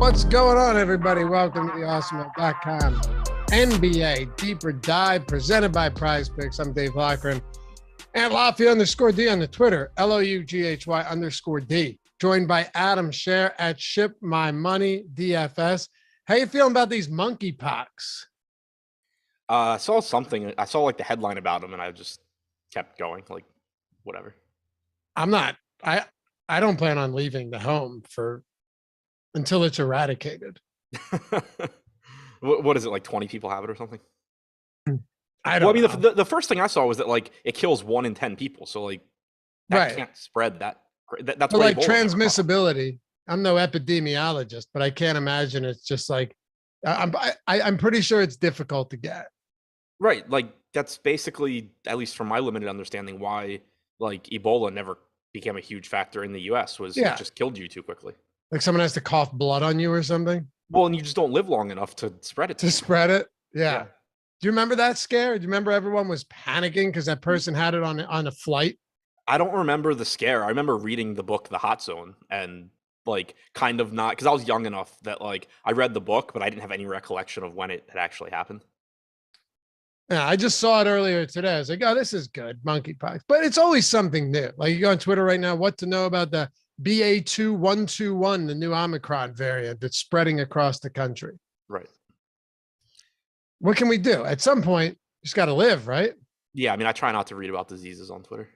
What's going on, everybody? Welcome to the Awesemo.com NBA Deeper Dive presented by Prize Picks. I'm Dave Loughran and Lafy_D on the Twitter, LOUGHY_D. Joined by Adam Scher at Ship My Money DFS. How you feeling about these monkeypox? I saw something. I saw like the headline about them, and I just kept going. Like, whatever. I don't plan on leaving the home until it's eradicated. What is it, like 20 people have it or something? I don't know. The first thing I saw was that like it kills 1 in 10 people. So like that can't spread that. That's like transmissibility. I'm no epidemiologist, but I can't imagine it's just like I'm pretty sure it's difficult to get. Right. Like that's basically, at least from my limited understanding, why like Ebola never became a huge factor in the US was it just killed you too quickly. Like someone has to cough blood on you or something? Well, and you just don't live long enough to spread it. Spread it? Yeah. Do you remember that scare? Do you remember everyone was panicking because that person had it on a flight? I don't remember the scare. I remember reading the book, The Hot Zone, and like kind of not, because I was young enough that like I read the book, but I didn't have any recollection of when it had actually happened. Yeah, I just saw it earlier today. I was like, oh, this is good, monkeypox. But it's always something new. Like you go on Twitter right now, what to know about the BA.2.121, the new Omicron variant that's spreading across the country. Right. What can we do? At some point, you just got to live, right? Yeah, I mean, I try not to read about diseases on Twitter.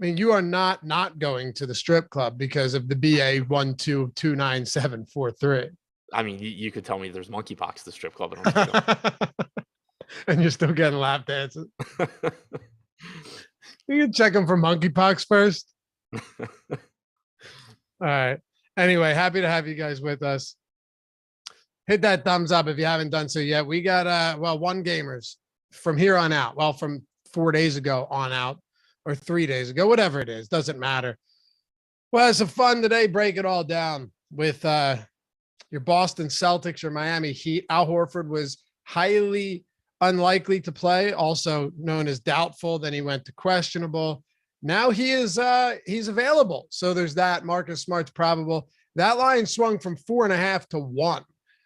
I mean, you are not going to the strip club because of the BA.1229743. I mean, you could tell me there's monkeypox at the strip club, and I'm not going. And you're still getting lap dances. You can check them for monkeypox first. All right. Anyway, happy to have you guys with us. Hit that thumbs up if you haven't done so yet. We got one gamers from here on out. Well, from 4 days ago on out, or 3 days ago, whatever it is, doesn't matter. Well, it's a fun today. Break it all down with your Boston Celtics, your Miami Heat. Al Horford was highly unlikely to play, also known as doubtful. Then he went to questionable. Now he is he's available. So there's that. Marcus Smart's probable. That line swung from 4.5 to 1.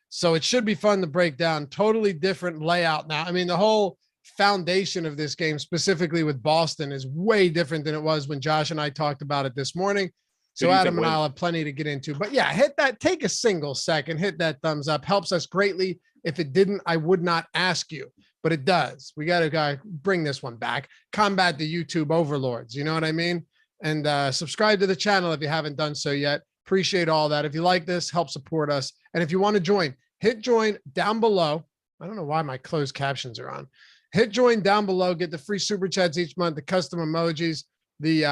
So it should be fun to break down. Totally different layout now. I mean, the whole foundation of this game, specifically with Boston, is way different than it was when Josh and I talked about it this morning. So Adam and I'll have plenty to get into. But yeah, hit that. Take a single second. Hit that thumbs up. Helps us greatly. If it didn't, I would not ask you. But it does. We got to bring this one back. Combat the YouTube overlords. You know what I mean? And subscribe to the channel if you haven't done so yet. Appreciate all that. If you like this, help support us. And if you want to join, hit join down below. I don't know why my closed captions are on. Hit join down below. Get the free super chats each month, the custom emojis, the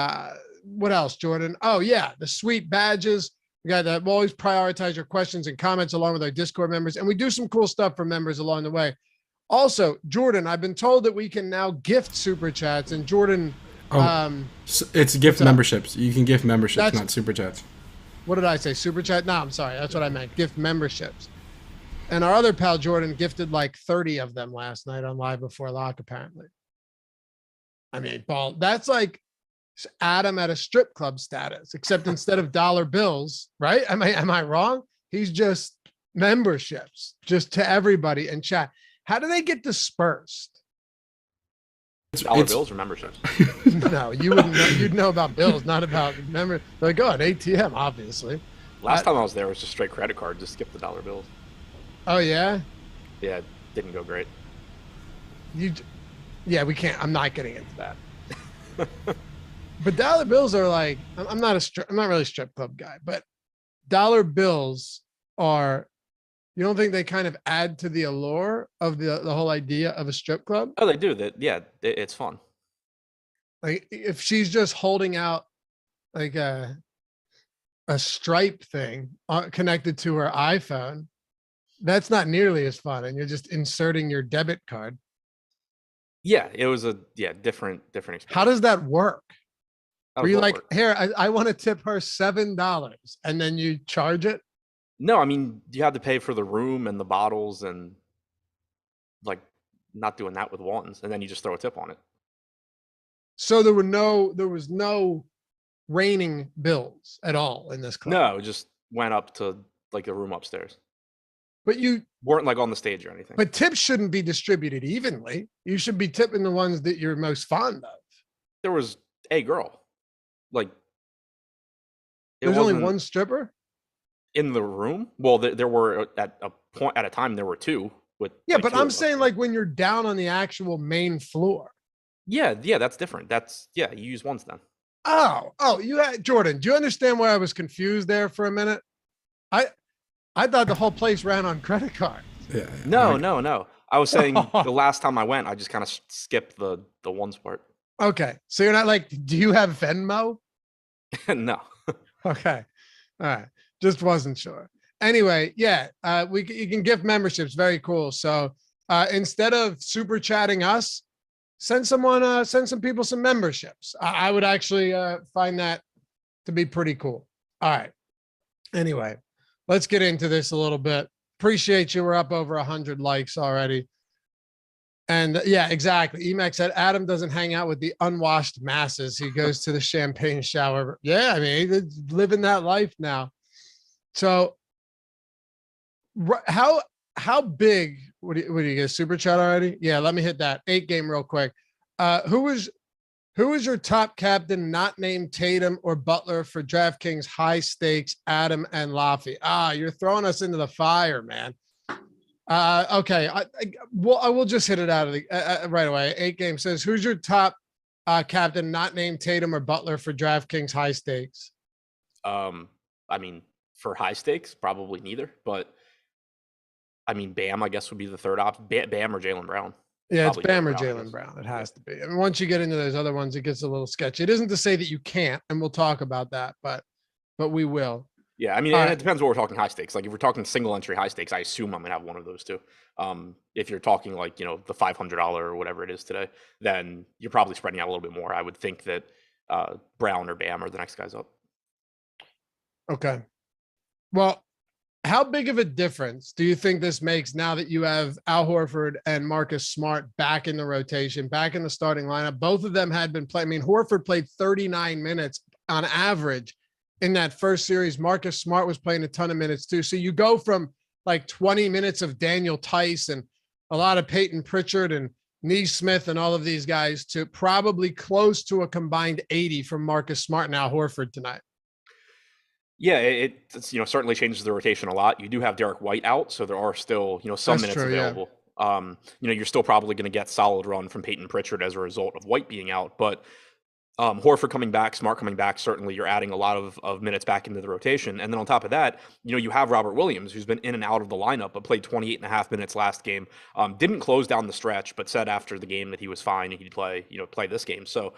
what else, Jordan? Oh, yeah, the sweet badges. We got that. We'll always prioritize your questions and comments along with our Discord members. And we do some cool stuff for members along the way. Also, Jordan, I've been told that we can now gift super chats. And Jordan, it's gift memberships. You can gift memberships, not super chats. What did I say? Super chat? No, I'm sorry. That's what I meant. Gift memberships. And our other pal, Jordan, gifted like 30 of them last night on Live Before Lock, apparently. I mean, Paul, that's like Adam at a strip club status, except instead of dollar bills, right? Am I wrong? He's just memberships, just to everybody in chat. How do they get dispersed? Dollar bills or memberships? No, you wouldn't know. You'd know about bills, not about member. Like, oh, an ATM, obviously. Last time I was there, it was just straight credit card. Just skip the dollar bills. Oh, yeah? Yeah, it didn't go great. Yeah, we can't. I'm not getting into that. But dollar bills are like, I'm not really a strip club guy, but dollar bills are, you don't think they kind of add to the allure of the whole idea of a strip club? Oh, they do. Yeah, it's fun. Like if she's just holding out like a Stripe thing connected to her iPhone, that's not nearly as fun. And you're just inserting your debit card. Yeah, it was a different experience. How does that work? Were you like, here, I want to tip her $7 and then you charge it? No, I mean, you have to pay for the room and the bottles and like not doing that with ones. And then you just throw a tip on it. So there was no raining bills at all in this club? No, it just went up to like the room upstairs. But you weren't like on the stage or anything. But tips shouldn't be distributed evenly. You should be tipping the ones that you're most fond of. There was a girl. Like, there's only one stripper in the room. Well, there were at a time there were two. Yeah, but I'm saying like when you're down on the actual main floor. Yeah, that's different. You use ones then. Oh, you had Jordan. Do you understand why I was confused there for a minute? I thought the whole place ran on credit cards. Yeah. No. I was saying the last time I went, I just kind of skipped the ones part. Okay, so you're not like, do you have Venmo? No. Okay, all right. Just wasn't sure. Anyway, yeah, you can gift memberships. Very cool. So instead of super chatting us, send some people some memberships. I would actually find that to be pretty cool. All right. Anyway, let's get into this a little bit. Appreciate you. We're up over 100 likes already. And yeah, exactly. Emac said Adam doesn't hang out with the unwashed masses. He goes to the champagne shower. Yeah, I mean, he's living that life now. So how big what do you get super chat already? Yeah, let me hit that 8 game real quick. Who was your top captain not named Tatum or Butler for DraftKings high stakes, Adam and Laffy? You're throwing us into the fire, man. Okay, I will just hit it out of the right away. 8 game says, who's your top captain not named Tatum or Butler for DraftKings high stakes? I mean, for high stakes, probably neither, but I mean, Bam, I guess would be the third option. Bam or Jalen Brown. Yeah, it's Bam or Jalen Brown. It has to be. I mean, once you get into those other ones, it gets a little sketchy. It isn't to say that you can't, and we'll talk about that, but we will. Yeah, I mean, it depends what we're talking high stakes. Like if we're talking single entry high stakes, I assume I'm gonna have one of those two. If you're talking like, the $500 or whatever it is today, then you're probably spreading out a little bit more. I would think that Brown or Bam are the next guys up. Okay. Well, how big of a difference do you think this makes now that you have Al Horford and Marcus Smart back in the rotation, back in the starting lineup? Both of them had been playing. I mean, Horford played 39 minutes on average in that first series. Marcus Smart was playing a ton of minutes too. So you go from like 20 minutes of Daniel Tice and a lot of Peyton Pritchard and Neesmith and all of these guys to probably close to a combined 80 from Marcus Smart and Al Horford tonight. Yeah, it's certainly changes the rotation a lot. You do have Derek White out, so there are still some minutes available. Yeah. You're still probably going to get solid run from Peyton Pritchard as a result of White being out, but Horford coming back, Smart coming back, certainly you're adding a lot of minutes back into the rotation. And then on top of that, you have Robert Williams, who's been in and out of the lineup, but played 28 and a half minutes last game. Didn't close down the stretch, but said after the game that he was fine and he'd play this game. So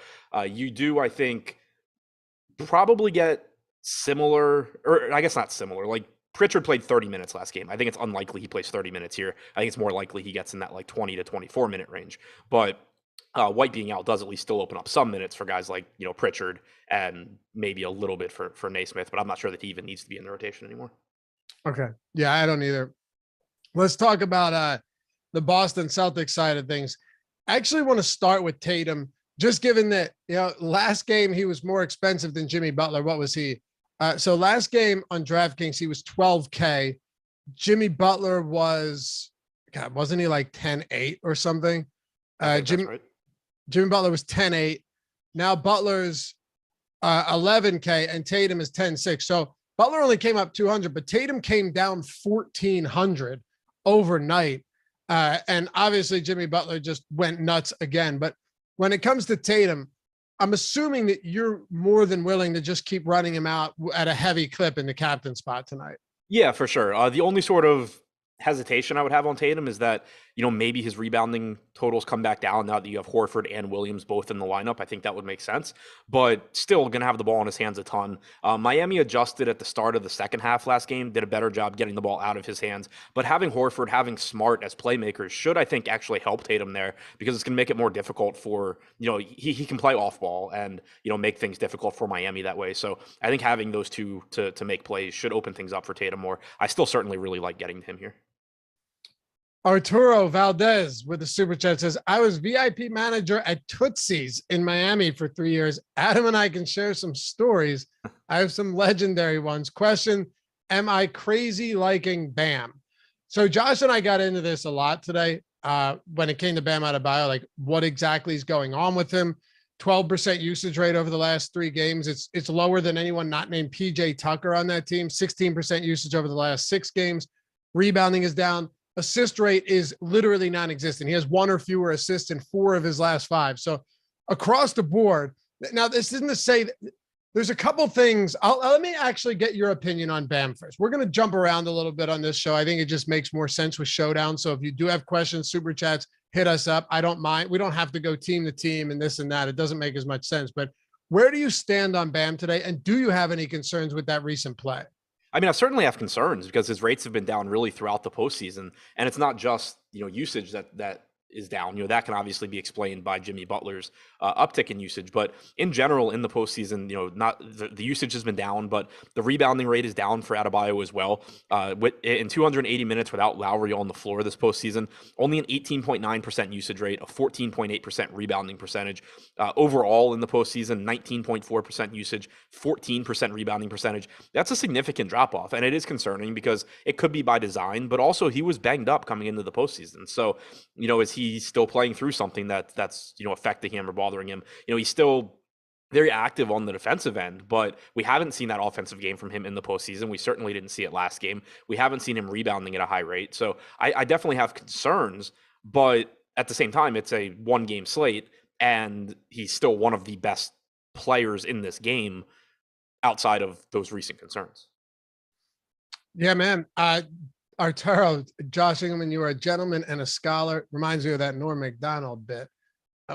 you do, I think, probably get similar, or I guess not similar, like Pritchard played 30 minutes last game. I think it's unlikely he plays 30 minutes here. I think it's more likely he gets in that like 20 to 24 minute range. But White being out does at least still open up some minutes for guys like, Pritchard and maybe a little bit for Naismith, but I'm not sure that he even needs to be in the rotation anymore. Okay. Yeah, I don't either. Let's talk about the Boston Celtics side of things. I actually want to start with Tatum, just given that, last game he was more expensive than Jimmy Butler. What was he? So last game on DraftKings, he was 12K. Jimmy Butler was, God, wasn't he like 10-8 or something? Jimmy Butler was 10-8. Now Butler's 11K and Tatum is 10-6. So Butler only came up 200, but Tatum came down 1,400 overnight. And obviously Jimmy Butler just went nuts again. But when it comes to Tatum, I'm assuming that you're more than willing to just keep running him out at a heavy clip in the captain spot tonight. Yeah, for sure. The only sort of hesitation I would have on Tatum is that, maybe his rebounding totals come back down now that you have Horford and Williams both in the lineup. I think that would make sense, but still going to have the ball in his hands a ton. Miami adjusted at the start of the second half last game, did a better job getting the ball out of his hands, but having Horford, having Smart as playmakers should, I think, actually help Tatum there, because it's going to make it more difficult for, he can play off ball and, make things difficult for Miami that way. So I think having those two to make plays should open things up for Tatum more. I still certainly really like getting him here. Arturo Valdez with the super chat says, I was VIP manager at Tootsie's in Miami for 3 years. Adam and I can share some stories. I have some legendary ones. Question, am I crazy liking Bam? So Josh and I got into this a lot today when it came to Bam Adebayo, like what exactly is going on with him. 12% usage rate over the last 3 games. It's lower than anyone not named PJ Tucker on that team. 16% usage over the last 6 games. Rebounding is down. Assist rate is literally non-existent. He has 1 or fewer assists in 4 of his last 5. So across the board, now this isn't to say that there's a couple things. Let me actually get your opinion on Bam first. We're going to jump around a little bit on this show. I think it just makes more sense with Showdown. So if you do have questions, super chats, hit us up. I don't mind. We don't have to go team to team and this and that. It doesn't make as much sense. But where do you stand on Bam today? And do you have any concerns with that recent play? I mean, I certainly have concerns because his rates have been down really throughout the postseason. And it's not just, usage that is down. That can obviously be explained by Jimmy Butler's uptick in usage. But in general, in the postseason, not the usage has been down, but the rebounding rate is down for Adebayo as well. In 280 minutes without Lowry on the floor this postseason, only an 18.9% usage rate, a 14.8% rebounding percentage. Overall in the postseason, 19.4% usage, 14% rebounding percentage. That's a significant drop off. And it is concerning because it could be by design, but also he was banged up coming into the postseason. So, is he still playing through something that's affecting him or bothering him? He's still very active on the defensive end, but we haven't seen that offensive game from him in the postseason. We certainly didn't see it last game. We haven't seen him rebounding at a high rate. So I definitely have concerns, but at the same time, it's a 1-game slate, and he's still one of the best players in this game outside of those recent concerns. Yeah, man. Arturo, Josh Engleman, you are a gentleman and a scholar. Reminds me of that Norm Macdonald bit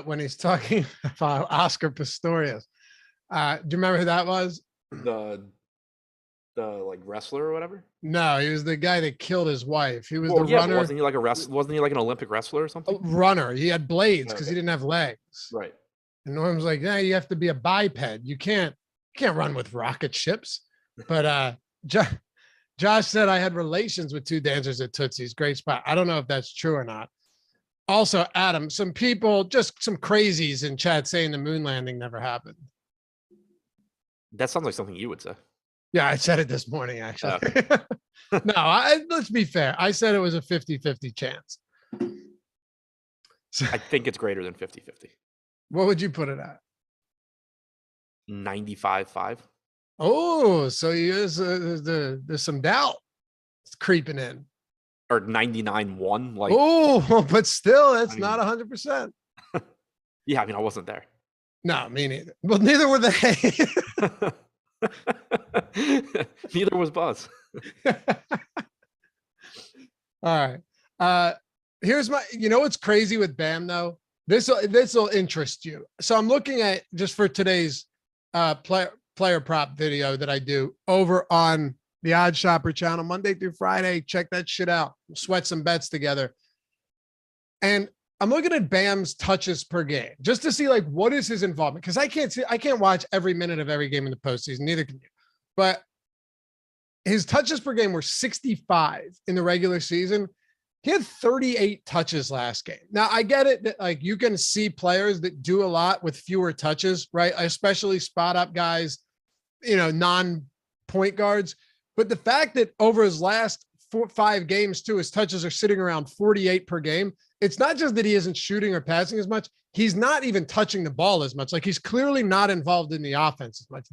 when he's talking about Oscar Pistorius. Do you remember who that was? The like wrestler or whatever? No, he was the guy that killed his wife. He was the runner. Wasn't he like wasn't he like an Olympic wrestler or something? Runner. He had blades because he didn't have legs. Right. And Norm's like, yeah, you have to be a biped. You can't run with rocket ships. But Josh said I had relations with 2 dancers at Tootsie's. Great spot. I don't know if that's true or not. Also, Adam, some people, just some crazies in chat saying the moon landing never happened. That sounds like something you would say. Yeah, I said it this morning, actually. Oh. No, let's be fair. I said it was a 50-50 chance. I think it's greater than 50-50. What would you put it at? 95.5. Oh, so there's some doubt. It's creeping in. Or 99.1. Like, oh, but still, that's not 100%. Yeah, I mean, I wasn't there. No, me neither. Well, neither were they. Neither was Buzz. All right. Here's my. What's crazy with Bam though? This will interest you. So I'm looking at just for today's player prop video that I do over on the Odd Shopper channel Monday through Friday. Check that shit out. We'll sweat some bets together. And I'm looking at Bam's touches per game just to see like what is his involvement, because I can't watch every minute of every game in the postseason. Neither can you. But his touches per game were 65 in the regular season. He had 38 touches last game. Now I get it that like you can see players that do a lot with fewer touches, right? Especially spot up guys, non-point guards. But the fact that over his last 4-5 games too, his touches are sitting around 48 per game. It's not just that he isn't shooting or passing as much. He's not even touching the ball as much. Like he's clearly not involved in the offense as much.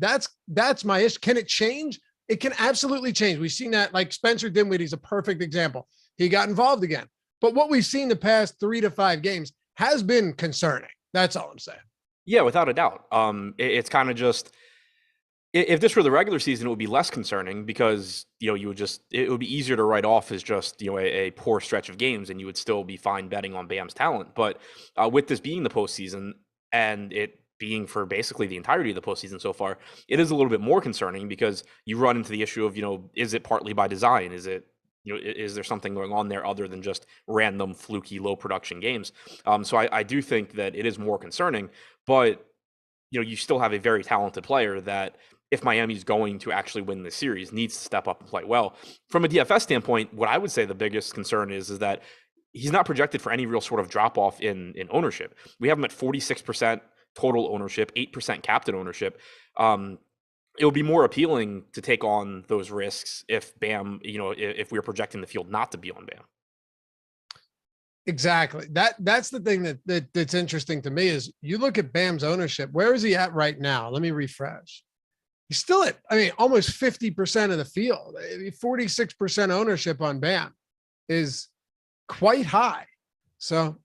That's my issue. Can it change? It can absolutely change. We've seen that, like Spencer Dinwiddie's a perfect example. He got involved again. But what we've seen the past 3 to 5 games has been concerning. That's all I'm saying. Yeah, without a doubt. It's kind of just, if this were the regular season, it would be less concerning because, it would be easier to write off as just, a poor stretch of games and you would still be fine betting on Bam's talent. But with this being the postseason and it being for basically the entirety of the postseason so far, it is a little bit more concerning because you run into the issue of, is it partly by design? Is it, is there something going on there other than just random fluky low production games? So I do think that it is more concerning, but you still have a very talented player that if Miami's going to actually win this series needs to step up and play well. From a DFS standpoint, what I would say the biggest concern is that he's not projected for any real sort of drop off in ownership. We have him at 46% total ownership, 8% captain ownership. it would be more appealing to take on those risks if Bam, if we were projecting the field not to be on Bam. Exactly. That's the thing that's interesting to me is you look at Bam's ownership. Where is he at right now? Let me refresh. He's still at, almost 50% of the field. 46% ownership on Bam is quite high. So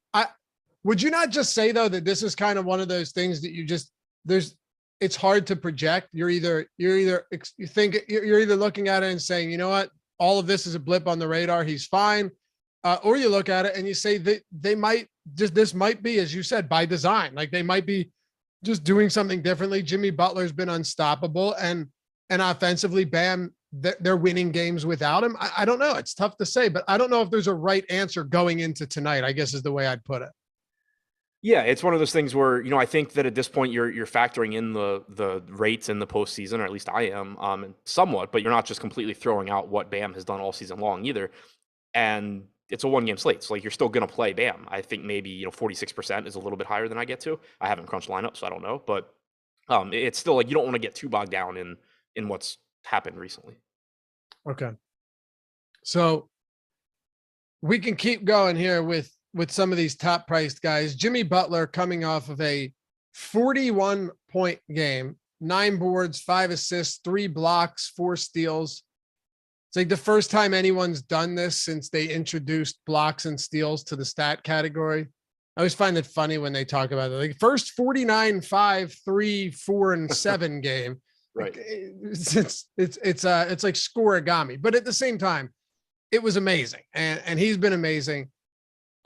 would you not just say though that this is kind of one of those things that it's hard to project. You're either looking at it and saying, you know what, all of this is a blip on the radar. He's fine. Or you look at it and you say that this might be, as you said, by design. Like they might be just doing something differently. Jimmy Butler's been unstoppable and offensively, Bam, they're winning games without him. I don't know. It's tough to say, but I don't know if there's a right answer going into tonight, I guess is the way I'd put it. Yeah, it's one of those things where, I think that at this point you're factoring in the rates in the postseason, or at least I am, somewhat, but you're not just completely throwing out what Bam has done all season long either. And it's a 1-game slate. So like you're still going to play Bam. I think maybe, 46% is a little bit higher than I get to. I haven't crunched lineup, so I don't know, but it's still like, you don't want to get too bogged down in what's happened recently. Okay. So we can keep going here with some of these top priced guys. Jimmy Butler coming off of a 41-point game, 9 boards, 5 assists, 3 blocks, 4 steals. It's like the first time anyone's done this since they introduced blocks and steals to the stat category. I always find it funny when they talk about it. Like first 49, 5, 3, 4, and 7 game. Right. Like it's like scoreagami, but at the same time, it was amazing. And he's been amazing.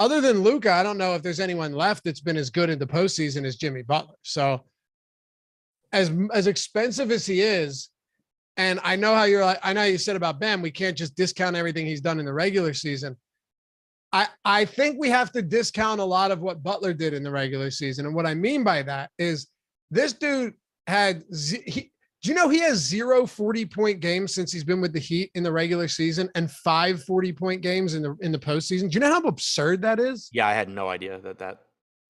Other than Luka, I don't know if there's anyone left that's been as good in the postseason as Jimmy Butler. So as expensive as he is, and I know how I know you said about Bam, we can't just discount everything he's done in the regular season. I think we have to discount a lot of what Butler did in the regular season. And what I mean by that is this dude had, do you know he has 0 40-point games since he's been with the Heat in the regular season and 5 40-point games in the postseason? Do you know how absurd that is? Yeah, I had no idea that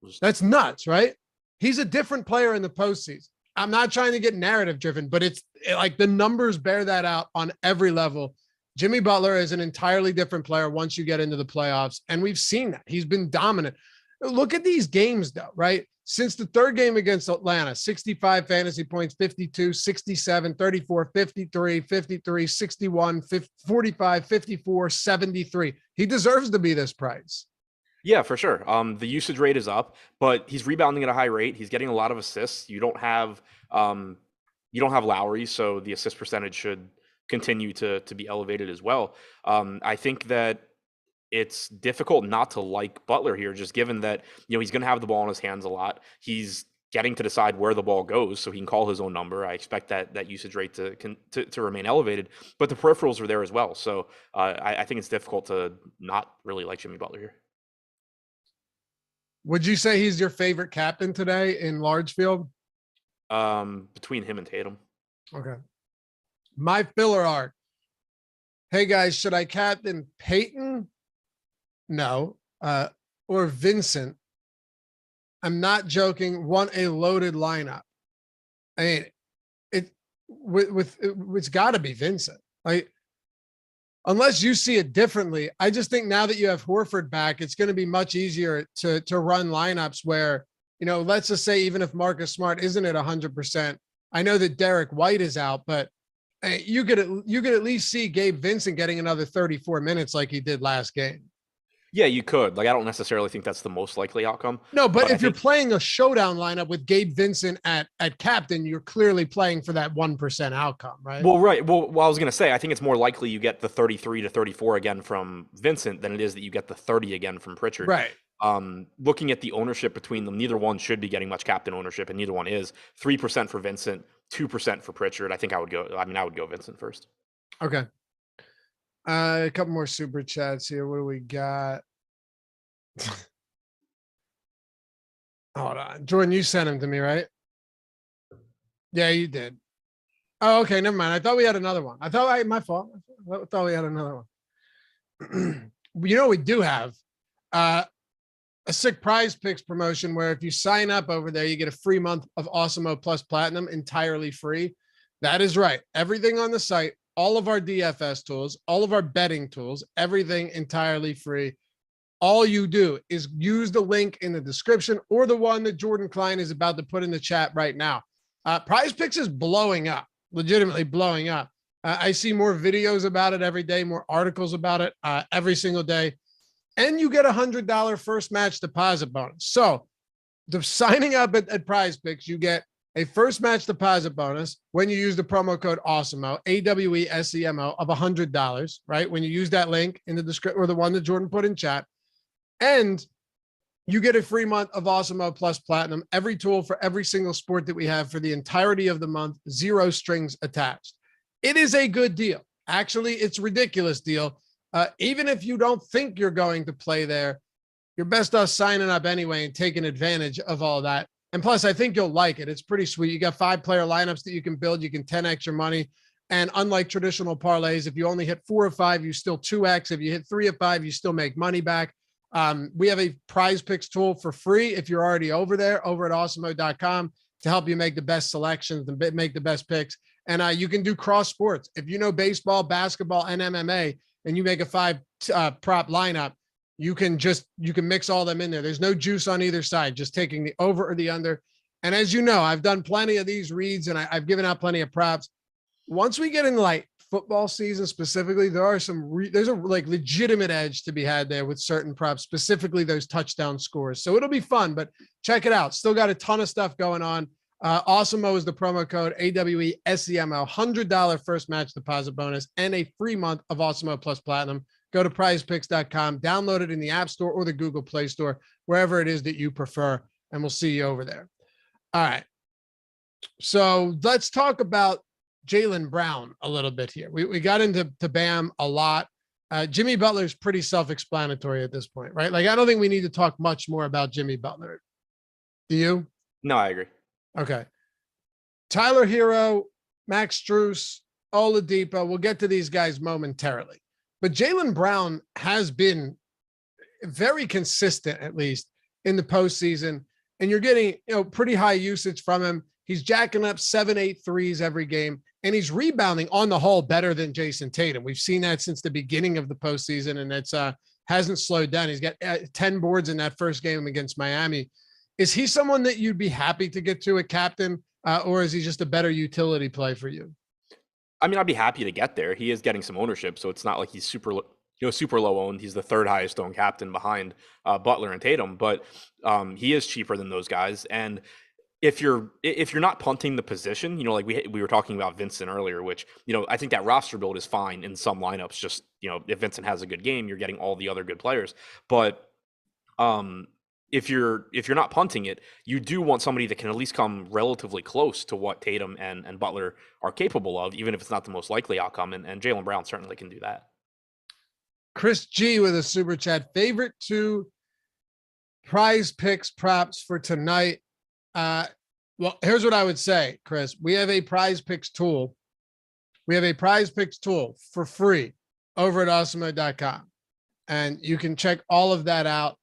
was. That's nuts, right? He's a different player in the postseason. I'm not trying to get narrative driven, but it's like the numbers bear that out on every level. Jimmy Butler is an entirely different player once you get into the playoffs. And we've seen that. He's been dominant. Look at these games though, right? Since the third game against Atlanta, 65 fantasy points, 52, 67, 34, 53, 53, 61, 45, 54, 73. He deserves to be this price. Yeah, for sure. The usage rate is up, but he's rebounding at a high rate. He's getting a lot of assists. You don't have Lowry, so the assist percentage should continue to be elevated as well. I think that it's difficult not to like Butler here, just given that, he's going to have the ball in his hands a lot. He's getting to decide where the ball goes so he can call his own number. I expect that usage rate to remain elevated, but the peripherals are there as well. So I think it's difficult to not really like Jimmy Butler here. Would you say he's your favorite captain today in large field? Between him and Tatum. Okay. My filler are, hey guys, should I captain Peyton? No. Or Vincent? I'm not joking. Want a loaded lineup. I mean, it's got to be Vincent. Like, unless you see it differently, I just think now that you have Horford back, it's going to be much easier to run lineups where, let's just say even if Marcus Smart isn't at 100%, I know that Derek White is out, but you could at least see Gabe Vincent getting another 34 minutes like he did last game. Yeah, you could. Like, I don't necessarily think that's the most likely outcome. No, but if you're playing a showdown lineup with Gabe Vincent at captain, you're clearly playing for that 1% outcome, right? Well, right. Well, I was going to say, I think it's more likely you get the 33 to 34 again from Vincent than it is that you get the 30 again from Pritchard. Right. Looking at the ownership between them, neither one should be getting much captain ownership, and neither one is. 3% for Vincent, 2% for Pritchard. I would go Vincent first. Okay. A couple more super chats here. What do we got? Hold on. Jordan, you sent them to me, right? Yeah, you did. Oh, okay. Never mind. I thought we had another one. My fault. I thought we had another one. We do have a sick prize picks promotion where if you sign up over there, you get a free month of Awesemo Plus Platinum entirely free. That is right. Everything on the site, all of our DFS tools, all of our betting tools, everything entirely free. All you do is use the link in the description or the one that Jordan Klein is about to put in the chat right now. Prize Picks is blowing up, legitimately blowing up. I see more videos about it every day, more articles about it every single day. And you get $100 first match deposit bonus. So the signing up at Prize Picks, you get a first match deposit bonus when you use the promo code Awesemo, AWESEMO of $100, right? When you use that link in the description or the one that Jordan put in chat. And you get a free month of Awesemo Plus Platinum, every tool for every single sport that we have for the entirety of the month, 0 strings attached. It is a good deal. Actually, it's a ridiculous deal. Even if you don't think you're going to play there, you're best off signing up anyway and taking advantage of all that. And plus, I think you'll like it. It's pretty sweet. You got 5-player lineups that you can build. You can 10x your money. And unlike traditional parlays, if you only hit 4 or 5, you still 2x. If you hit 3 or 5, you still make money back. We have a Prize Picks tool for free if you're already over there, over at awesemo.com, to help you make the best selections and make the best picks. And you can do cross sports. If you know baseball, basketball, and MMA, and you make a 5 prop lineup, you can mix all them in there. There's no juice on either side, just taking the over or the under. And as you know, I've done plenty of these reads and I've given out plenty of props. Once we get into like football season specifically, there's a like legitimate edge to be had there with certain props, specifically those touchdown scores. So it'll be fun, but check it out. Still got a ton of stuff going on. Awesemo is the promo code, AWESEMO, $100 first match deposit bonus and a free month of Awesemo Plus Platinum. Go to prizepicks.com, download it in the App Store or the Google Play Store, wherever it is that you prefer, and we'll see you over there. All right. So let's talk about Jalen Brown a little bit here. We got into Bam a lot. Jimmy Butler is pretty self-explanatory at this point, right? Like, I don't think we need to talk much more about Jimmy Butler. Do you? No, I agree. Okay. Tyler Hero, Max Strus, Oladipo. We'll get to these guys momentarily. But Jalen Brown has been very consistent, at least in the postseason. And you're getting, pretty high usage from him. He's jacking up 7-8 threes every game. And he's rebounding on the whole better than Jason Tatum. We've seen that since the beginning of the postseason, and it's hasn't slowed down. He's got 10 boards in that first game against Miami. Is he someone that you'd be happy to get to a captain, or is he just a better utility play for you? I mean, I'd be happy to get there. He is getting some ownership, so it's not like he's super low owned. He's the 3rd highest owned captain behind Butler and Tatum, but he is cheaper than those guys. And if you're not punting the position, like we were talking about Vincent earlier, which, I think that roster build is fine in some lineups. Just, if Vincent has a good game, you're getting all the other good players. But if you're not punting it, you do want somebody that can at least come relatively close to what Tatum and Butler are capable of, even if it's not the most likely outcome. And Jalen Brown certainly can do that. Chris G with a super chat. Favorite 2 Prize Picks props for tonight. Well, here's what I would say, Chris. We have a Prize Picks tool. We have a Prize Picks tool for free over at awesemo.com. And you can check all of that out.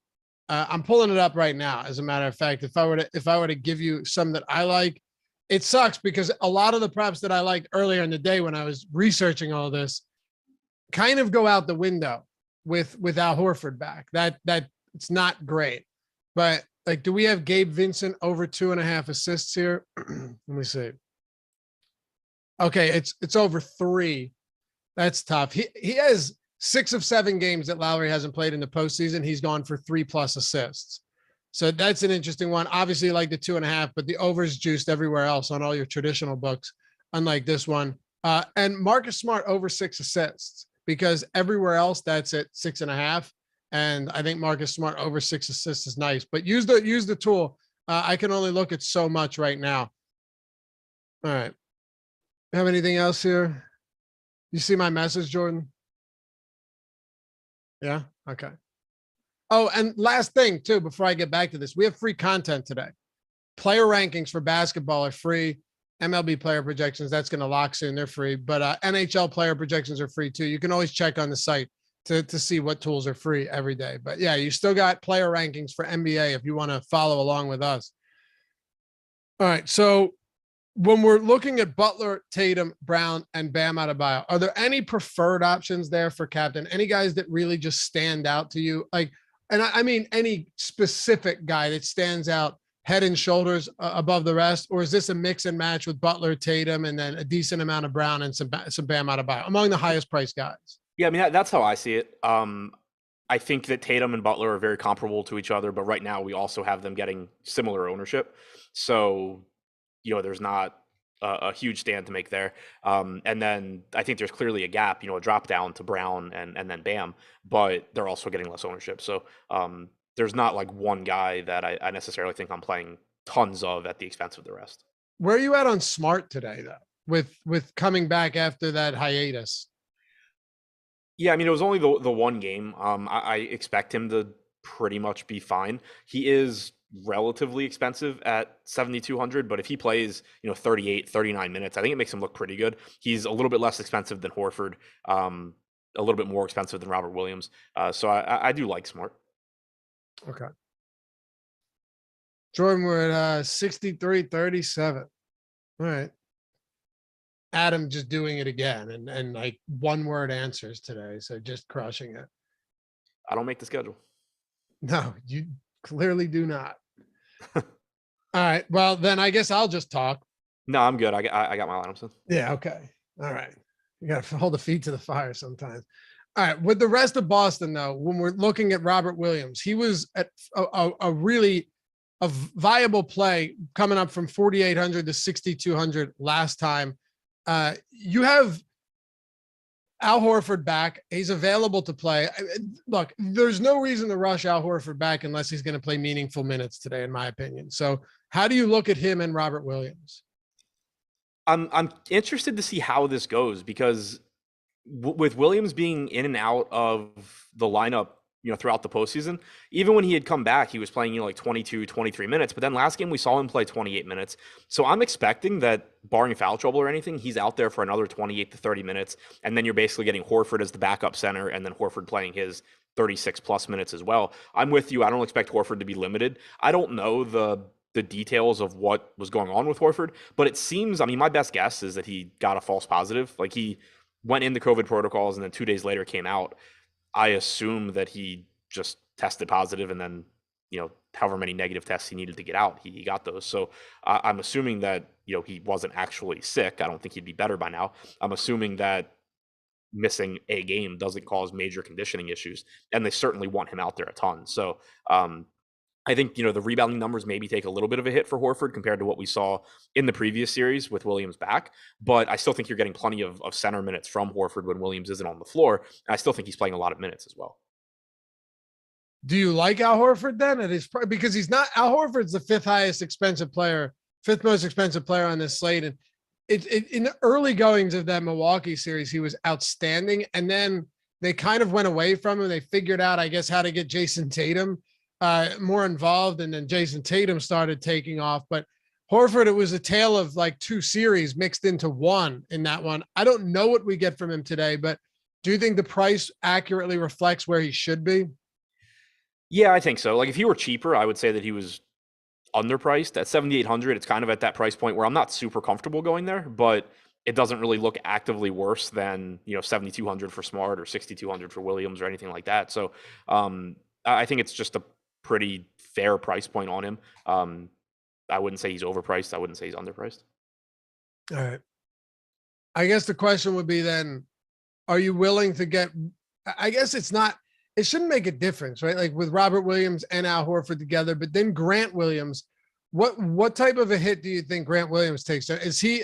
I'm pulling it up right now. As a matter of fact, if I were to give you some that I like, it sucks because a lot of the props that I liked earlier in the day when I was researching all this kind of go out the window with Al Horford back. That it's not great. But like, do we have Gabe Vincent over 2.5 assists here? Let me see. Okay, it's over 3. That's tough. He has 6 of 7 games that Lowry hasn't played in the postseason. He's gone for 3+ assists. So that's an interesting one. Obviously, like the 2.5, but the over's juiced everywhere else on all your traditional books, unlike this one. And Marcus Smart over 6 assists, because everywhere else that's at 6.5. And I think Marcus Smart over 6 assists is nice. But use the tool. I can only look at so much right now. All right. Have anything else here? You see my message, Jordan? Yeah. Okay. Oh, and last thing too, before I get back to this, we have free content today. Player rankings for basketball are free. MLB player projections, that's going to lock soon. They're free, but NHL player projections are free too. You can always check on the site to see what tools are free every day. But yeah, you still got player rankings for NBA if you want to follow along with us. All right. So when we're looking at Butler, Tatum, Brown, and Bam Adebayo, are there any preferred options there for captain? Any guys that really just stand out to you? Like, and I mean, any specific guy that stands out head and shoulders above the rest, or is this a mix and match with Butler, Tatum, and then a decent amount of Brown and some Bam Adebayo among the highest priced guys? Yeah, I mean, that's how I see it. I think that Tatum and Butler are very comparable to each other, but right now we also have them getting similar ownership. So, there's not a huge stand to make there. And then I think there's clearly a gap, a drop down to Brown and then Bam, but they're also getting less ownership. So there's not like one guy that I necessarily think I'm playing tons of at the expense of the rest. Where are you at on Smart today, though, with coming back after that hiatus? Yeah, I mean, it was only the one game. I expect him to pretty much be fine. He is relatively expensive at 7,200, but if he plays, 38, 39 minutes, I think it makes him look pretty good. He's a little bit less expensive than Horford, a little bit more expensive than Robert Williams. So I do like Smart. Okay. Jordan, we're at 63-37. All right. Adam just doing it again and like one word answers today. So just crushing it. I don't make the schedule. No, you clearly do not. All right. Well, then I guess I'll just talk. No, I'm good. I got my lineups in. Yeah. Okay. All right. You got to hold the feet to the fire sometimes. All right. With the rest of Boston, though, when we're looking at Robert Williams, he was at a really viable play coming up from 4,800 to 6,200 last time. You have Al Horford back. He's available to play. Look, there's no reason to rush Al Horford back unless he's going to play meaningful minutes today, in my opinion. So how do you look at him and Robert Williams? I'm interested to see how this goes because with Williams being in and out of the lineup, throughout the postseason, even when he had come back, he was playing, like 22, 23 minutes. But then last game we saw him play 28 minutes. So I'm expecting that barring foul trouble or anything, he's out there for another 28 to 30 minutes. And then you're basically getting Horford as the backup center and then Horford playing his 36 plus minutes as well. I'm with you. I don't expect Horford to be limited. I don't know the details of what was going on with Horford, but it seems, my best guess is that he got a false positive. Like he went into COVID protocols and then 2 days later came out. I assume that he just tested positive and then, however many negative tests he needed to get out, he got those. So I'm assuming that, he wasn't actually sick. I don't think he'd be better by now. I'm assuming that missing a game doesn't cause major conditioning issues, and they certainly want him out there a ton. So I think, the rebounding numbers maybe take a little bit of a hit for Horford compared to what we saw in the previous series with Williams back. But I still think you're getting plenty of center minutes from Horford when Williams isn't on the floor. And I still think he's playing a lot of minutes as well. Do you like Al Horford then? Because he's not, Al Horford's the fifth most expensive player on this slate. And in the early goings of that Milwaukee series, he was outstanding. And then they kind of went away from him. They figured out, I guess, how to get Jason Tatum more involved, and then Jason Tatum started taking off. But Horford, it was a tale of like two series mixed into one in that one. I don't know what we get from him today, but do you think the price accurately reflects where he should be? Yeah, I think so. Like if he were cheaper, I would say that he was underpriced at 7,800. It's kind of at that price point where I'm not super comfortable going there, but it doesn't really look actively worse than, 7,200 for Smart or 6,200 for Williams or anything like that. So I think it's just a pretty fair price point on him. I wouldn't say he's overpriced. I wouldn't say he's underpriced. All right. I guess the question would be then, are you willing to get, I guess it shouldn't make a difference, right? Like with Robert Williams and Al Horford together, but then Grant Williams, what type of a hit do you think Grant Williams takes? Is he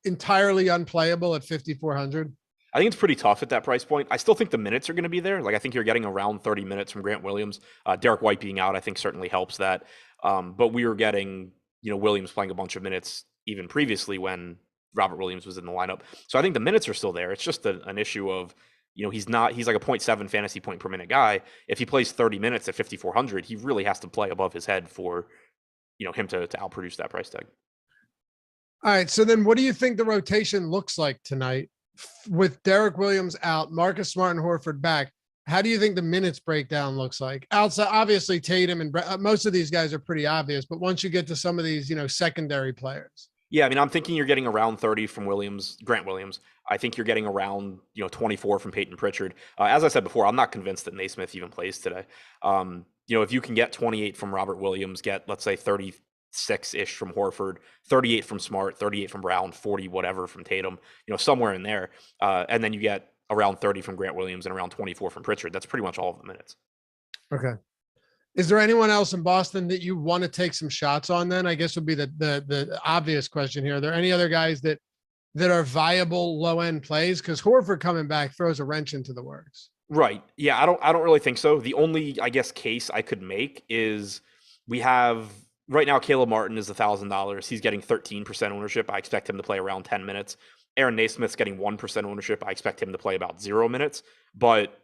entirely unplayable at 5,400? I think it's pretty tough at that price point. I still think the minutes are going to be there. Like I think you're getting around 30 minutes from Grant Williams. Derek White being out, I think certainly helps that. But we were getting, Williams playing a bunch of minutes even previously when Robert Williams was in the lineup. So I think the minutes are still there. It's just an issue of, he's like a 0.7 fantasy point per minute guy. If he plays 30 minutes at 5,400, he really has to play above his head for, him to outproduce that price tag. All right. So then what do you think the rotation looks like tonight with Derek Williams out, Marcus Smart and Horford back? How do you think the minutes breakdown looks like? Outside, obviously Tatum and most of these guys are pretty obvious, but once you get to some of these, secondary players. Yeah, I mean, I'm thinking you're getting around 30 from Grant Williams. I think you're getting around 24 from Peyton Pritchard. As I said before, I'm not convinced that Naismith even plays today. If you can get 28 from Robert Williams, get let's say 36-ish from Horford, 38 from Smart, 38 from Brown, 40 whatever from Tatum, somewhere in there, and then you get around 30 from Grant Williams and around 24 from Pritchard. That's pretty much all of the minutes. Okay. Is there anyone else in Boston that you want to take some shots on then? I guess would be the obvious question here. Are there any other guys that are viable low end plays? Because Horford coming back throws a wrench into the works. Right. Yeah, I don't really think so. The only, I guess, case I could make is we have right now Kayla Martin is $1,000. He's getting 13% ownership. I expect him to play around 10 minutes. Aaron Naismith's getting 1% ownership. I expect him to play about 0 minutes, but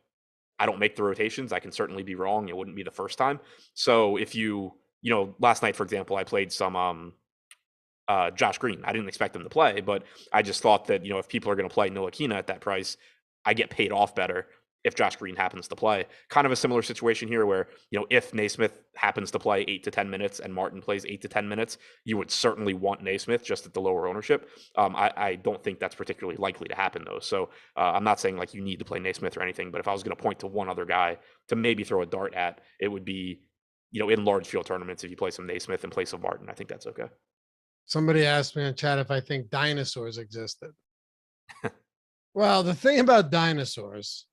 I don't make the rotations. I can certainly be wrong. It wouldn't be the first time. So if last night, for example, I played some Josh Green. I didn't expect him to play, but I just thought that, if people are going to play Ntilikina at that price, I get paid off better if Josh Green happens to play. Kind of a similar situation here where, if Naismith happens to play 8 to 10 minutes and Martin plays 8 to 10 minutes, you would certainly want Naismith just at the lower ownership. I don't think that's particularly likely to happen though. So I'm not saying like you need to play Naismith or anything, but if I was going to point to one other guy to maybe throw a dart at, it would be, in large field tournaments, if you play some Naismith in place of Martin, I think that's okay. Somebody asked me in chat if I think dinosaurs existed. Well, the thing about dinosaurs,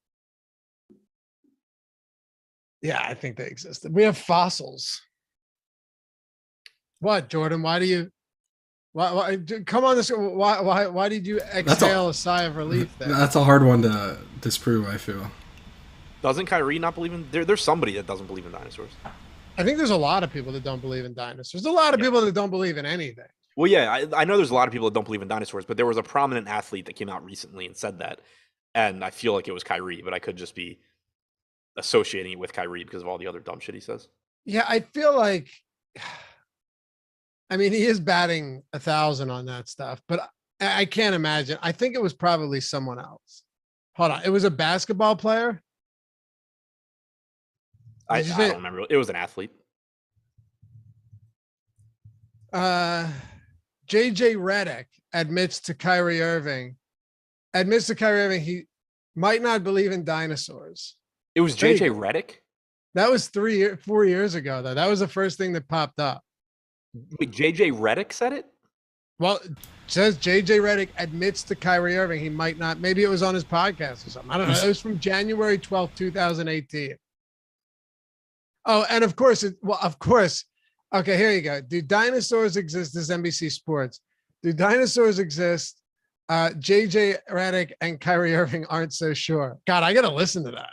yeah, I think they existed. We have fossils. What, Jordan? Why come on this? Why did you exhale a sigh of relief there? That's a hard one to disprove, I feel. Doesn't Kyrie not believe in there's somebody that doesn't believe in dinosaurs? I think there's a lot of people that don't believe in dinosaurs. There's a lot of people that don't believe in anything. Well, yeah, I know there's a lot of people that don't believe in dinosaurs, but there was a prominent athlete that came out recently and said that, and I feel like it was Kyrie, but I could just be associating it with Kyrie because of all the other dumb shit he says. Yeah, I feel like, I mean, he is batting 1,000 on that stuff, but I can't imagine. I think it was probably someone else. Hold on, it was a basketball player. I don't remember. It was an athlete. JJ Redick admits to Kyrie Irving he might not believe in dinosaurs. It was JJ Redick? That was 4 years ago, though. That was the first thing that popped up. Wait, JJ Redick said it? Well, it says JJ Redick admits to Kyrie Irving he might not. Maybe it was on his podcast or something. I don't know. It was from January 12th, 2018. Oh, and of course. Okay, here you go. Do dinosaurs exist? This is NBC Sports. Do dinosaurs exist? JJ Redick and Kyrie Irving aren't so sure. God, I got to listen to that.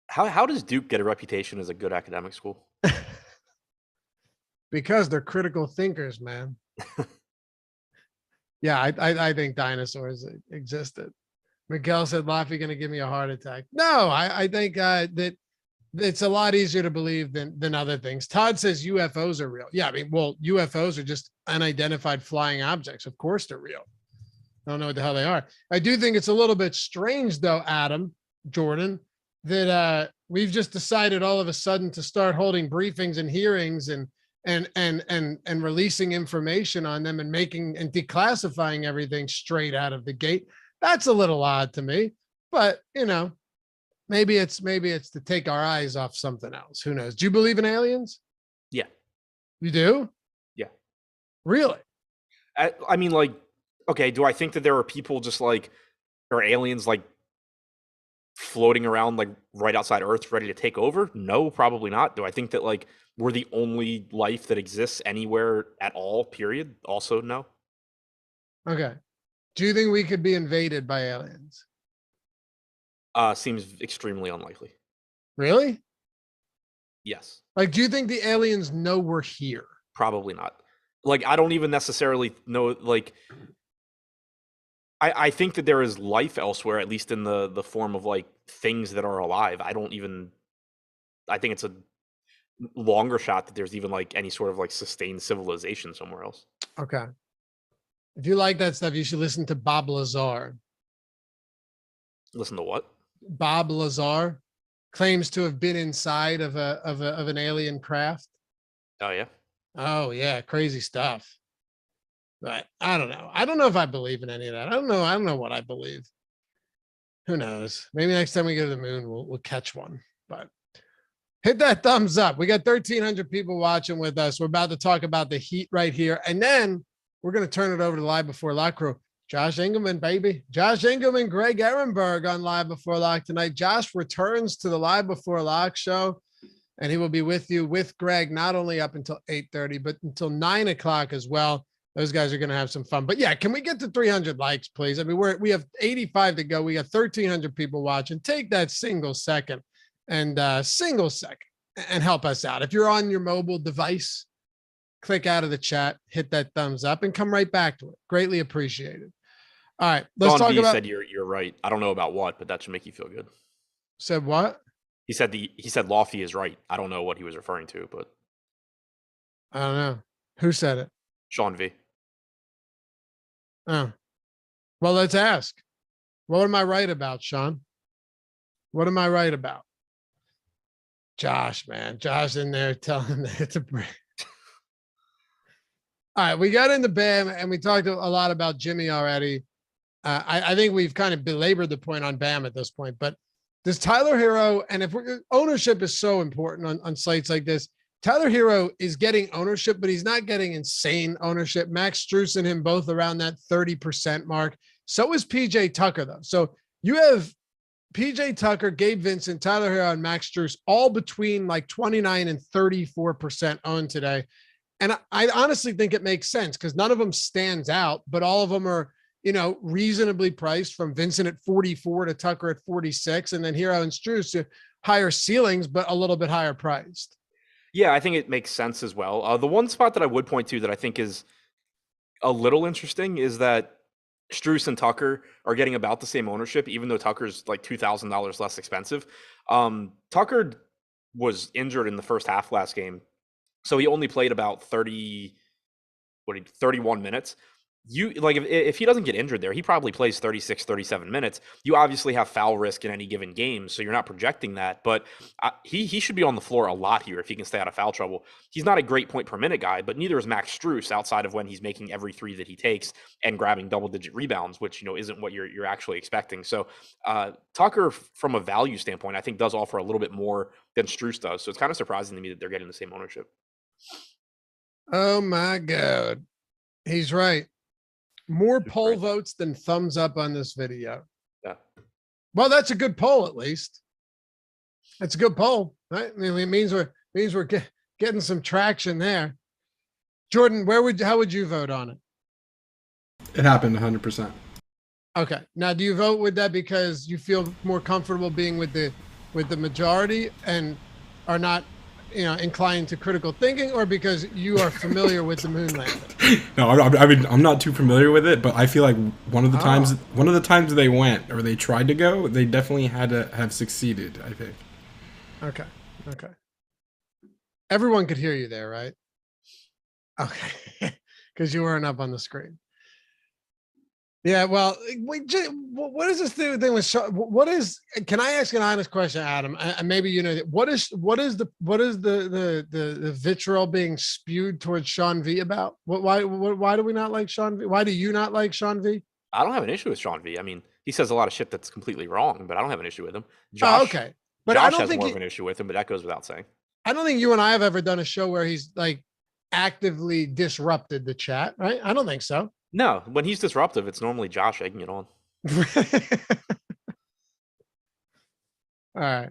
How does Duke get a reputation as a good academic school? Because they're critical thinkers, man. Yeah, I think dinosaurs existed. Miguel said, Laffy going to give me a heart attack. No, I think that it's a lot easier to believe than other things. Todd says UFOs are real. Yeah, I mean, well, UFOs are just unidentified flying objects. Of course they're real. I don't know what the hell they are. I do think it's a little bit strange, though, Adam, Jordan, that we've just decided all of a sudden to start holding briefings and hearings and releasing information on them and making and declassifying everything straight out of the gate. That's a little odd to me, but maybe it's to take our eyes off something else. Who knows? Do you believe in aliens? Yeah. You do? Yeah. Really? I mean, like, okay, do I think that there are people just like, or aliens like floating around like right outside Earth ready to take over? No, probably not. Do I think that like we're the only life that exists anywhere at all, period? Also, no. Okay. Do you think we could be invaded by aliens? Seems extremely unlikely. Really? Yes. Like, do you think the aliens know we're here? Probably not. Like, I don't even necessarily know, like, I think that there is life elsewhere, at least in the form of like things that are alive. I think it's a longer shot that there's even like any sort of like sustained civilization somewhere else. Okay. If you like that stuff, you should listen to Bob Lazar. Listen to what? Bob Lazar claims to have been inside of an alien craft. Oh yeah. Oh yeah, crazy stuff. But I don't know. I don't know if I believe in any of that. I don't know. I don't know what I believe. Who knows? Maybe next time we go to the moon, we'll catch one. But hit that thumbs up. We got 1,300 people watching with us. We're about to talk about the Heat right here, and then we're going to turn it over to Live Before Lock crew. Josh Engleman, baby. Josh Engleman, Greg Ehrenberg on Live Before Lock tonight. Josh returns to the Live Before Lock show, and he will be with you with Greg not only up until 8:30, but until 9 o'clock as well. Those guys are going to have some fun. But yeah, can we get to 300 likes, please? I mean, we have 85 to go. We got 1,300 people watching. Take that single second and help us out. If you're on your mobile device, click out of the chat, hit that thumbs up, and come right back to it. Greatly appreciated. All right, let's talk about. Said you're right. I don't know about what, but that should make you feel good. Said what? He said Lofty is right. I don't know what he was referring to, but I don't know who said it. Sean V. Oh, well, let's ask. What am I right about, Sean? What am I right about? Josh, man. Josh in there telling it to bring. All right, we got into Bam, and we talked a lot about Jimmy already. I think we've kind of belabored the point on Bam at this point, but does Tyler Hero, and if ownership is so important on sites like this, Tyler Hero is getting ownership, but he's not getting insane ownership. Max Strus and him both around that 30% mark. So is PJ Tucker, though. So you have PJ Tucker, Gabe Vincent, Tyler Hero, and Max Strus all between like 29 and 34% owned today. And I honestly think it makes sense because none of them stands out, but all of them are, reasonably priced, from Vincent at 44 to Tucker at 46, and then Hero and Strus to higher ceilings, but a little bit higher priced. Yeah, I think it makes sense as well. The one spot that I would point to that I think is a little interesting is that Strus and Tucker are getting about the same ownership, even though Tucker's like $2,000 less expensive. Tucker was injured in the first half last game, so he only played about 31 minutes. If he doesn't get injured there, he probably plays 36, 37 minutes. You obviously have foul risk in any given game, so you're not projecting that. But he should be on the floor a lot here if he can stay out of foul trouble. He's not a great point per minute guy, but neither is Max Strus, outside of when he's making every three that he takes and grabbing double-digit rebounds, which isn't what you're actually expecting. So Tucker, from a value standpoint, I think does offer a little bit more than Strus does. So it's kind of surprising to me that they're getting the same ownership. Oh my God, he's right. More poll votes than thumbs up on this video. Yeah. Well, that's a good poll, at least. That's a good poll, right? I mean, it means we're getting some traction there. Jordan, how would you vote on it? It happened 100%. Okay. Now, do you vote with that because you feel more comfortable being with the majority and are not, inclined to critical thinking, or because you are familiar with the moon landing? No, I mean, I'm not too familiar with it, but I feel like one of the times they went or they tried to go, they definitely had to have succeeded, I think. Okay. Everyone could hear you there, right? Okay. Because you weren't up on the screen. Yeah, well, what is this thing with can I ask an honest question, Adam? And maybe what is the vitriol being spewed towards Sean V about? Why do we not like Sean V? Why do you not like Sean V? I don't have an issue with Sean V. I mean, he says a lot of shit that's completely wrong, but I don't have an issue with him. Josh, okay. But Josh I don't has think more of an issue with him, but that goes without saying. I don't think you and I have ever done a show where he's like actively disrupted the chat, right? I don't think so. No, when he's disruptive, it's normally Josh egging it on. All right.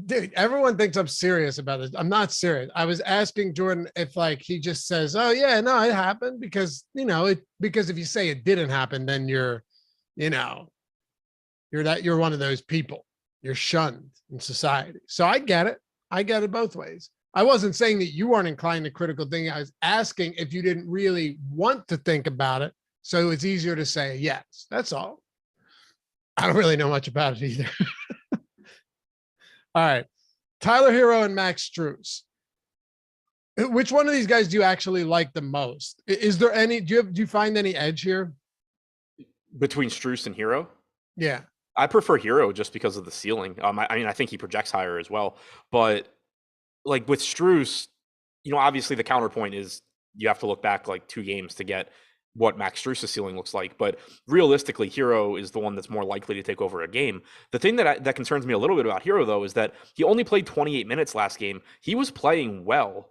Dude, everyone thinks I'm serious about this. I'm not serious. I was asking Jordan if he just says, oh yeah, no, it happened because, because if you say it didn't happen, then you're one of those people. You're shunned in society. So I get it. I get it both ways. I wasn't saying that you weren't inclined to critical thinking. I was asking if you didn't really want to think about it, so it's easier to say yes. That's all. I don't really know much about it either. All right. Tyler Hero and Max Strus. Which one of these guys do you actually like the most? Is there any, do you find any edge here? Between Strus and Hero? Yeah. I prefer Hero just because of the ceiling. I think he projects higher as well, but like with Strus, obviously the counterpoint is you have to look back like 2 games to get what Max Strus's ceiling looks like. But realistically, Hero is the one that's more likely to take over a game. The thing that concerns me a little bit about Hero, though, is that he only played 28 minutes last game. He was playing well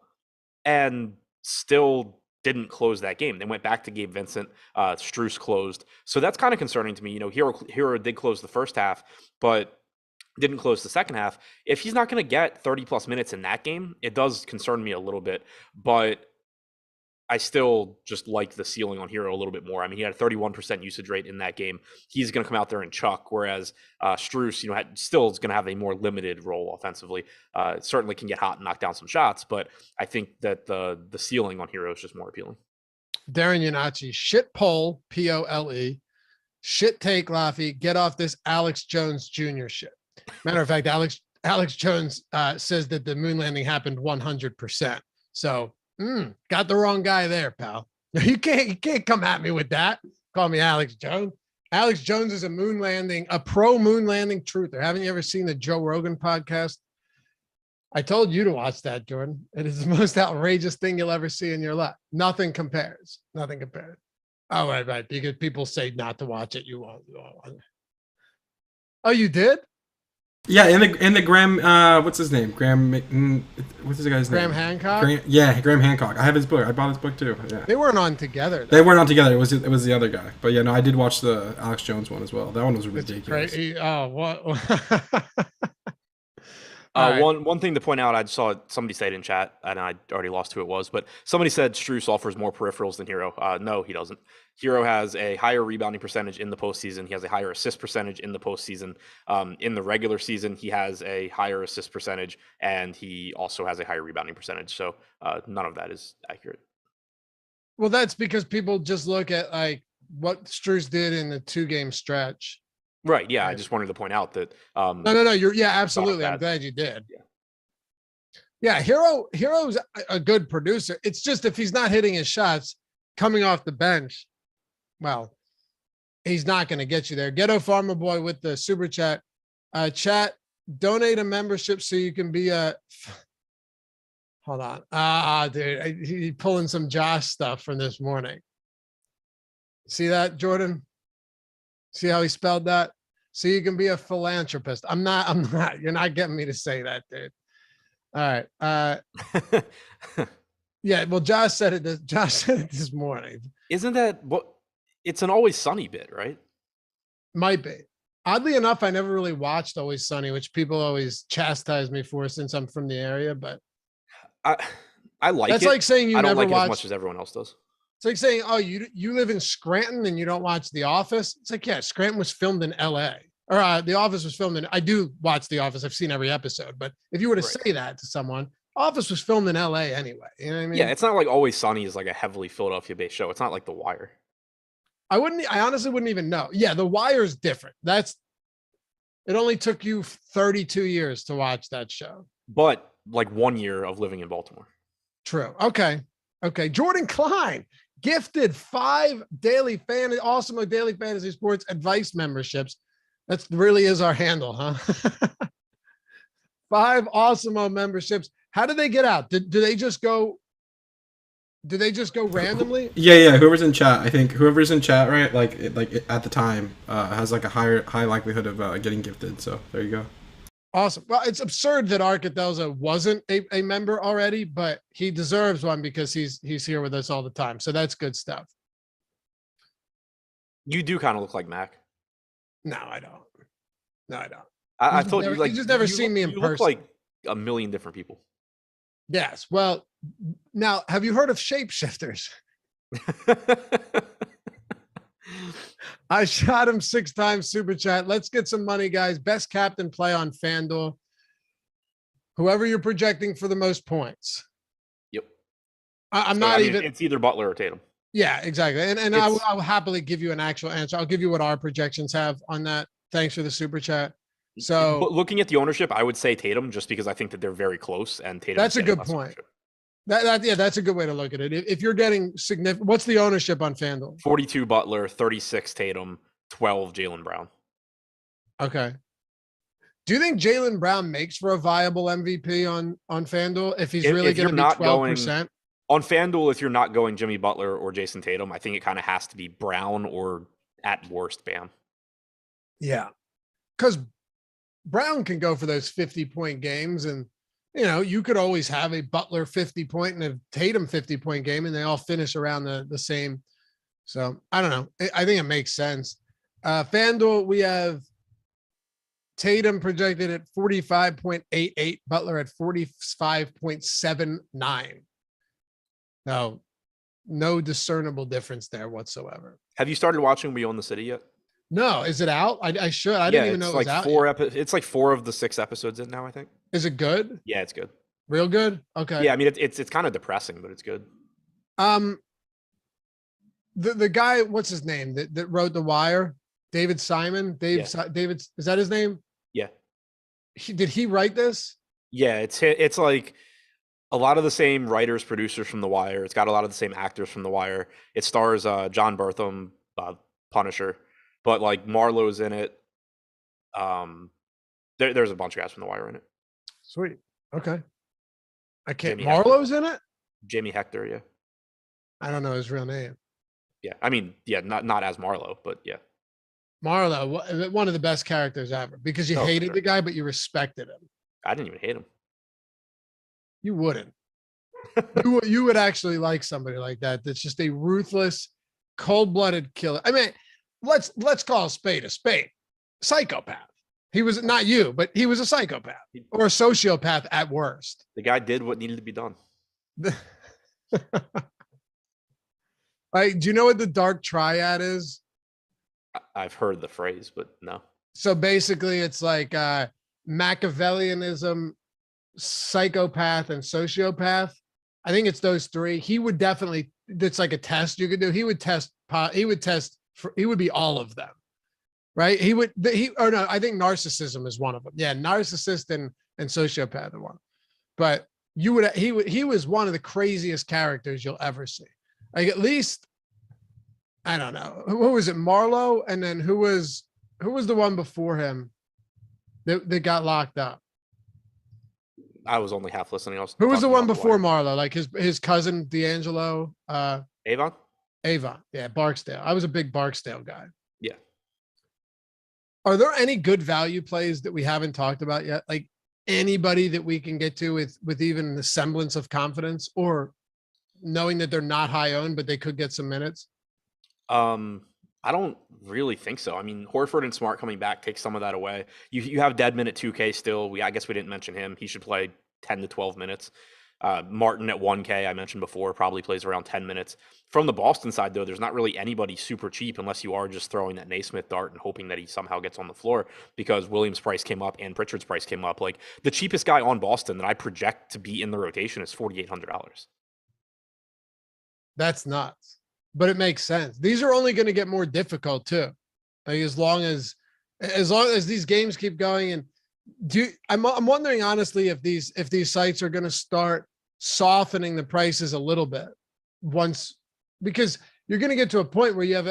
and still didn't close that game. They went back to Gabe Vincent. Strus closed. So that's kind of concerning to me. Hero did close the first half, but didn't close the second half. If he's not going to get 30 plus minutes in that game, it does concern me a little bit. But I still just like the ceiling on Hero a little bit more. I mean, he had a 31% usage rate in that game. He's going to come out there and chuck, whereas Strus, still is going to have a more limited role offensively. Certainly can get hot and knock down some shots, but I think that the ceiling on Hero is just more appealing. Darren Yanacci, shit poll, Pole, shit take, Laffy, get off this Alex Jones Jr. shit. Matter of fact, Alex Jones says that the moon landing happened 100%. So got the wrong guy there, pal. You can't come at me with that. Call me Alex Jones. Alex Jones is a pro moon landing truther. Haven't you ever seen the Joe Rogan podcast? I told you to watch that, Jordan. It is the most outrageous thing you'll ever see in your life. Nothing compares. Nothing compares. Oh, right. Because people say not to watch it. You won't. Oh, you did? Yeah, in the Graham, what's his name? What's the guy's name? Graham Hancock? Graham Hancock. I have his book. I bought his book too. Yeah. They weren't on together, though. They weren't on together. It was the other guy. But yeah, no, I did watch the Alex Jones one as well. That one was ridiculous. Oh, what? One thing to point out, I saw somebody say it in chat, and I already lost who it was, but somebody said Strus offers more peripherals than Hero. No, he doesn't. Hero has a higher rebounding percentage in the postseason. He has a higher assist percentage in the postseason. In the regular season, he has a higher assist percentage, and he also has a higher rebounding percentage. So none of that is accurate. Well, that's because people just look at like what Strus did in the 2-game stretch. Right. Yeah. I just wanted to point out that. No. Absolutely. I'm glad you did. Yeah. Hero's a good producer. It's just if he's not hitting his shots coming off the bench, well, he's not going to get you there. Ghetto Farmer Boy with the super chat. Chat, donate a membership so you can be a. Hold on. Dude, he's pulling some Josh stuff from this morning. See that, Jordan? See how he spelled that? So you can be a philanthropist. I'm not. You're not getting me to say that, dude. All right. Yeah. Well, Josh said it this morning. Isn't that what? It's an Always Sunny bit, right? Might be. Oddly enough, I never really watched Always Sunny, which people always chastise me for since I'm from the area. But I like that's it. like saying you I don't never like watch it as much as everyone else does. It's like saying, oh, you live in Scranton and you don't watch The Office. It's like, yeah, Scranton was filmed in LA. Or The Office was filmed in, I do watch The Office. I've seen every episode. But if you were to say that to someone, Office was filmed in LA anyway. You know what I mean? Yeah, it's not like Always Sunny is like a heavily Philadelphia-based show. It's not like The Wire. I honestly wouldn't even know. Yeah, The Wire is different. It only took you 32 years to watch that show. But like 1 year of living in Baltimore. True. Okay. Jordan Klein gifted 5 Awesemo daily fantasy sports advice memberships. That really is our handle, huh? 5 Awesemo memberships. How did they get out? Do they just go randomly? Yeah. Whoever's in chat, I think whoever's in chat, right? Like at the time, has like a high likelihood of getting gifted. So there you go. Awesome. Well, it's absurd that Arcadelza wasn't a member already, but he deserves one because he's here with us all the time. So that's good stuff. You do kind of look like Mac. No, I don't. I told you, like, you just never seen me in person. Look like a million different people. Yes. Well, now have you heard of shapeshifters? I shot him 6 times super chat. Let's get some money, guys. Best captain play on FanDuel. Whoever you're projecting for the most points. Yep. It's either Butler or Tatum. Yeah, exactly. And I'll happily give you an actual answer. I'll give you what our projections have on that. Thanks for the super chat. So but looking at the ownership, I would say Tatum just because I think that they're very close and Tatum. That's a good point. That's a good way to look at it. If you're getting significant, what's the ownership on FanDuel? 42 Butler, 36 Tatum, 12 Jalen Brown. Okay. Do you think Jalen Brown makes for a viable MVP on FanDuel if he's really going to be 12%? On FanDuel, if you're not going Jimmy Butler or Jason Tatum, I think it kind of has to be Brown or at worst Bam. Yeah, because Brown can go for those 50-point games, and you could always have a Butler 50-point and a Tatum 50-point game, and they all finish around the same. So I don't know. I think it makes sense. FanDuel, we have Tatum projected at 45.88, Butler at 45.79. No discernible difference there whatsoever. Have you started watching We Own the City yet? No, is it out? I should. I didn't even know it was out. It's like 4 of the 6 episodes in now, I think. Is it good? Yeah, it's good. Real good? Okay. Yeah, I mean it's kind of depressing, but it's good. The guy, what's his name that wrote The Wire? David Simon? David, is that his name? Yeah. Did he write this? Yeah, it's like a lot of the same writers, producers from The Wire. It's got a lot of the same actors from The Wire. It stars John Bertham, Punisher, but like Marlowe's in it. There's a bunch of guys from The Wire in it. Sweet. Okay. I can't. Jamie Marlowe's in it? Jamie Hector, yeah. I don't know his real name. Yeah, I mean, yeah, not as Marlowe, but yeah. Marlowe, one of the best characters ever, because you hated the guy, but you respected him. I didn't even hate him. You wouldn't. you would actually like somebody like that. That's just a ruthless, cold-blooded killer. I mean, let's call a spade a spade. Psychopath. He was not you, but he was a psychopath or a sociopath at worst. The guy did what needed to be done. Do you know what the dark triad is? I've heard the phrase, but no. So basically it's like Machiavellianism, psychopath, and sociopath. I think it's those 3. He would definitely, it's like a test you could do. He would be all of them, right? I think narcissism is one of them. Yeah. Narcissist and sociopath are one, but he was one of the craziest characters you'll ever see. Like, at least, I don't know. Who was it? Marlowe? And then who was the one before him that got locked up? I was only half listening. Who was the one before Marlowe? Like his cousin D'Angelo? Avon? Avon. Yeah, Barksdale. I was a big Barksdale guy. Yeah. Are there any good value plays that we haven't talked about yet? Like anybody that we can get to with even the semblance of confidence, or knowing that they're not high owned, but they could get some minutes? I don't really think so. I mean, Horford and Smart coming back takes some of that away. You have Dedmon at 2K still. I guess we didn't mention him. He should play 10 to 12 minutes. Martin at 1K, I mentioned before, probably plays around 10 minutes. From the Boston side, though, there's not really anybody super cheap unless you are just throwing that Naismith dart and hoping that he somehow gets on the floor, because Williams' price came up and Pritchard's price came up. Like, the cheapest guy on Boston that I project to be in the rotation is $4,800. That's nuts. But it makes sense. These are only going to get more difficult too. Like as long as these games keep going. And I'm wondering honestly if these sites are going to start softening the prices a little bit because you're going to get to a point where you have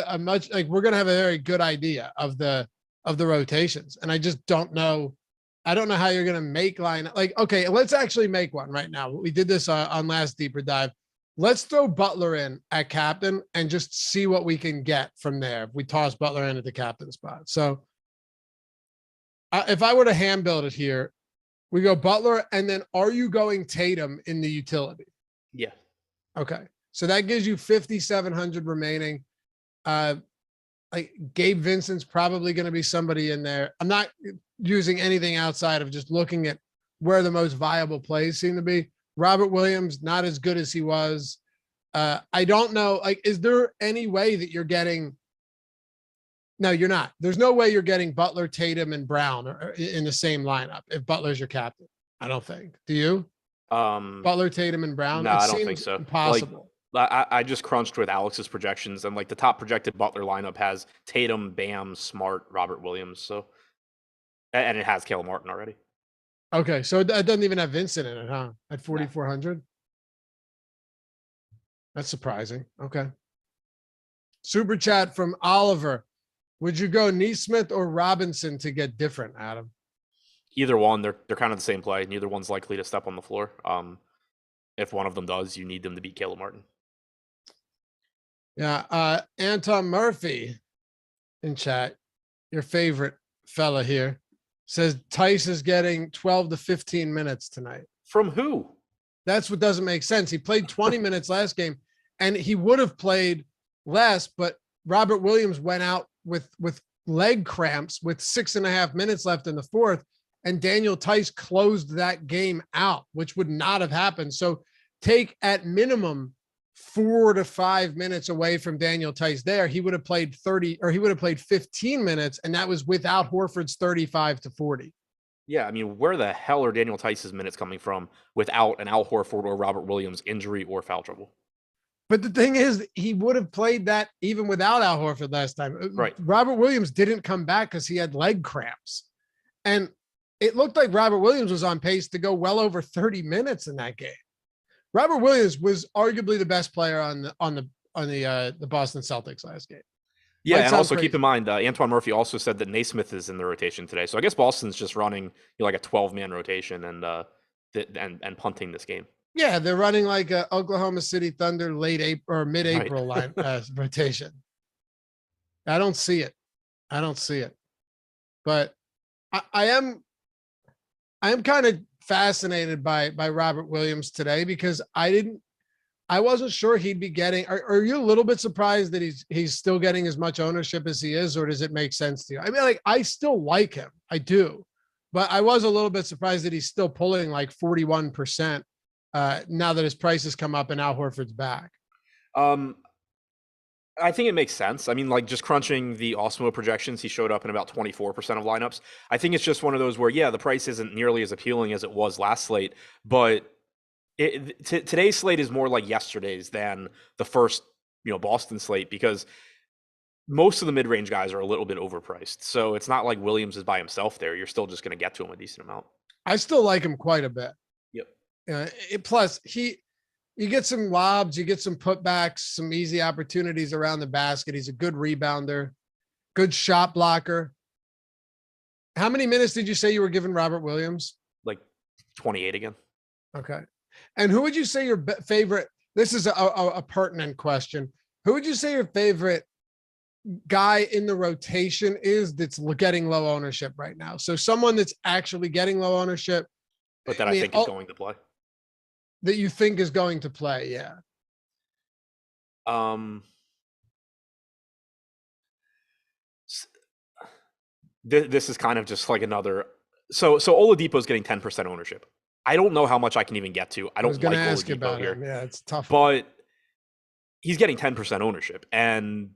we're going to have a very good idea of the rotations. And I just don't know. I don't know how you're going to make line. Like, okay, let's actually make one right now. We did this on last deeper dive. Let's throw Butler in at captain and just see what we can get from there. If we toss Butler in at the captain spot. So if I were to hand build it here, we go Butler, and then are you going Tatum in the utility? Yeah. Okay. So that gives you 5,700 remaining. Like Gabe Vincent's probably going to be somebody in there. I'm not using anything outside of just looking at where the most viable plays seem to be. Robert Williams, not as good as he was. I don't know. Like, is there any way that you're getting? No, you're not. There's no way you're getting Butler, Tatum, and Brown in the same lineup if Butler's your captain. I don't think. Do you? Butler, Tatum, and Brown? No, I don't think so. Impossible. Like, I just crunched with Alex's projections, and like the top projected Butler lineup has Tatum, Bam, Smart, Robert Williams. So, and it has Kayla Martin already. Okay, so it doesn't even have Vincent in it, huh? At 4,400? That's surprising. Okay. Super chat from Oliver. Would you go Neesmith or Robinson to get different, Adam? Either one, they're kind of the same play. Neither one's likely to step on the floor. If one of them does, you need them to beat Kayla Martin. Yeah. Anton Murphy in chat, your favorite fella here, says Tice is getting 12 to 15 minutes tonight. From who? That's what doesn't make sense. He played 20 minutes last game, and he would have played less, but Robert Williams went out with leg cramps with 6.5 minutes left in the fourth, and Daniel Tice closed that game out, which would not have happened. So take at minimum 4 to 5 minutes away from Daniel Tice there. He would have played 15 minutes, and that was without Horford's 35 to 40. Yeah, I mean, where the hell are Daniel Tice's minutes coming from without an Al Horford or Robert Williams injury or foul trouble? But the thing is, he would have played that even without Al Horford last time. Right. Robert Williams didn't come back because he had leg cramps. And it looked like Robert Williams was on pace to go well over 30 minutes in that game. Robert Williams was arguably the best player on the Boston Celtics last game. Yeah, and also keep in mind, Antoine Murphy also said that Naismith is in the rotation today. So I guess Boston's just running like a 12-man rotation and punting this game. Yeah, they're running like a Oklahoma City Thunder late April or mid-April line rotation. I don't see it. But I am kind of fascinated by Robert Williams today because I wasn't sure he'd be getting. Are you a little bit surprised that he's still getting as much ownership as he is, or does it make sense to you? I mean, like, I still like him, I do, but I was a little bit surprised that he's still pulling like 41% now that his price has come up and Al Horford's back. I think it makes sense. I mean, like, just crunching the Awesemo projections, he showed up in about 24% of lineups. I think it's just one of those where, yeah, the price isn't nearly as appealing as it was last slate, but today's slate is more like yesterday's than the first, Boston slate, because most of the mid-range guys are a little bit overpriced. So it's not like Williams is by himself there. You're still just going to get to him a decent amount. I still like him quite a bit. Yep. Plus, you get some lobs, you get some putbacks, some easy opportunities around the basket. He's a good rebounder, good shot blocker. How many minutes did you say you were giving Robert Williams? Like 28 again. Okay. And who would you say your favorite? This is a pertinent question. Who would you say your favorite guy in the rotation is that's getting low ownership right now? So someone that's actually getting low ownership. But that I think is going to play. That you think is going to play, yeah. This is kind of just like another. So Oladipo's getting 10% ownership. I don't know how much I can even get to. I was going to ask Oladipo you about here. him. Yeah, it's tough. But he's getting 10% ownership. And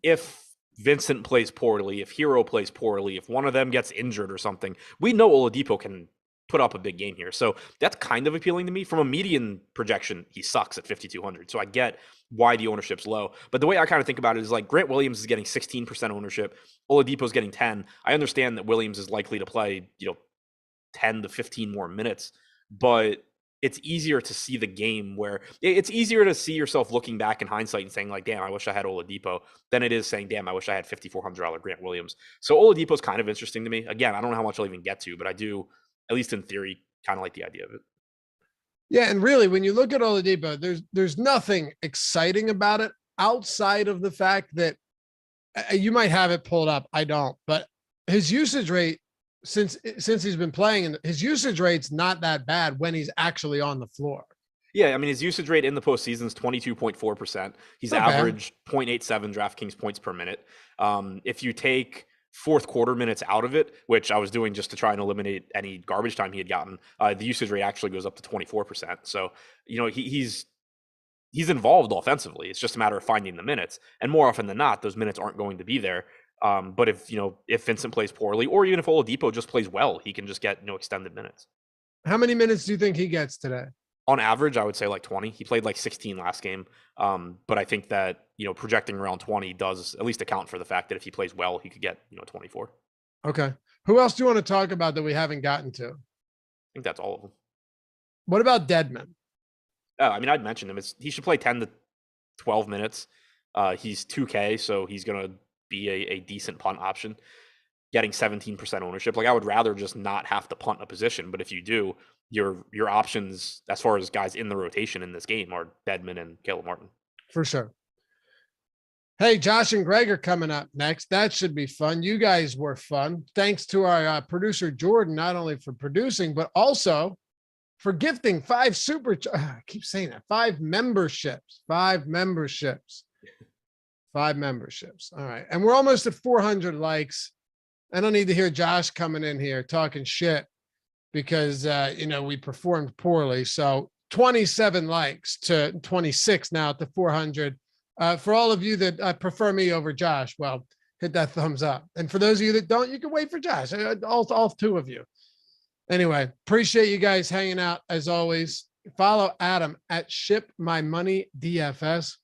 if Vincent plays poorly, if Hero plays poorly, if one of them gets injured or something, we know Oladipo can put up a big game here. So that's kind of appealing to me. From a median projection, he sucks at 5,200. So I get why the ownership's low. But the way I kind of think about it is like Grant Williams is getting 16% ownership. Oladipo's getting 10. I understand that Williams is likely to play, 10 to 15 more minutes, but it's easier to see the game where it's easier to see yourself looking back in hindsight and saying like, damn, I wish I had Oladipo, than it is saying, damn, I wish I had $5,400 Grant Williams. So Oladipo's kind of interesting to me. Again, I don't know how much I'll even get to, but I do, at least in theory, kind of like the idea of it. Yeah, and really, when you look at Oladipo, there's nothing exciting about it outside of the fact that you might have it pulled up. I don't, but his usage rate since he's been playing, and his usage rate's not that bad when he's actually on the floor. Yeah, I mean, his usage rate in the postseason is 22.4%. He's averaged 0.87 DraftKings points per minute. If you take fourth quarter minutes out of it, which I was doing just to try and eliminate any garbage time he had gotten, the usage rate actually goes up to 24%. So, he's involved offensively. It's just a matter of finding the minutes. And more often than not, those minutes aren't going to be there. But if Vincent plays poorly, or even if Oladipo just plays well, he can just get extended minutes. How many minutes do you think he gets today? On average, I would say like 20. He played like 16 last game. But I think that, projecting around 20 does at least account for the fact that if he plays well, he could get, 24. Okay. Who else do you want to talk about that we haven't gotten to? I think that's all of them. What about Dedmon? I mean, I'd mentioned him. He should play 10 to 12 minutes. He's 2K, so he's going to be a decent punt option. getting 17% ownership. Like I would rather just not have to punt a position. But if you do, your options as far as guys in the rotation in this game are Dedmon and Kayla Martin. For sure. Hey, Josh and Greg are coming up next. That should be fun. You guys were fun. Thanks to our producer, Jordan, not only for producing, but also for gifting 5 I keep saying that, 5 memberships. All right. And we're almost at 400 likes. I don't need to hear Josh coming in here talking shit because, we performed poorly. So 27 likes to 26 now to 400. For all of you that prefer me over Josh, well, hit that thumbs up. And for those of you that don't, you can wait for Josh. All 2 of you. Anyway, appreciate you guys hanging out as always. Follow Adam at Ship My Money DFS.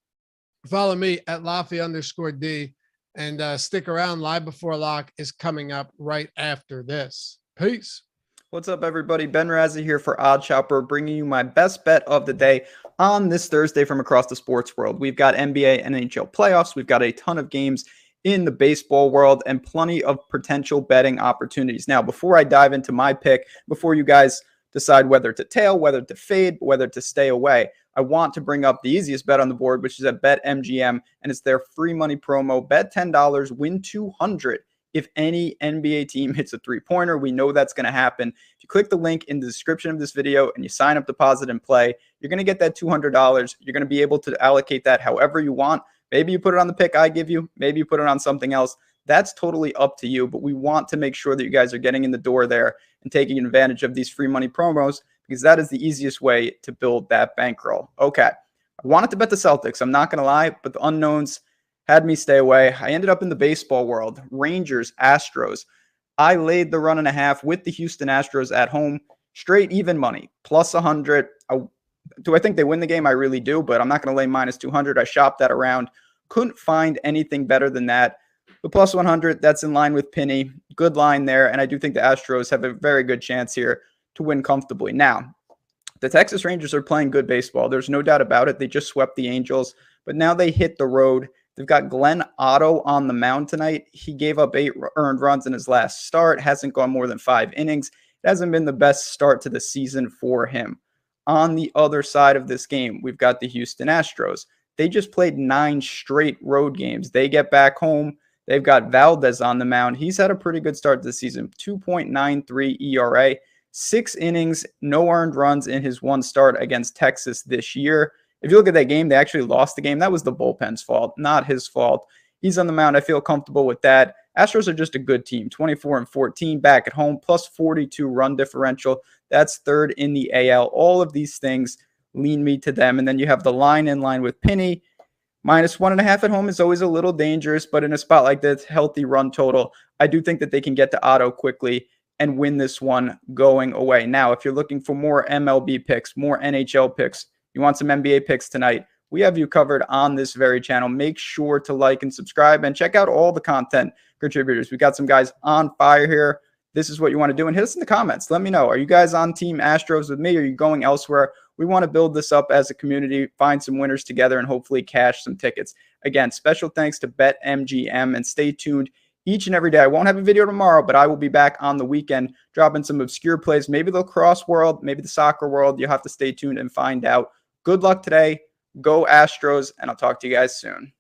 Follow me at Laffy_D. And stick around. Live Before Lock is coming up right after this. Peace. What's up, everybody? Ben Razzie here for Odd Chopper, bringing you my best bet of the day on this Thursday from across the sports world. We've got NBA and NHL playoffs. We've got a ton of games in the baseball world and plenty of potential betting opportunities. Now, before I dive into my pick, before you guys decide whether to tail, whether to fade, whether to stay away, I want to bring up the easiest bet on the board, which is at BetMGM, and it's their free money promo. Bet $10, win $200. If any NBA team hits a 3-pointer, we know that's going to happen. If you click the link in the description of this video and you sign up, deposit, and play, you're going to get that $200. You're going to be able to allocate that however you want. Maybe you put it on the pick I give you. Maybe you put it on something else. That's totally up to you, but we want to make sure that you guys are getting in the door there and taking advantage of these free money promos because that is the easiest way to build that bankroll. Okay, I wanted to bet the Celtics. I'm not going to lie, but the unknowns had me stay away. I ended up in the baseball world. Rangers, Astros. I laid the 1.5 with the Houston Astros at home. Straight even money, plus 100. Do I think they win the game? I really do, but I'm not going to lay minus 200. I shopped that around. Couldn't find anything better than that. The plus 100, that's in line with Penny. Good line there, and I do think the Astros have a very good chance here to win comfortably. Now, the Texas Rangers are playing good baseball. There's no doubt about it. They just swept the Angels, but now they hit the road. They've got Glenn Otto on the mound tonight. He gave up 8 earned runs in his last start, hasn't gone more than 5 innings. It hasn't been the best start to the season for him. On the other side of this game, we've got the Houston Astros. They just played 9 straight road games. They get back home. They've got Valdez on the mound. He's had a pretty good start to the season, 2.93 ERA, 6 innings, no earned runs in his 1 start against Texas this year. If you look at that game, they actually lost the game. That was the bullpen's fault, not his fault. He's on the mound. I feel comfortable with that. Astros are just a good team, 24-14 back at home, plus 42 run differential. That's 3rd in the AL. All of these things lean me to them. And then you have the line in line with Penny. Minus 1.5 at home is always a little dangerous, but in a spot like this, healthy run total, I do think that they can get to Otto quickly and win this one going away. Now, if you're looking for more MLB picks, more NHL picks, you want some NBA picks tonight, we have you covered on this very channel. Make sure to like and subscribe and check out all the content contributors. We got some guys on fire here. This is what you want to do. And hit us in the comments. Let me know. Are you guys on Team Astros with me? Are you going elsewhere? We want to build this up as a community, find some winners together, and hopefully cash some tickets. Again, special thanks to BetMGM, and stay tuned each and every day. I won't have a video tomorrow, but I will be back on the weekend dropping some obscure plays, maybe the lacrosse world, maybe the soccer world. You'll have to stay tuned and find out. Good luck today. Go Astros, and I'll talk to you guys soon.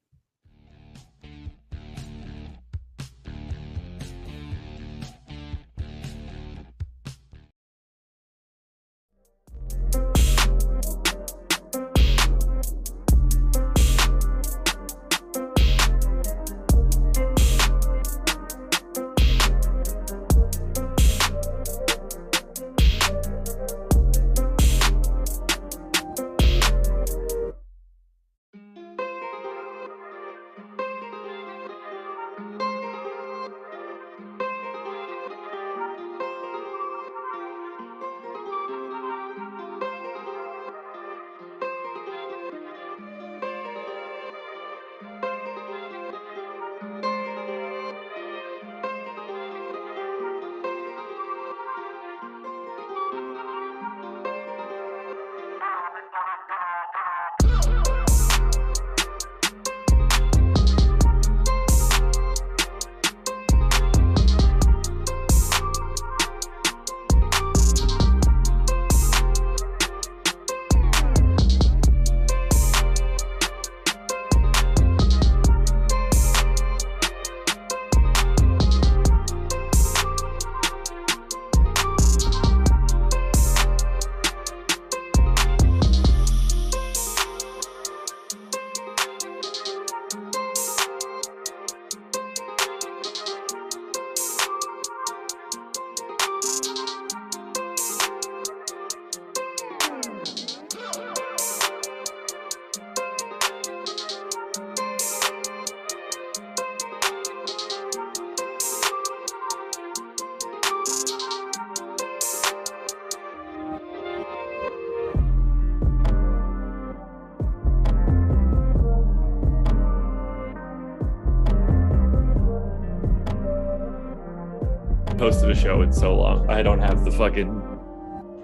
posted a show in so long. I don't have the fucking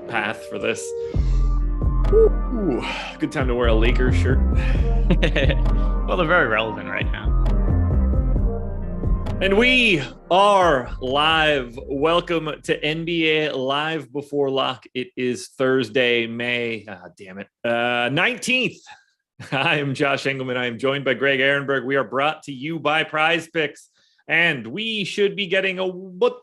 path for this. Ooh, good time to wear a Lakers shirt. Well, they're very relevant right now. And we are live. Welcome to NBA Live Before Lock. It is Thursday, May 19th. I am Josh Engleman. I am joined by Greg Ehrenberg. We are brought to you by Prize Picks, and we should be getting a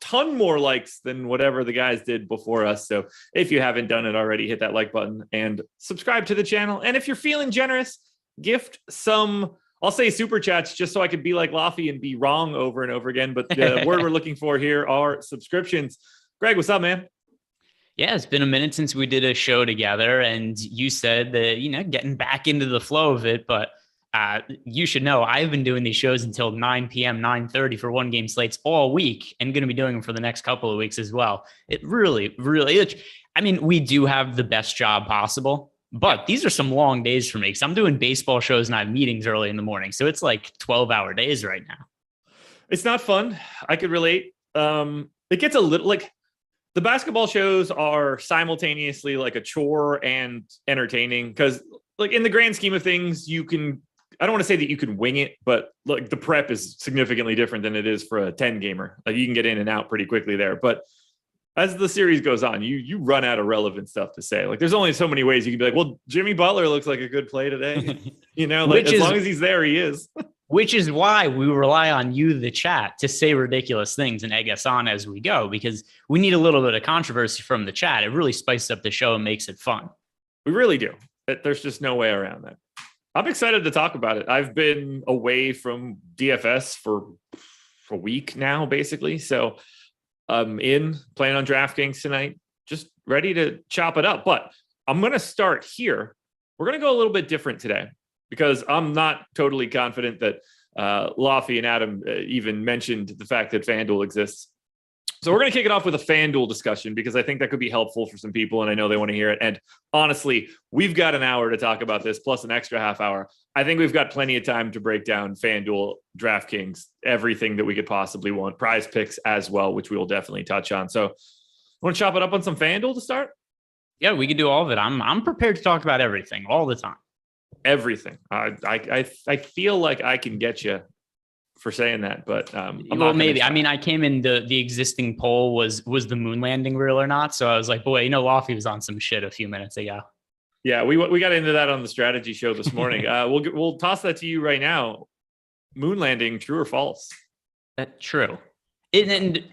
ton more likes than whatever the guys did before us. So if you haven't done it already, hit that like button and subscribe to the channel. And if you're feeling generous, gift some, I'll say super chats just so I could be like Laffy and be wrong over and over again. But the word we're looking for here are subscriptions. Greg, what's up, man? Yeah, it's been a minute since we did a show together, and you said that, getting back into the flow of it. But you should know I've been doing these shows until 9 p.m., 9:30 for one game slates all week, and going to be doing them for the next couple of weeks as well. It really, we do have the best job possible, but these are some long days for me because I'm doing baseball shows and I have meetings early in the morning. So it's like 12-hour days right now. It's not fun. I could relate. It gets a little like, the basketball shows are simultaneously like a chore and entertaining because, like, in the grand scheme of things, I don't want to say that you can wing it, but like the prep is significantly different than it is for a 10 gamer. Like, you can get in and out pretty quickly there. But as the series goes on, you run out of relevant stuff to say. Like, there's only so many ways you can be like, well, Jimmy Butler looks like a good play today. As long as he's there, he is. Which is why we rely on you, the chat, to say ridiculous things and egg us on as we go, because we need a little bit of controversy from the chat. It really spices up the show and makes it fun. We really do. There's just no way around that. I'm excited to talk about it. I've been away from DFS for a week now, basically. So I'm playing on DraftKings tonight, just ready to chop it up. But I'm going to start here. We're going to go a little bit different today, because I'm not totally confident that Laffy and Adam even mentioned the fact that FanDuel exists. So we're going to kick it off with a FanDuel discussion, because I think that could be helpful for some people, and I know they want to hear it. And honestly, we've got an hour to talk about this, plus an extra half hour. I think we've got plenty of time to break down FanDuel, DraftKings, everything that we could possibly want, Prize Picks as well, which we will definitely touch on. So want to chop it up on some FanDuel to start? Yeah, we can do all of it. I'm prepared to talk about everything all the time. Everything. I feel like I can get you for saying that, but maybe. I mean, I came in the existing poll was the moon landing real or not? So I was like, boy, Laffy was on some shit a few minutes ago. Yeah, we got into that on the strategy show this morning. We'll toss that to you right now. Moon landing, true or false? That's true. And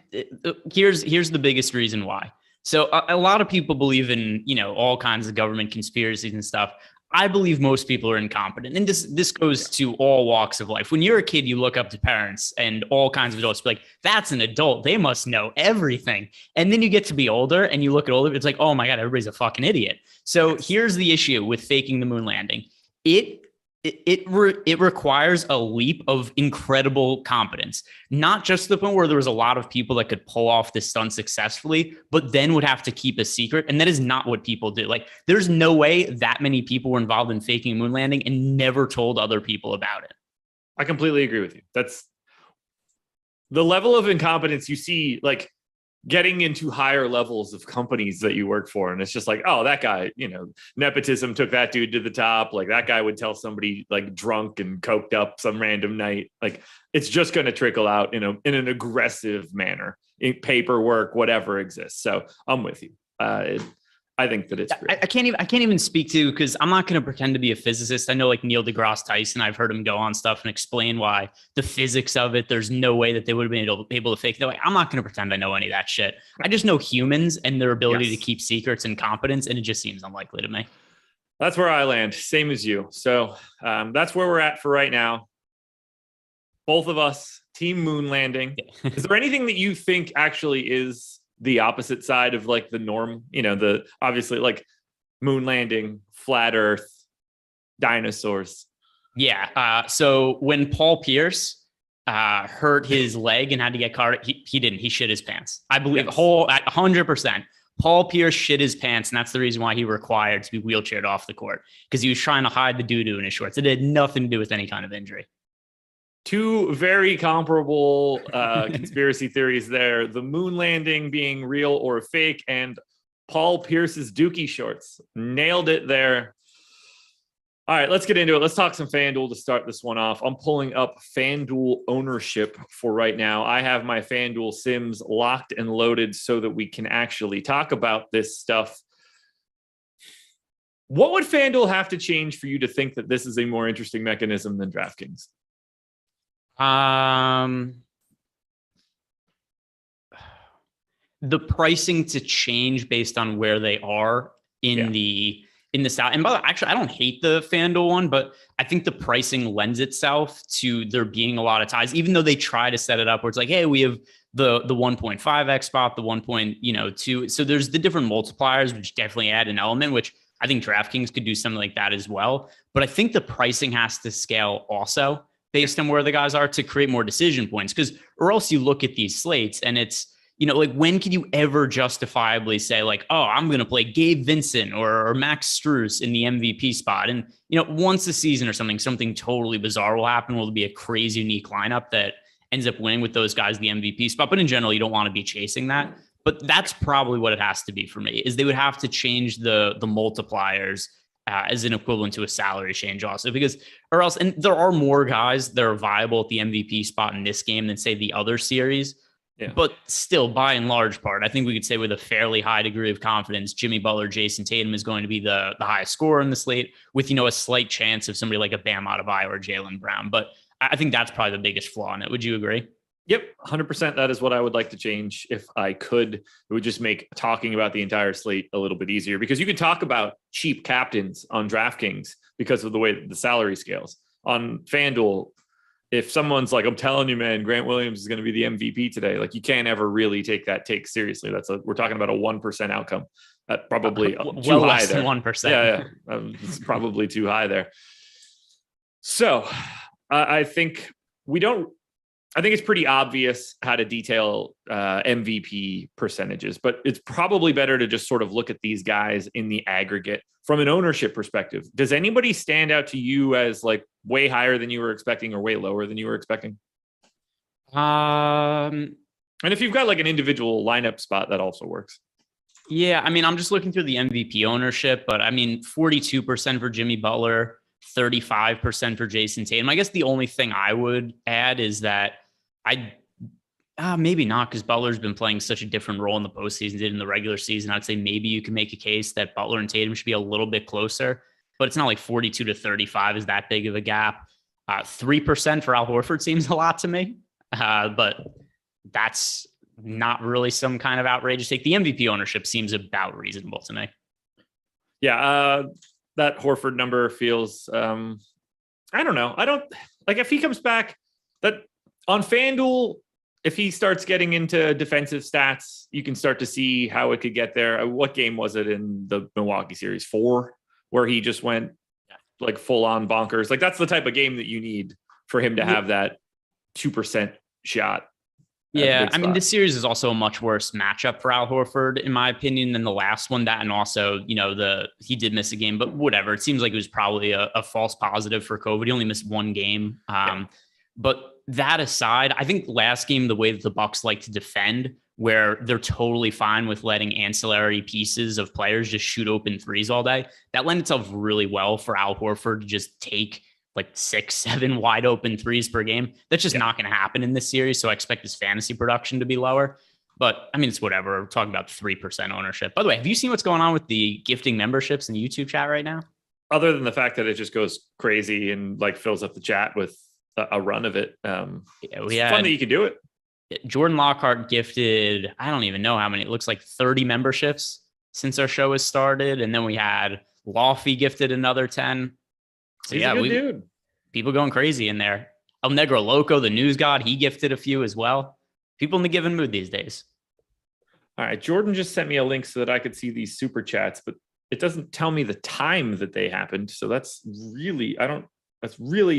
here's the biggest reason why. So a lot of people believe in all kinds of government conspiracies and stuff. I believe most people are incompetent. And this goes to all walks of life. When you're a kid, you look up to parents and all kinds of adults, be like, that's an adult. They must know everything. And then you get to be older and you look at older, it's like, oh my God, everybody's a fucking idiot. So here's the issue with faking the moon landing. It requires a leap of incredible competence, not just to the point where there was a lot of people that could pull off this stunt successfully, but then would have to keep a secret. And that is not what people do. Like, there's no way that many people were involved in faking a moon landing and never told other people about it. I completely agree with you. That's the level of incompetence you see, like, getting into higher levels of companies that you work for. And it's just like, oh, that guy, nepotism took that dude to the top. Like, that guy would tell somebody, like, drunk and coked up some random night. Like, it's just going to trickle out in an aggressive manner in paperwork, whatever exists. So I'm with you. I think that it's great. I can't even speak to, because I'm not going to pretend to be a physicist. I know, like, Neil deGrasse Tyson, I've heard him go on stuff and explain why the physics of it, there's no way that they would have been able to fake it. Like, I'm not going to pretend I know any of that shit. I just know humans and their ability to keep secrets and competence. And it just seems unlikely to me. That's where I land. Same as you. So that's where we're at for right now. Both of us, team moon landing. Is there anything that you think actually is the opposite side of, like, the norm? The obviously, like, moon landing, flat earth, dinosaurs. Yeah. So when Paul Pierce hurt his leg and had to get carted, he didn't. He shit his pants. I believe 100%. Paul Pierce shit his pants, and that's the reason why he required to be wheelchaired off the court, because he was trying to hide the doo-doo in his shorts. It had nothing to do with any kind of injury. Two very comparable conspiracy theories there. The moon landing being real or fake, and Paul Pierce's Dookie shorts. Nailed it there. All right, let's get into it. Let's talk some FanDuel to start this one off. I'm pulling up FanDuel ownership for right now. I have my FanDuel Sims locked and loaded so that we can actually talk about this stuff. What would FanDuel have to change for you to think that this is a more interesting mechanism than DraftKings? The pricing to change based on where they are in the South. And by the way, actually, I don't hate the FanDuel one, but I think the pricing lends itself to there being a lot of ties, even though they try to set it up where it's like, hey, we have the 1.5x spot, the 1.2. So there's the different multipliers, which definitely add an element, which I think DraftKings could do something like that as well. But I think the pricing has to scale also based on where the guys are to create more decision points. Or else you look at these slates and it's, like, when can you ever justifiably say, like, oh, I'm going to play Gabe Vincent or Max Strus in the MVP spot? And, once a season or something totally bizarre will happen. Will be a crazy unique lineup that ends up winning with those guys the MVP spot. But in general, you don't want to be chasing that. But that's probably what it has to be for me, is they would have to change the multipliers as an equivalent to a salary change also, or else, and there are more guys that are viable at the MVP spot in this game than say the other series. Yeah. But still, by and large part, I think we could say with a fairly high degree of confidence, Jimmy Butler, Jason Tatum is going to be the highest scorer in the slate with, a slight chance of somebody like a Bam Adebayo or Jalen Brown. But I think that's probably the biggest flaw in it. Would you agree? Yep, 100%. That is what I would like to change if I could. It would just make talking about the entire slate a little bit easier, because you can talk about cheap captains on DraftKings because of the way that the salary scales. On FanDuel, if someone's like, I'm telling you, man, Grant Williams is going to be the MVP today, like, you can't ever really take that take seriously. We're talking about a 1% outcome. That probably too high there. 1%. Yeah. It's probably too high there. So I think it's pretty obvious how to detail MVP percentages, but it's probably better to just sort of look at these guys in the aggregate from an ownership perspective. Does anybody stand out to you as like way higher than you were expecting or way lower than you were expecting? And if you've got like an individual lineup spot, that also works. Yeah, I'm just looking through the MVP ownership, but 42% for Jimmy Butler, 35% for Jason Tatum. I guess the only thing I would add is that maybe not, because Butler's been playing such a different role in the postseason than in the regular season. I'd say maybe you can make a case that Butler and Tatum should be a little bit closer, but it's not like 42 to 35 is that big of a gap. 3% for Al Horford seems a lot to me, but that's not really some kind of outrageous take. The MVP ownership seems about reasonable to me. Yeah, that Horford number feels, I don't know. I don't like if he comes back that on FanDuel, if he starts getting into defensive stats, you can start to see how it could get there. What game was it in the Milwaukee series? 4, where he just went like full on bonkers. Like, that's the type of game that you need for him to have that 2% shot. Yeah, this series is also a much worse matchup for Al Horford, in my opinion, than the last one. That, and also, he did miss a game, but whatever. It seems like it was probably a false positive for COVID. He only missed one game. But that aside, I think last game, the way that the Bucks like to defend, where they're totally fine with letting ancillary pieces of players just shoot open threes all day, that lent itself really well for Al Horford to just take like 6-7 wide open threes per game. That's just not going to happen in this series. So I expect his fantasy production to be lower, but it's whatever. We're talking about 3% ownership. By the way, have you seen what's going on with the gifting memberships in the YouTube chat right now? Other than the fact that it just goes crazy and like fills up the chat with a run of it. It's fun that you can do it. Jordan Lockhart gifted, I don't even know how many, it looks like 30 memberships since our show has started. And then we had Lofty gifted another 10. So he's a good dude. People going crazy in there. El Negro Loco, the news god, he gifted a few as well. People in the given mood these days. All right. Jordan just sent me a link so that I could see these super chats, but it doesn't tell me the time that they happened. So that's really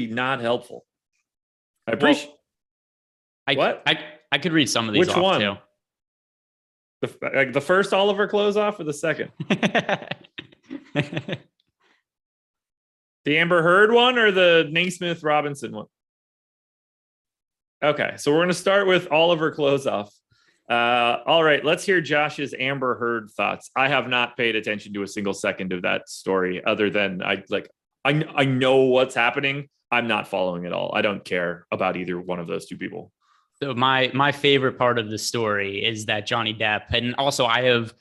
not helpful. I appreciate. I could read some of these. Which off one? Too. The first Oliver close off or the second? The Amber Heard one or the Naismith Robinson one? Okay, so we're going to start with Oliver Closeoff. All right, let's hear Josh's Amber Heard thoughts. I have not paid attention to a single second of that story, other than I know what's happening. I'm not following it all. I don't care about either one of those two people. So my favorite part of the story is that Johnny Depp, and also I've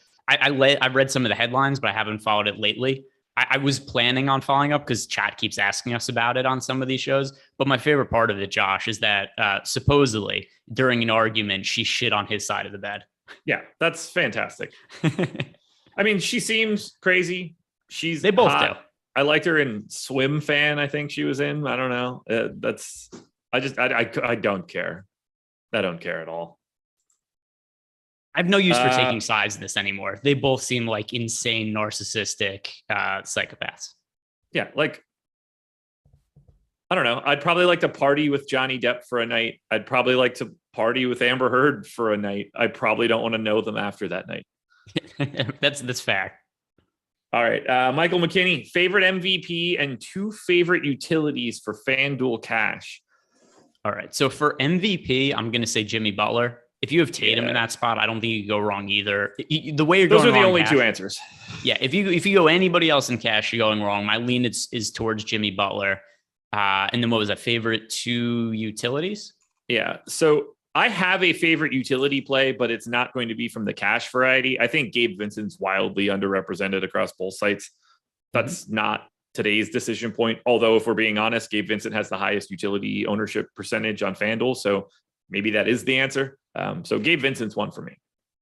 read some of the headlines, but I haven't followed it lately. I was planning on following up because chat keeps asking us about it on some of these shows. But my favorite part of it, Josh, is that supposedly during an argument, she shit on his side of the bed. Yeah, that's fantastic. I mean, she seems crazy. They both do. I liked her in Swim Fan. I think she was in. I don't know. I don't care. I don't care at all. I have no use for taking sides in this anymore. They both seem like insane, narcissistic psychopaths. Yeah, like, I don't know. I'd probably like to party with Johnny Depp for a night. I'd probably like to party with Amber Heard for a night. I probably don't want to know them after that night. That's fair. All right. Michael McKinney, favorite MVP and 2 favorite utilities for FanDuel Cash. All right. So for MVP, I'm going to say Jimmy Butler. If you have Tatum in that spot, I don't think you go wrong either. The way you're going, those are the only 2 answers. Yeah, if you go anybody else in cash, you're going wrong. My lean is towards Jimmy Butler. And then what was that, favorite 2 utilities? Yeah, so I have a favorite utility play, but it's not going to be from the cash variety. I think Gabe Vincent's wildly underrepresented across both sites. That's not today's decision point. Although, if we're being honest, Gabe Vincent has the highest utility ownership percentage on FanDuel, so maybe that is the answer. So Gabe Vincent's one for me.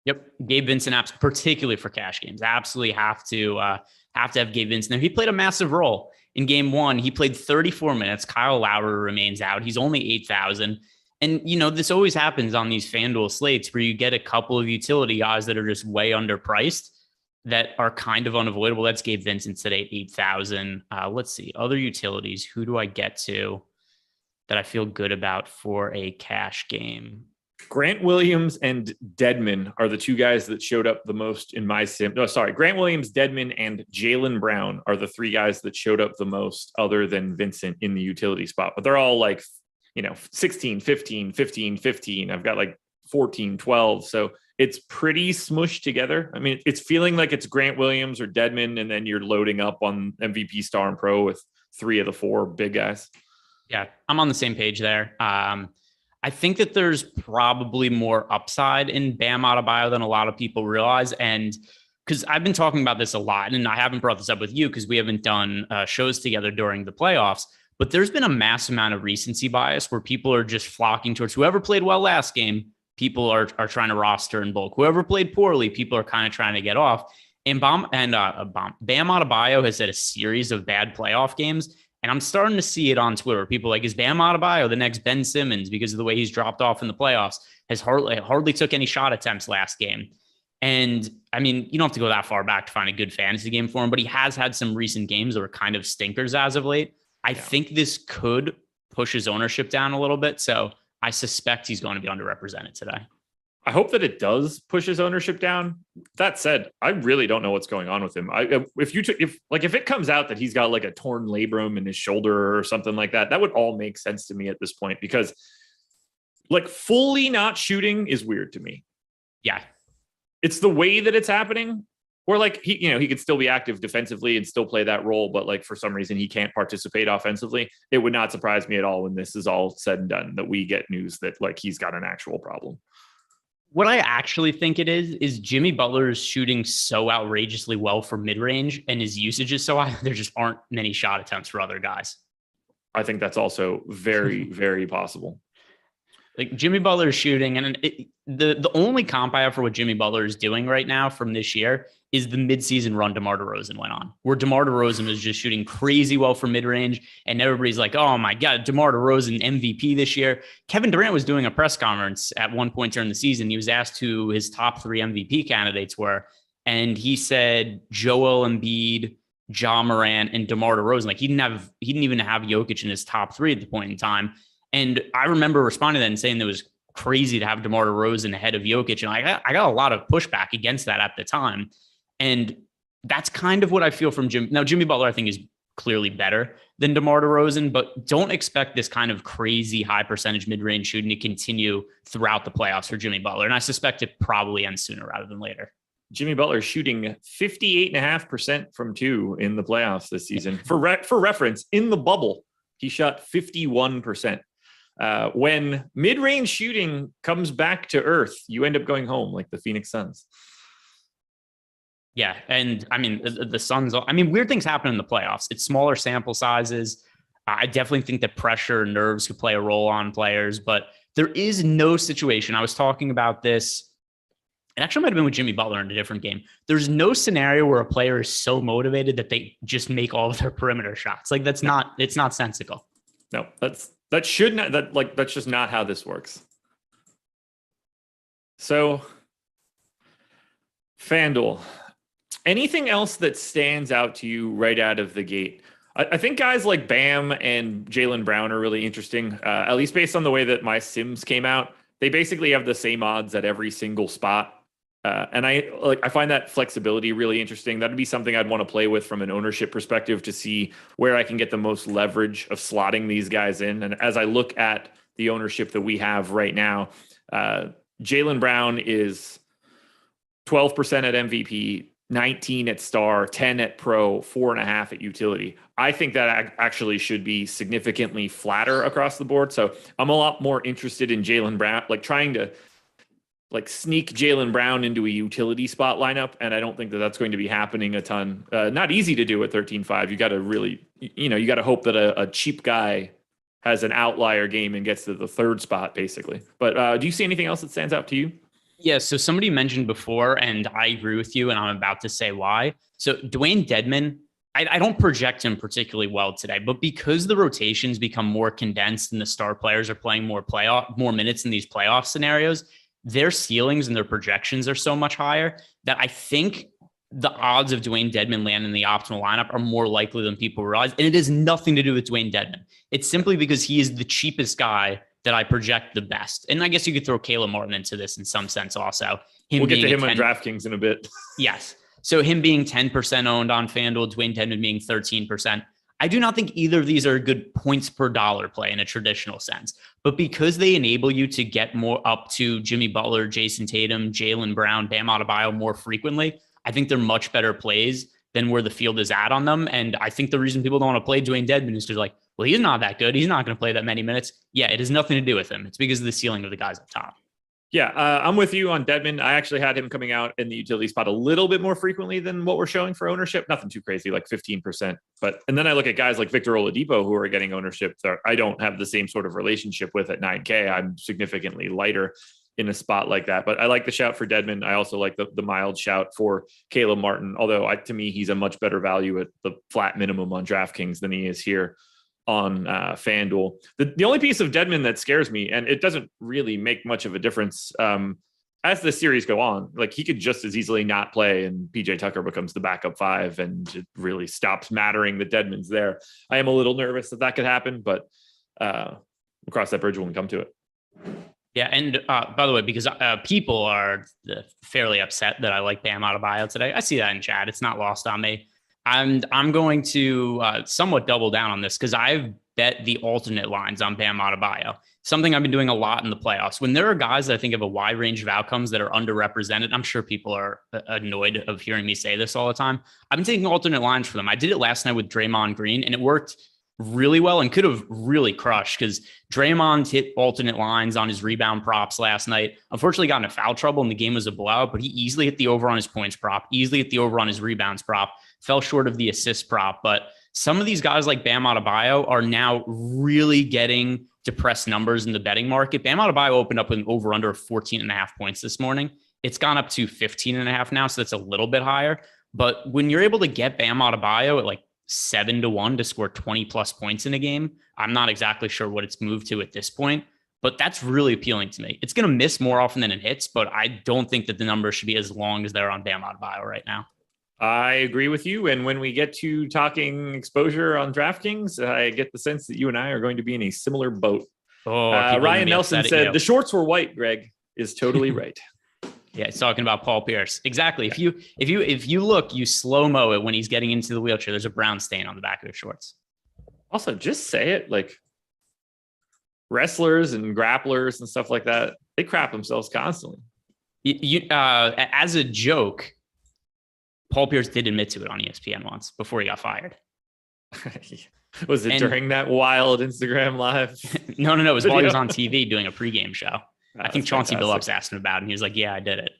Yep. Gabe Vincent apps, particularly for cash games, absolutely have to have Gabe Vincent there. He played a massive role in game 1. He played 34 minutes. Kyle Lowry remains out. He's only 8,000. And, this always happens on these FanDuel slates where you get a couple of utility guys that are just way underpriced that are kind of unavoidable. That's Gabe Vincent today, 8,000. Let's see. Other utilities. Who do I get to that I feel good about for a cash game? Grant Williams and Dedmon are the 2 guys that showed up the most in my sim. No, sorry. Grant Williams, Dedmon, and Jalen Brown are the 3 guys that showed up the most other than Vincent in the utility spot. But they're all like, 16, 15, 15, 15. I've got like 14, 12. So it's pretty smushed together. I mean, it's feeling like it's Grant Williams or Dedmon, and then you're loading up on MVP Star and Pro with 3 of the 4 big guys. Yeah, I'm on the same page there. I think that there's probably more upside in Bam Adebayo than a lot of people realize. And because I've been talking about this a lot, and I haven't brought this up with you because we haven't done shows together during the playoffs, but there's been a mass amount of recency bias where people are just flocking towards whoever played well last game. People are trying to roster in bulk. Whoever played poorly, people are kind of trying to get off. And Bam Adebayo has had a series of bad playoff games. And I'm starting to see it on Twitter. People like, is Bam Adebayo the next Ben Simmons because of the way he's dropped off in the playoffs? Has hardly took any shot attempts last game. And I mean, you don't have to go that far back to find a good fantasy game for him, but he has had some recent games that were kind of stinkers as of late. I think this could push his ownership down a little bit. So I suspect he's going to be underrepresented today. I hope that it does push his ownership down. That said, I really don't know what's going on with him. If it comes out that he's got like a torn labrum in his shoulder or something like that, that would all make sense to me at this point, because like fully not shooting is weird to me. Yeah. It's the way that it's happening, or like he could still be active defensively and still play that role, but like for some reason he can't participate offensively. It would not surprise me at all when this is all said and done that we get news that like he's got an actual problem. What I actually think it is Jimmy Butler is shooting so outrageously well for mid-range, and his usage is so high, there just aren't many shot attempts for other guys. I think that's also very, very possible. Like Jimmy Butler is shooting, and the only comp I have for what Jimmy Butler is doing right now from this year is the midseason run DeMar DeRozan went on, where DeMar DeRozan was just shooting crazy well from mid-range, and everybody's like, oh my God, DeMar DeRozan MVP this year. Kevin Durant was doing a press conference at one point during the season. He was asked who his top 3 MVP candidates were, and he said Joel Embiid, Ja Morant, and DeMar DeRozan. Like he didn't even have Jokic in his top 3 at the point in time. And I remember responding to that and saying that it was crazy to have DeMar DeRozan ahead of Jokic. And I got a lot of pushback against that at the time. And that's kind of what I feel from Jim. Now, Jimmy Butler, I think, is clearly better than DeMar DeRozan, but don't expect this kind of crazy high percentage mid-range shooting to continue throughout the playoffs for Jimmy Butler. And I suspect it probably ends sooner rather than later. Jimmy Butler shooting 58.5% from two in the playoffs this season. For reference, in the bubble, he shot 51%. When mid-range shooting comes back to earth, you end up going home like the Phoenix Suns. Yeah, and I mean, the Suns, weird things happen in the playoffs. It's smaller sample sizes. I definitely think that pressure and nerves could play a role on players, but there is no situation. I was talking about this. It actually might have been with Jimmy Butler in a different game. There's no scenario where a player is so motivated that they just make all of their perimeter shots. Like it's not sensical. No, that's just not how this works. So FanDuel, anything else that stands out to you right out of the gate? I think guys like Bam and Jalen Brown are really interesting, at least based on the way that my Sims came out. They basically have the same odds at every single spot. And I find that flexibility really interesting. That'd be something I'd want to play with from an ownership perspective to see where I can get the most leverage of slotting these guys in. And as I look at the ownership that we have right now, Jalen Brown is 12% at MVP, 19 at star, 10 at pro, 4.5 at utility. I think that actually should be significantly flatter across the board. So I'm a lot more interested in Jalen Brown, like trying to sneak Jalen Brown into a utility spot lineup. And I don't think that that's going to be happening a ton. Not easy to do at 13.5. You got to really, you got to hope that a cheap guy has an outlier game and gets to the third spot basically. But do you see anything else that stands out to you? Yeah, so somebody mentioned before, and I agree with you, and I'm about to say why. So Dwayne Dedmon, I don't project him particularly well today, but because the rotations become more condensed and the star players are playing more minutes in these playoff scenarios, their ceilings and their projections are so much higher that I think the odds of Dwayne Dedmon landing in the optimal lineup are more likely than people realize. And it has nothing to do with Dwayne Dedmon. It's simply because he is the cheapest guy that I project the best. And I guess you could throw Kayla Martin into this in some sense also. We'll get to him on DraftKings in a bit. Yes. So him being 10% owned on FanDuel, Dwayne Dedmon being 13%. I do not think either of these are a good points per dollar play in a traditional sense. But because they enable you to get more up to Jimmy Butler, Jason Tatum, Jalen Brown, Bam Adebayo more frequently, I think they're much better plays than where the field is at on them. And I think the reason people don't want to play Dwayne Dedmon is because well, he's not that good. He's not going to play that many minutes. Yeah, it has nothing to do with him. It's because of the ceiling of the guys up top. Yeah, I'm with you on Dedmon. I actually had him coming out in the utility spot a little bit more frequently than what we're showing for ownership. Nothing too crazy, like 15%. And then I look at guys like Victor Oladipo who are getting ownership that I don't have the same sort of relationship with at 9K. I'm significantly lighter in a spot like that. But I like the shout for Dedmon. I also like the mild shout for Kayla Martin, although to me, he's a much better value at the flat minimum on DraftKings than he is here on FanDuel. The only piece of Dedmon that scares me, and it doesn't really make much of a difference as the series go on, like he could just as easily not play and PJ Tucker becomes the backup 5 and it really stops mattering that Dedmon's there. I am a little nervous that could happen, but we'll cross that bridge when we come to it. Yeah, and by the way, because people are fairly upset that I like Bam Adebayo today. I see that in chat. It's not lost on me. I'm going to somewhat double down on this because I've bet the alternate lines on Bam Adebayo, something I've been doing a lot in the playoffs. When there are guys that I think have a wide range of outcomes that are underrepresented, I'm sure people are annoyed of hearing me say this all the time. I've been taking alternate lines for them. I did it last night with Draymond Green, and it worked really well and could have really crushed because Draymond hit alternate lines on his rebound props last night. Unfortunately, got into foul trouble and the game was a blowout, but he easily hit the over on his points prop, easily hit the over on his rebounds prop, fell short of the assist prop. But some of these guys like Bam Adebayo are now really getting depressed numbers in the betting market. Bam Adebayo opened up with an over under 14.5 points this morning. It's gone up to 15.5 now, so that's a little bit higher. But when you're able to get Bam Adebayo at like 7-1 to score 20 plus points in a game, I'm not exactly sure what it's moved to at this point, but that's really appealing to me. It's going to miss more often than it hits, but I don't think that the numbers should be as long as they're on Bam Adebayo right now. I agree with you. And when we get to talking exposure on DraftKings, I get the sense that you and I are going to be in a similar boat. Ryan Nelson said the shorts were white, Greg is totally right. Yeah, he's talking about Paul Pierce. Exactly. Yeah. If you look, you slow-mo it when he's getting into the wheelchair. There's a brown stain on the back of his shorts. Also, just say it. Like, wrestlers and grapplers and stuff like that, they crap themselves constantly. As a joke, Paul Pierce did admit to it on ESPN once before he got fired. Was it during that wild Instagram live? No. It was while he was on TV doing a pregame show. I think Chauncey fantastic. Billups asked him about it, and he was like, yeah, I did it.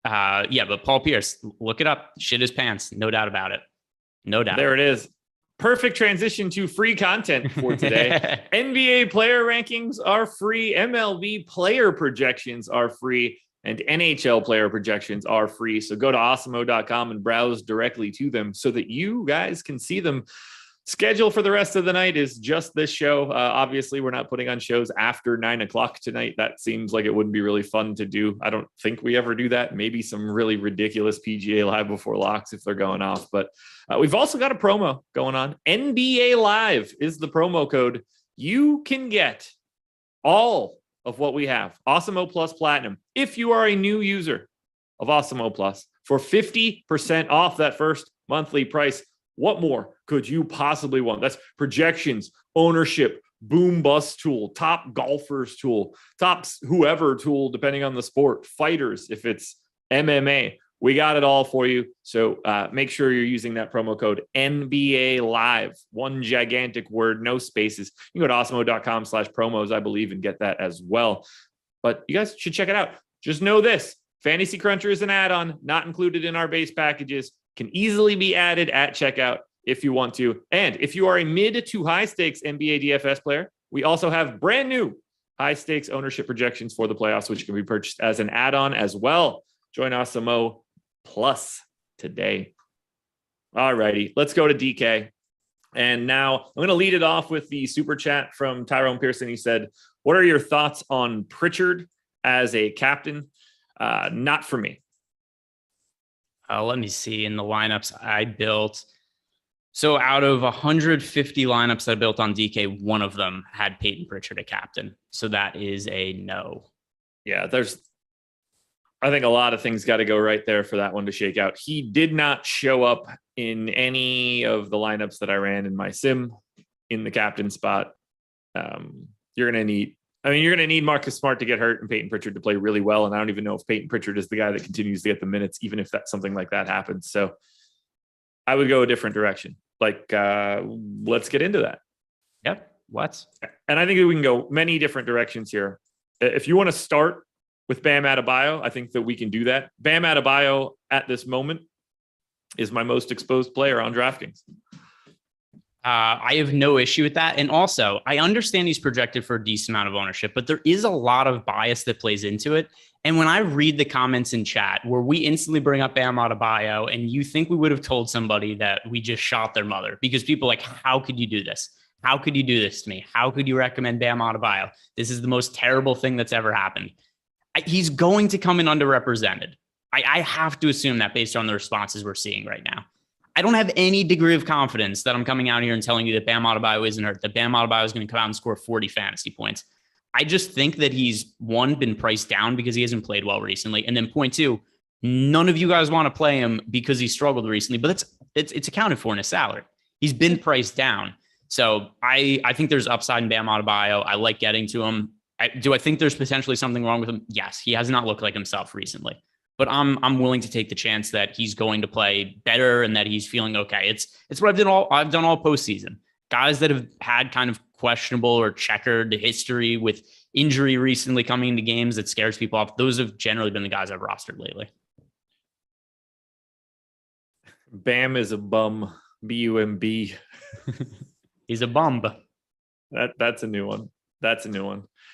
But Paul Pierce, look it up. Shit his pants. No doubt about it. No doubt. There it is. Perfect transition to free content for today. NBA player rankings are free. MLB player projections are free. And NHL player projections are free. So go to awesemo.com and browse directly to them so that you guys can see them. Schedule for the rest of the night is just this show. Obviously, we're not putting on shows after 9:00 tonight. That seems like it wouldn't be really fun to do. I don't think we ever do that. Maybe some really ridiculous PGA Live before locks if they're going off. But we've also got a promo going on. NBA Live is the promo code. You can get all of what we have. Awesemo Plus Platinum. If you are a new user of Awesemo Plus for 50% off that first monthly price. What more could you possibly want? That's projections, ownership, boom bust tool, top golfers tool, top whoever tool, depending on the sport, fighters, if it's MMA, we got it all for you. So make sure you're using that promo code NBA Live, one gigantic word, no spaces. You can go to awesemo.com/promos, I believe, and get that as well. But you guys should check it out. Just know this, Fantasy Cruncher is an add-on, not included in our base packages. Can easily be added at checkout if you want to. And if you are a mid to high stakes NBA DFS player, we also have brand new high stakes ownership projections for the playoffs, which can be purchased as an add-on as well. Join Awesemo Plus today. All righty, let's go to DK. And now I'm going to lead it off with the super chat from Tyrone Pearson. He said, what are your thoughts on Pritchard as a captain? Not for me. Let me see in the lineups I built. So out of 150 lineups I built on DK, one of them had Peyton Pritchard a captain. So that is a no. Yeah, I think a lot of things got to go right there for that one to shake out. He did not show up in any of the lineups that I ran in my sim in the captain spot. You're going to need Marcus Smart to get hurt and Peyton Pritchard to play really well. And I don't even know if Peyton Pritchard is the guy that continues to get the minutes, even if something like that happens. So I would go a different direction. Let's get into that. Yep. What? And I think that we can go many different directions here. If you want to start with Bam Adebayo, I think that we can do that. Bam Adebayo at this moment is my most exposed player on DraftKings. I have no issue with that. And also, I understand he's projected for a decent amount of ownership, but there is a lot of bias that plays into it. And when I read the comments in chat where we instantly bring up Bam Adebayo and you think we would have told somebody that we just shot their mother because people are like, how could you do this? How could you do this to me? How could you recommend Bam Adebayo? This is the most terrible thing that's ever happened. He's going to come in underrepresented. I have to assume that based on the responses we're seeing right now. I don't have any degree of confidence that I'm coming out here and telling you that Bam Adebayo isn't hurt, that Bam Adebayo is going to come out and score 40 fantasy points. I just think that he's, one, been priced down because he hasn't played well recently. And then point two, none of you guys want to play him because he struggled recently, but it's accounted for in his salary. He's been priced down. So I think there's upside in Bam Adebayo. I like getting to him. Do I think there's potentially something wrong with him? Yes, he has not looked like himself recently. But I'm willing to take the chance that he's going to play better and that he's feeling okay. It's what I've done all postseason. Guys that have had kind of questionable or checkered history with injury recently coming into games that scares people off. Those have generally been the guys I've rostered lately. Bam is a bum. B-U-M-B. He's a bum. That's a new one.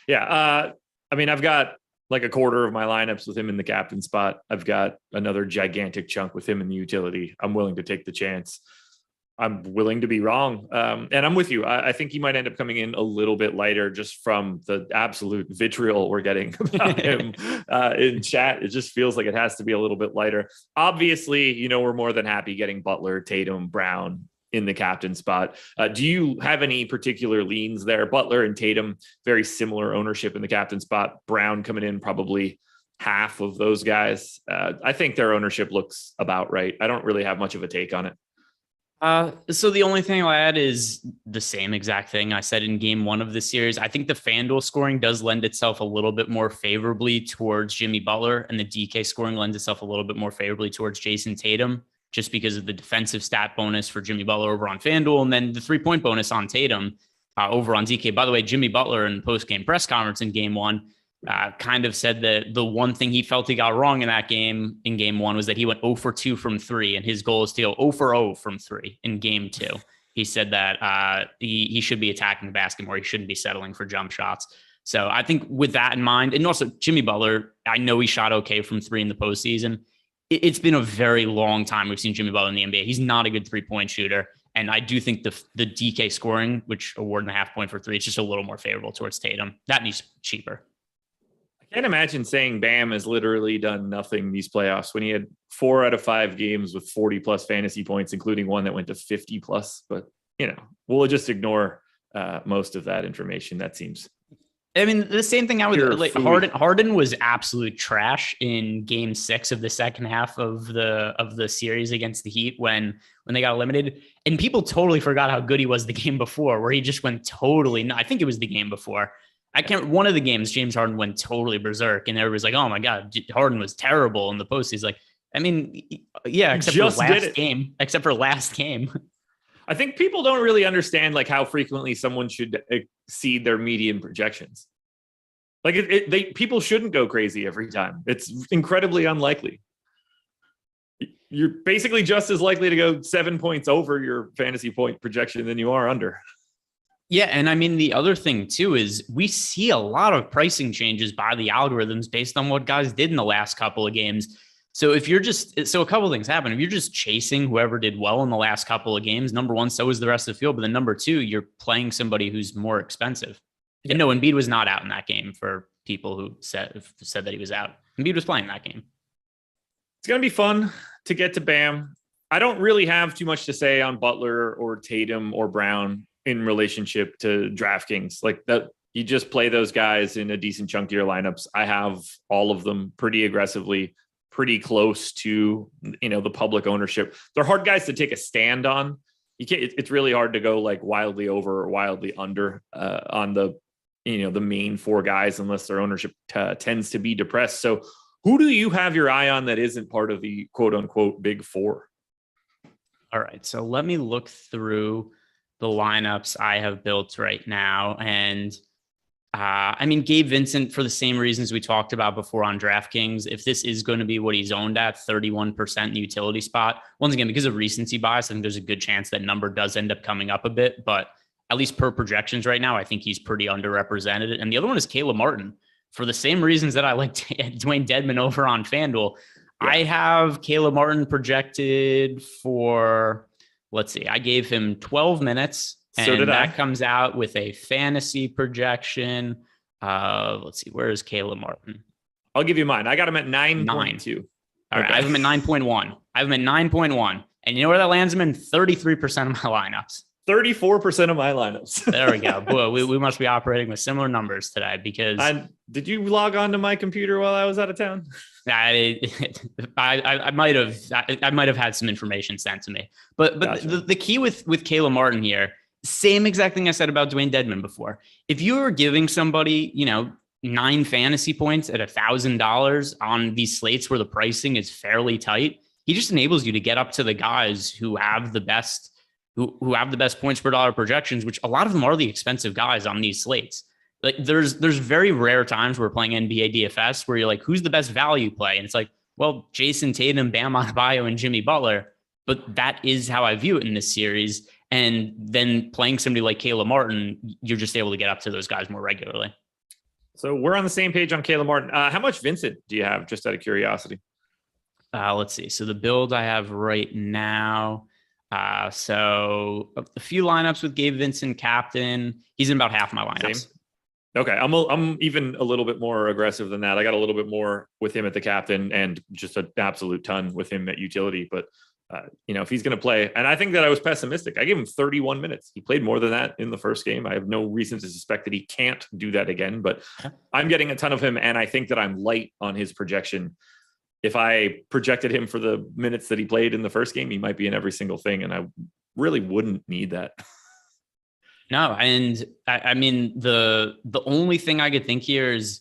Yeah. I've got like a quarter of my lineups with him in the captain spot. I've got another gigantic chunk with him in the utility. I'm willing to take the chance. I'm willing to be wrong. And I'm with you. I think he might end up coming in a little bit lighter just from the absolute vitriol we're getting about him in chat. It just feels like it has to be a little bit lighter. Obviously, we're more than happy getting Butler, Tatum, Brown in the captain spot. Do you have any particular leans there? Butler and Tatum, very similar ownership in the captain spot. Brown coming in probably half of those guys. I think their ownership looks about right. I don't really have much of a take on it. So the only thing I'll add is the same exact thing I said in game one of the series. I think the FanDuel scoring does lend itself a little bit more favorably towards Jimmy Butler, and the DK scoring lends itself a little bit more favorably towards Jason Tatum, just because of the defensive stat bonus for Jimmy Butler over on FanDuel, and then the 3-point bonus on Tatum over on DK. By the way, Jimmy Butler in the post-game press conference in game one kind of said that the one thing he felt he got wrong in that game, in game one, was that he went 0 for 2 from 3, and his goal is to go 0 for 0 from 3 in game 2. He said that he should be attacking the basket more. He shouldn't be settling for jump shots. So I think with that in mind, and also Jimmy Butler, I know he shot okay from 3 in the postseason. It's been a very long time we've seen Jimmy Butler in the NBA. He's not a good 3-point shooter. And I do think the DK scoring, which award and a half point for 3, it's just a little more favorable towards Tatum. That needs cheaper. I can't imagine saying Bam has literally done nothing these playoffs when he had 4 out of 5 games with 40 plus fantasy points, including one that went to 50 plus. But, we'll just ignore most of that information. That seems. I mean, the same thing I would like. Harden was absolute trash in game 6 of the second half of the series against the Heat when they got eliminated. And people totally forgot how good he was the game before, where he just went totally. I think it was the game before. One of the games, James Harden went totally berserk, and everybody's like, "Oh my God, Harden was terrible in the post." He's like, I mean, yeah, except for last game. I think people don't really understand like how frequently someone should exceed their median projections. Like people shouldn't go crazy every time. It's incredibly unlikely. You're basically just as likely to go 7 points over your fantasy point projection than you are under. Yeah, and I mean, the other thing too is we see a lot of pricing changes by the algorithms based on what guys did in the last couple of games. So if you're a couple of things happen. If you're just chasing whoever did well in the last couple of games, number one, so is the rest of the field. But then number two, you're playing somebody who's more expensive. And no, Embiid was not out in that game for people who said that he was out. Embiid was playing that game. It's going to be fun to get to Bam. I don't really have too much to say on Butler or Tatum or Brown in relationship to DraftKings. Like that, you just play those guys in a decent chunk of your lineups. I have all of them pretty aggressively, pretty close to, the public ownership. They're hard guys to take a stand on. You can't, it's really hard to go like wildly over or wildly under on the, the main 4 guys, unless their ownership tends to be depressed. So who do you have your eye on that isn't part of the quote unquote big 4? All right. So let me look through the lineups I have built right now. And I mean, Gabe Vincent, for the same reasons we talked about before on DraftKings, if this is going to be what he's owned at, 31% in the utility spot, once again, because of recency bias, I think there's a good chance that number does end up coming up a bit, but at least per projections right now, I think he's pretty underrepresented. And the other one is Kayla Martin, for the same reasons that I like Dwayne Dedman over on FanDuel. Yeah. I have Kayla Martin projected for, let's see, I gave him 12 minutes. And that comes out with a fantasy projection. Let's see, where is Kayla Martin? I'll give you mine. I got him at 9.2. All right, I have him at 9.1. I have him at 9.1. And you know where that lands him in? 33% of my lineups. 34% of my lineups. There we go. Boy, we must be operating with similar numbers today because. Did you log on to my computer while I was out of town? I might have had some information sent to me. But gotcha. the key with Kayla Martin here, same exact thing I said about Dwayne Dedman before. If you were giving somebody, 9 fantasy points at $1,000 on these slates where the pricing is fairly tight, he just enables you to get up to the guys who have the best points per dollar projections, which a lot of them are the expensive guys on these slates. Like there's very rare times where we're playing NBA DFS where you're like, who's the best value play? And it's like, well, Jason Tatum, Bam Adebayo, and Jimmy Butler. But that is how I view it in this series. And then playing somebody like Kayla Martin, you're just able to get up to those guys more regularly. So we're on the same page on Kayla Martin. How much Vincent do you have, just out of curiosity? Let's see. So the build I have right now. So a few lineups with Gabe Vincent captain. He's in about half my lineups. Same. Okay, I'm even a little bit more aggressive than that. I got a little bit more with him at the captain and just an absolute ton with him at utility. But If he's going to play, and I think that I was pessimistic. I gave him 31 minutes. He played more than that in the first game. I have no reason to suspect that he can't do that again, but I'm getting a ton of him. And I think that I'm light on his projection. If I projected him for the minutes that he played in the first game, he might be in every single thing. And I really wouldn't need that. No. And I mean, the only thing I could think here is,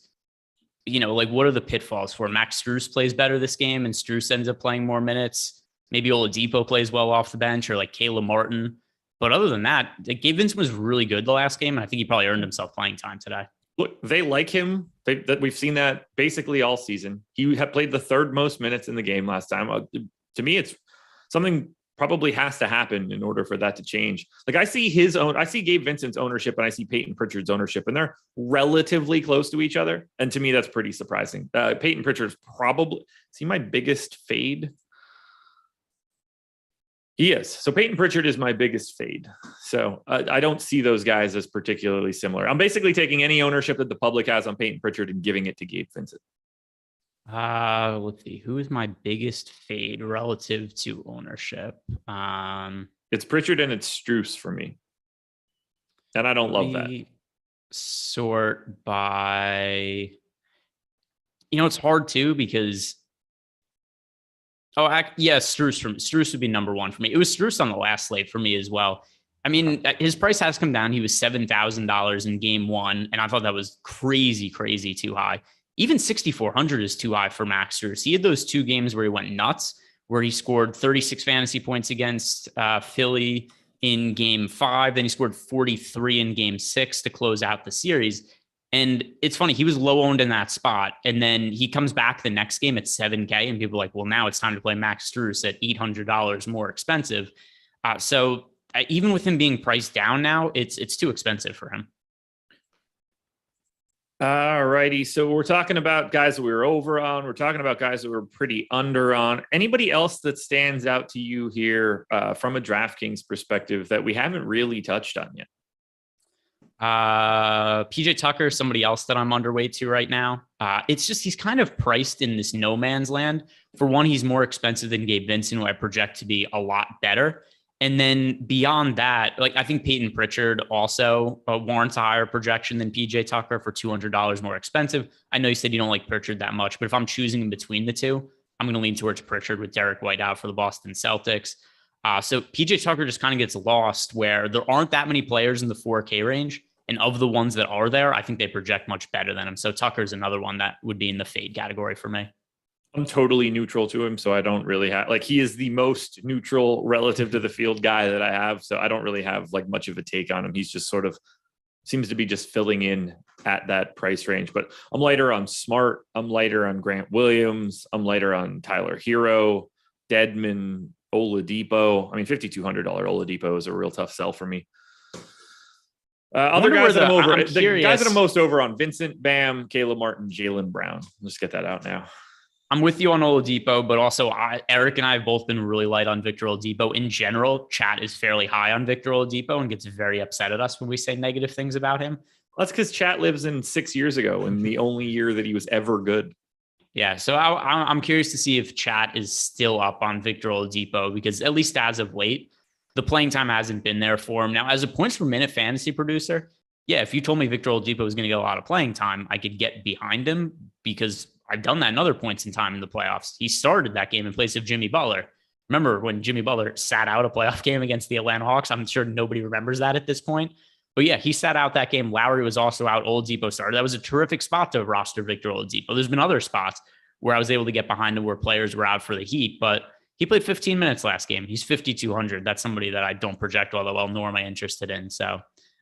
what are the pitfalls for Max Strus plays better this game and Strus ends up playing more minutes. Maybe Oladipo plays well off the bench, or like Kayla Martin. But other than that, Gabe Vincent was really good the last game. And I think he probably earned himself playing time today. Look, they like him. We've seen that basically all season. He had played the third most minutes in the game last time. To me, it's something probably has to happen in order for that to change. Like I see Gabe Vincent's ownership and I see Peyton Pritchard's ownership, and they're relatively close to each other. And to me, that's pretty surprising. Peyton Pritchard's is he my biggest fade? He is. So Peyton Pritchard is my biggest fade. So I don't see those guys as particularly similar. I'm basically taking any ownership that the public has on Peyton Pritchard and giving it to Gabe Vincent. Let's see. Who is my biggest fade relative to ownership? It's Pritchard and it's Strus for me. And I don't love that. Sort by, it's hard too because Strus would be number one for me. It was Strus on the last slate for me as well. I mean, his price has come down. He was $7,000 in game one, and I thought that was crazy too high. Even 6,400 is too high for Max Strus. He had those 2 games where he went nuts, where he scored 36 fantasy points against Philly in game 5. Then he scored 43 in game 6 to close out the series. And it's funny, he was low owned in that spot. And then he comes back the next game at 7K. And people are like, well, now it's time to play Max Strus at $800 more expensive. So even with him being priced down now, it's too expensive for him. All righty. So we're talking about guys that we were over on. We're talking about guys that were pretty under on. Anybody else that stands out to you here from a DraftKings perspective that we haven't really touched on yet? PJ Tucker, somebody else that I'm underweight to right now. It's just, he's kind of priced in this no man's land. For one, he's more expensive than Gabe Vincent, who I project to be a lot better. And then beyond that, I think Peyton Pritchard also warrants a higher projection than PJ Tucker for $200 more expensive. I know you said you don't like Pritchard that much, but if I'm choosing in between the two, I'm going to lean towards Pritchard with Derek White out for the Boston Celtics. So PJ Tucker just kind of gets lost where there aren't that many players in the 4K range. And of the ones that are there, I think they project much better than him. So Tucker's another one that would be in the fade category for me. I'm totally neutral to him. So I don't really have, he is the most neutral relative to the field guy that I have. So I don't really have much of a take on him. He's just sort of seems to be just filling in at that price range. But I'm lighter on Smart. I'm lighter on Grant Williams. I'm lighter on Tyler Hero, Dedmon, Oladipo. I mean, $5,200 Oladipo is a real tough sell for me. Other guys that I'm over, the guys that I'm most over on: Vincent, Bam, Kayla Martin, Jalen Brown. Let's get that out now. I'm with you on Oladipo, but also Eric and I have both been really light on Victor Oladipo. In general, chat is fairly high on Victor Oladipo and gets very upset at us when we say negative things about him. That's because chat lives in 6 years ago and the only year that he was ever good. Yeah, so I'm curious to see if chat is still up on Victor Oladipo, because at least as of late, the playing time hasn't been there for him. Now, as a points per minute fantasy producer, yeah, if you told me Victor Oladipo was going to get a lot of playing time, I could get behind him because I've done that in other points in time in the playoffs. He started that game in place of Jimmy Butler. Remember when Jimmy Butler sat out a playoff game against the Atlanta Hawks? I'm sure nobody remembers that at this point. But yeah, he sat out that game. Lowry was also out. Oladipo started. That was a terrific spot to roster Victor Oladipo. There's been other spots where I was able to get behind him where players were out for the Heat, but he played 15 minutes last game. He's 5,200. That's somebody that I don't project all that well, nor am I interested in. So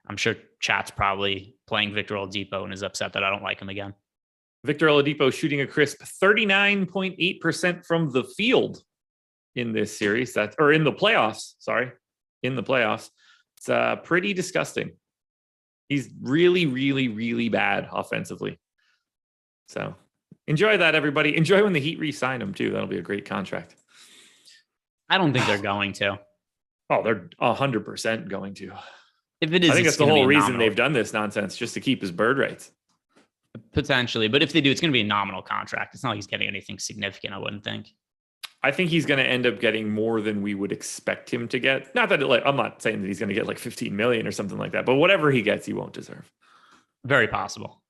I'm sure chat's probably playing Victor Oladipo and is upset that I don't like him again. Victor Oladipo shooting a crisp 39.8% from the field in this series. In the playoffs. Sorry, in the playoffs. It's pretty disgusting. He's really, really, really bad offensively. So enjoy that, everybody. Enjoy when the Heat re-sign him too. That'll be a great contract. I don't think they're going to. Oh, they're 100% going to. If it is, I think that's the whole reason they've done this nonsense, just to keep his bird rights. Potentially, but if they do, it's going to be a nominal contract. It's not like he's getting anything significant, I wouldn't think. I think he's going to end up getting more than we would expect him to get. Not that I'm not saying that he's going to get like 15 million or something like that, but whatever he gets, he won't deserve. Very possible.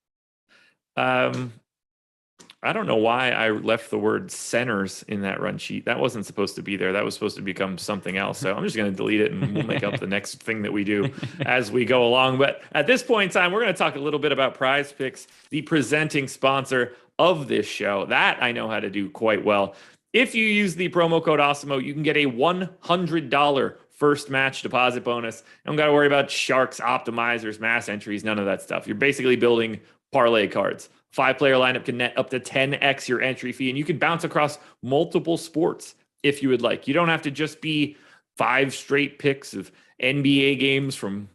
I don't know why I left the word centers in that run sheet. That wasn't supposed to be there. That was supposed to become something else. So I'm just going to delete it and we'll make up the next thing that we do as we go along. But at this point in time, we're going to talk a little bit about Prize Picks, the presenting sponsor of this show. That I know how to do quite well. If you use the promo code Awesemo, you can get a $100 first match deposit bonus. You don't got to worry about sharks, optimizers, mass entries, none of that stuff. You're basically building parlay cards. 5-player lineup can net up to 10x your entry fee, and you can bounce across multiple sports if you would like. You don't have to just be 5 straight picks of NBA games from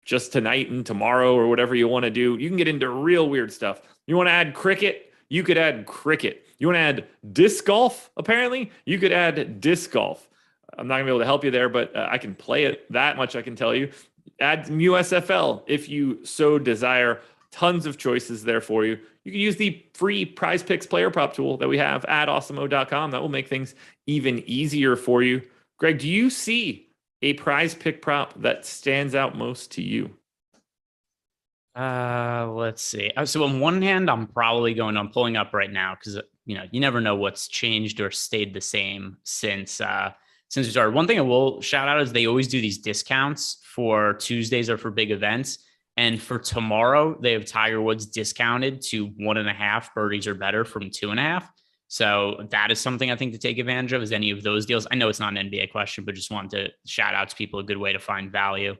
just tonight and tomorrow or whatever you want to do. You can get into real weird stuff. You want to add cricket? You could add cricket. You want to add disc golf? Apparently, you could add disc golf. I'm not going to be able to help you there, but I can play it. That much I can tell you. Add some USFL if you so desire. Tons of choices there for you. You can use the free Prize Picks player prop tool that we have at awesemo.com. That will make things even easier for you. Greg, do you see a prize pick prop that stands out most to you? Let's see. So on one hand, I'm pulling up right now because you never know what's changed or stayed the same since we started. One thing I will shout out is they always do these discounts for Tuesdays or for big events. And for tomorrow, they have Tiger Woods discounted to 1.5 birdies or better from 2.5. So that is something I think to take advantage of, is any of those deals. I know it's not an NBA question, but just wanted to shout out to people, a good way to find value.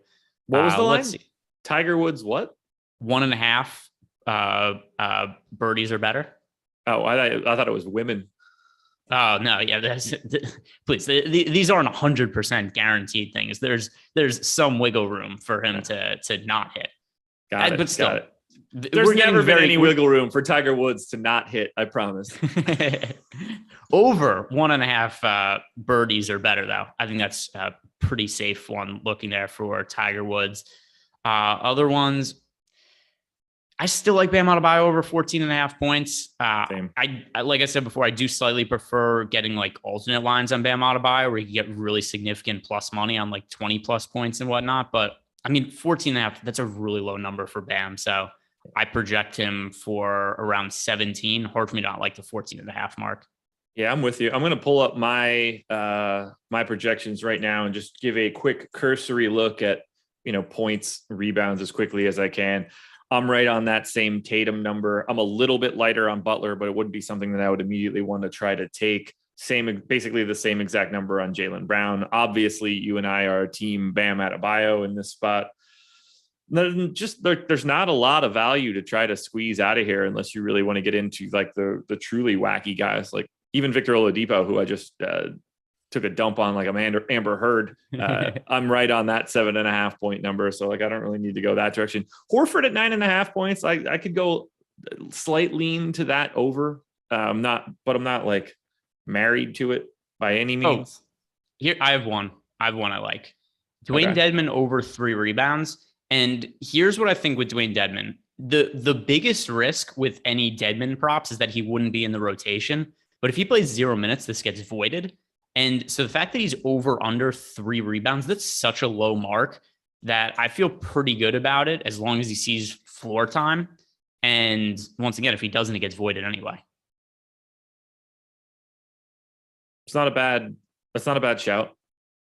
What was the line? Tiger Woods what? 1.5 birdies or better. Oh, I thought it was women. Oh no, yeah, please. These aren't 100% guaranteed things. There's some wiggle room for him to not hit. Got it. But still, got it. There's never been any wiggle room for Tiger Woods to not hit. I promise. Over 1.5 birdies or better, though. I think that's a pretty safe one looking there for Tiger Woods. Other ones, I still like Bam Adebayo over 14.5 points. I like I said before, I do slightly prefer getting like alternate lines on Bam Adebayo where you can get really significant plus money on like 20 plus points and whatnot. But I mean, 14.5, that's a really low number for Bam. So I project him for around 17. Hard for me to not like the 14.5 mark. Yeah, I'm with you. I'm going to pull up my my projections right now and just give a quick cursory look at, points, rebounds as quickly as I can. I'm right on that same Tatum number. I'm a little bit lighter on Butler, but it wouldn't be something that I would immediately want to try to take. Basically the same exact number on Jalen Brown. Obviously, you and I are team Bam Adebayo in this spot. There's not a lot of value to try to squeeze out of here unless you really want to get into like the truly wacky guys, like even Victor Oladipo, who I just took a dump on like Amber Heard. I'm right on that 7.5 point number. So like, I don't really need to go that direction. Horford at 9.5 points. I could go slight lean to that over. I'm not like married to it by any means. Here, I have one I like. Dwayne Dedmon over 3 rebounds. And here's what I think with Dwayne Dedmon. The biggest risk with any Dedmon props is that he wouldn't be in the rotation. But if he plays 0 minutes, this gets voided. And so the fact that he's over under 3 rebounds, that's such a low mark that I feel pretty good about it as long as he sees floor time. And once again, if he doesn't, it gets voided anyway. That's not a bad shout.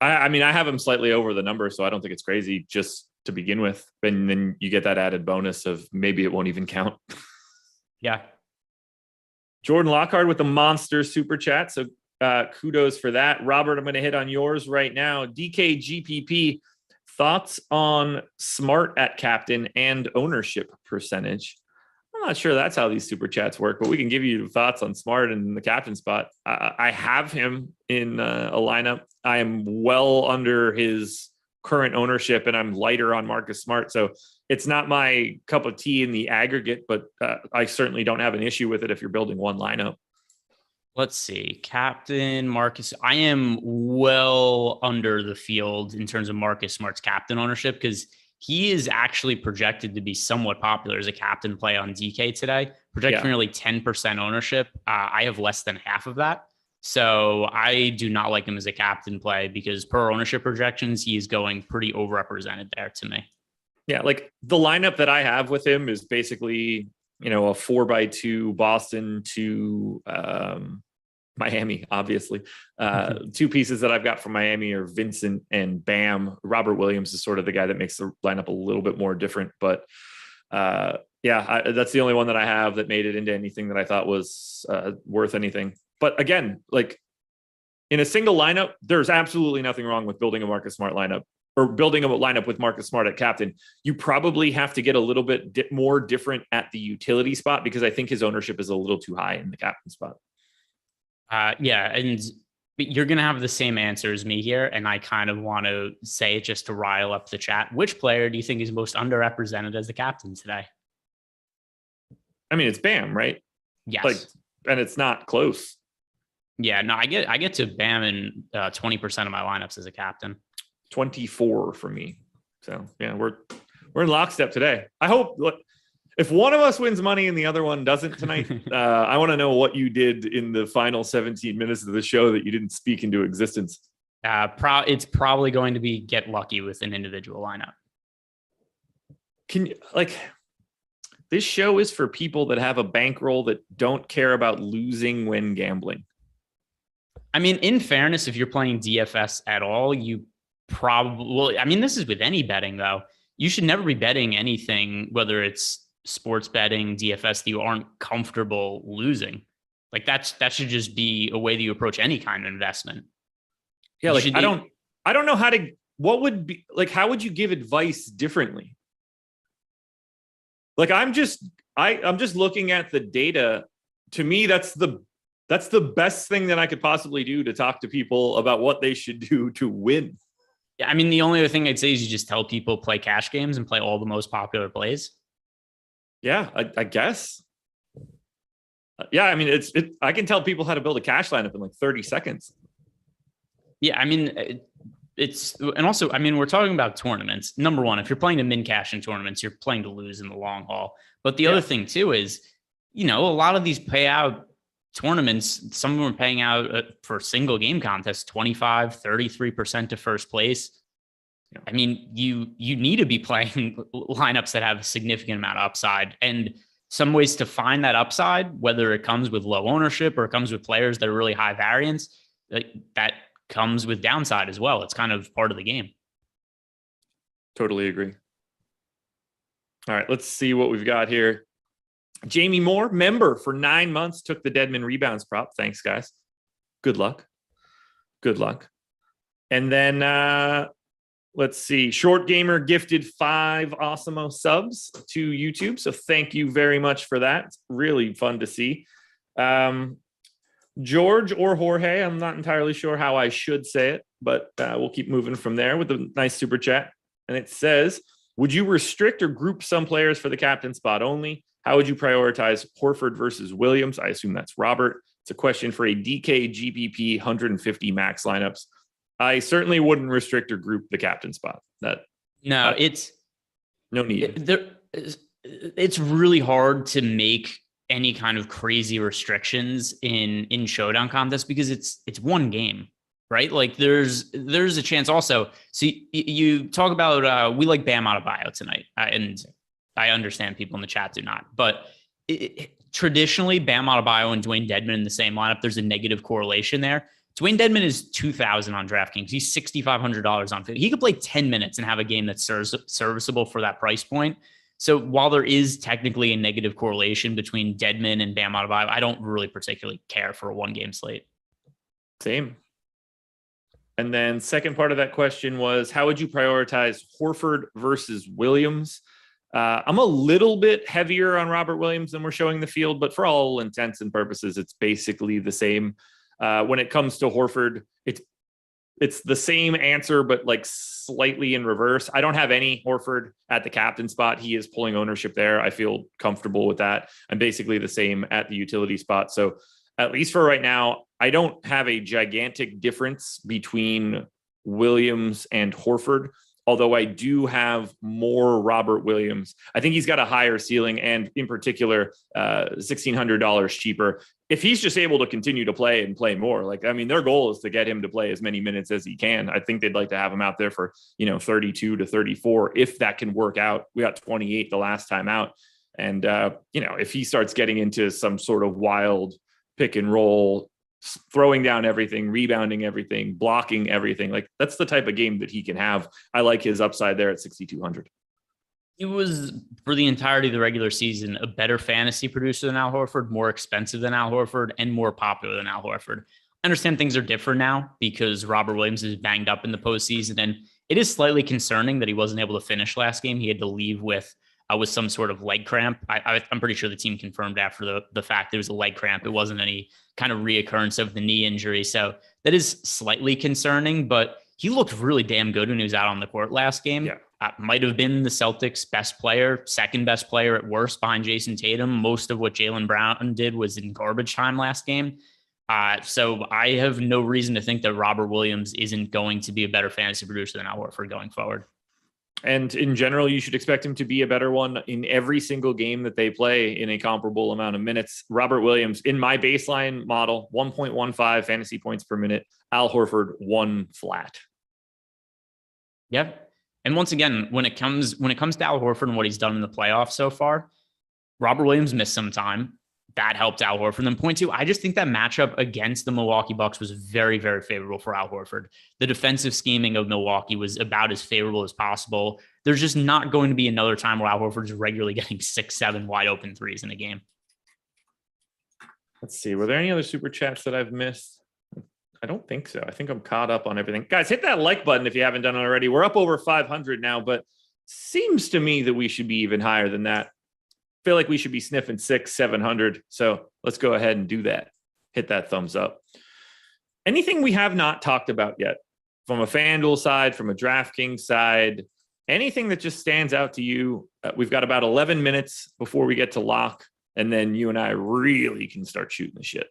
I mean, I have him slightly over the number, so I don't think it's crazy just to begin with. And then you get that added bonus of maybe it won't even count. Yeah. Jordan Lockhart with the monster super chat. So kudos for that. Robert, I'm going to hit on yours right now. DKGPP, thoughts on Smart at captain and ownership percentage? I'm not sure that's how these super chats work, but we can give you thoughts on Smart and the captain spot. I have him in a lineup. I am well under his current ownership, and I'm lighter on Marcus Smart. So it's not my cup of tea in the aggregate, but I certainly don't have an issue with it if you're building one lineup. Let's see. Captain Marcus. I am well under the field in terms of Marcus Smart's captain ownership because he is actually projected to be somewhat popular as a captain play on DK today. Projected for nearly 10% ownership. I have less than half of that. So I do not like him as a captain play because per ownership projections, he's going pretty overrepresented there to me. Yeah, like the lineup that I have with him is basically, a 4x2 Boston to Miami, obviously. Two pieces that I've got from Miami are Vincent and Bam. Robert Williams is sort of the guy that makes the lineup a little bit more different. But that's the only one that I have that made it into anything that I thought was worth anything. But again, like in a single lineup, there's absolutely nothing wrong with building a Marcus Smart lineup or building a lineup with Marcus Smart at captain. You probably have to get a little bit more different at the utility spot because I think his ownership is a little too high in the captain spot. Yeah, and you're going to have the same answer as me here, and I kind of want to say it just to rile up the chat. Which player do you think is most underrepresented as the captain today? I mean, it's Bam, right? Yes. And it's not close. Yeah, no, I get to Bam in 20% of my lineups as a captain. 24 for me. So yeah, we're in lockstep today. I hope if one of us wins money and the other one doesn't tonight, I want to know what you did in the final 17 minutes of the show that you didn't speak into existence. It's probably going to be get lucky with an individual lineup. Can you this show is for people that have a bankroll that don't care about losing when gambling. I mean, in fairness, if you're playing DFS at all, you probably, this is with any betting though. You should never be betting anything, whether it's sports betting, DFS, that you aren't comfortable losing. Like that should just be a way that you approach any kind of investment. Yeah. I don't know how would you give advice differently? Like I'm just looking at the data. To me, that's the best thing that I could possibly do to talk to people about what they should do to win. Yeah, I mean, the only other thing I'd say is you just tell people play cash games and play all the most popular plays. Yeah, I guess. Yeah, I mean, I can tell people how to build a cash lineup in like 30 seconds. Yeah, I mean, and also, I mean, we're talking about tournaments. Number one, if you're playing to min cash in tournaments, you're playing to lose in the long haul. But the other thing too is, a lot of these payout tournaments, some of them are paying out for single game contests, 25, 33% to first place. Yeah. I mean, you need to be playing lineups that have a significant amount of upside, and some ways to find that upside, whether it comes with low ownership or it comes with players that are really high variance, that comes with downside as well. It's kind of part of the game. Totally agree. All right, let's see what we've got here. Jamie Moore, member for 9 months, took the Deadman rebounds prop. Thanks, guys. Good luck. And then let's see. Short Gamer gifted 5 Awesemo subs to YouTube. So thank you very much for that. It's really fun to see. George or Jorge, I'm not entirely sure how I should say it, but we'll keep moving from there with a nice super chat. And it says, would you restrict or group some players for the captain spot only? How would you prioritize Horford versus Williams? I assume that's Robert. It's a question for a DK GPP 150 max lineups. I certainly wouldn't restrict or group the captain spot. It's no need. It's really hard to make any kind of crazy restrictions in showdown contests because it's one game, right? Like there's a chance also. So you talk about we like Bam Adebayo tonight, and I understand people in the chat do not, but traditionally Bam Adebayo and Dwayne Dedmon in the same lineup, there's a negative correlation there. Dwayne Dedmon is $2,000 on DraftKings. He's $6,500 on FanDuel. He could play 10 minutes and have a game that's serviceable for that price point. So while there is technically a negative correlation between Dedmon and Bam Adebayo, I don't really particularly care for a one-game slate. Same. And then second part of that question was, how would you prioritize Horford versus Williams? I'm a little bit heavier on Robert Williams than we're showing the field, but for all intents and purposes, it's basically the same. When it comes to Horford, it's the same answer, but like slightly in reverse. I don't have any Horford at the captain spot. He is pulling ownership there. I feel comfortable with that. I'm basically the same at the utility spot. So at least for right now, I don't have a gigantic difference between Williams and Horford. Although I do have more Robert Williams. I think he's got a higher ceiling, and in particular, $1,600 cheaper. If he's just able to continue to play and play more, their goal is to get him to play as many minutes as he can. I think they'd like to have him out there for, 32 to 34, if that can work out. We got 28 the last time out. And, if he starts getting into some sort of wild pick and roll, throwing down everything, rebounding everything, blocking everything, that's the type of game that he can have. I like his upside there at 6,200. He was, for the entirety of the regular season, a better fantasy producer than Al Horford, more expensive than Al Horford, and more popular than Al Horford. I understand things are different now because Robert Williams is banged up in the postseason, and it is slightly concerning that he wasn't able to finish last game. He had to leave with some sort of leg cramp. I'm pretty sure the team confirmed after the fact there was a leg cramp. It wasn't any kind of reoccurrence of the knee injury. So that is slightly concerning, but he looked really damn good when he was out on the court last game. Yeah. Might have been the Celtics' best player, second best player at worst behind Jason Tatum. Most of what Jalen Brown did was in garbage time last game. So I have no reason to think that Robert Williams isn't going to be a better fantasy producer than Al Horford going forward. And in general, you should expect him to be a better one in every single game that they play in a comparable amount of minutes. Robert Williams, in my baseline model, 1.15 fantasy points per minute. Al Horford, 1 flat. Yep. And once again, when it comes to Al Horford and what he's done in the playoffs so far, Robert Williams missed some time. That helped Al Horford. Then point two, I just think that matchup against the Milwaukee Bucks was very, very favorable for Al Horford. The defensive scheming of Milwaukee was about as favorable as possible. There's just not going to be another time where Al Horford is regularly getting 6-7 wide open threes in a game. Let's see. Were there any other super chats that I've missed? I don't think so. I think I'm caught up on everything. Guys, hit that like button if you haven't done it already. We're up over 500 now, but seems to me that we should be even higher than that. Feel like we should be sniffing 600-700. So let's go ahead and do that. Hit that thumbs up. Anything we have not talked about yet from a FanDuel side, from a DraftKings side, anything that just stands out to you? We've got about 11 minutes before we get to lock, and then you and I really can start shooting the shit.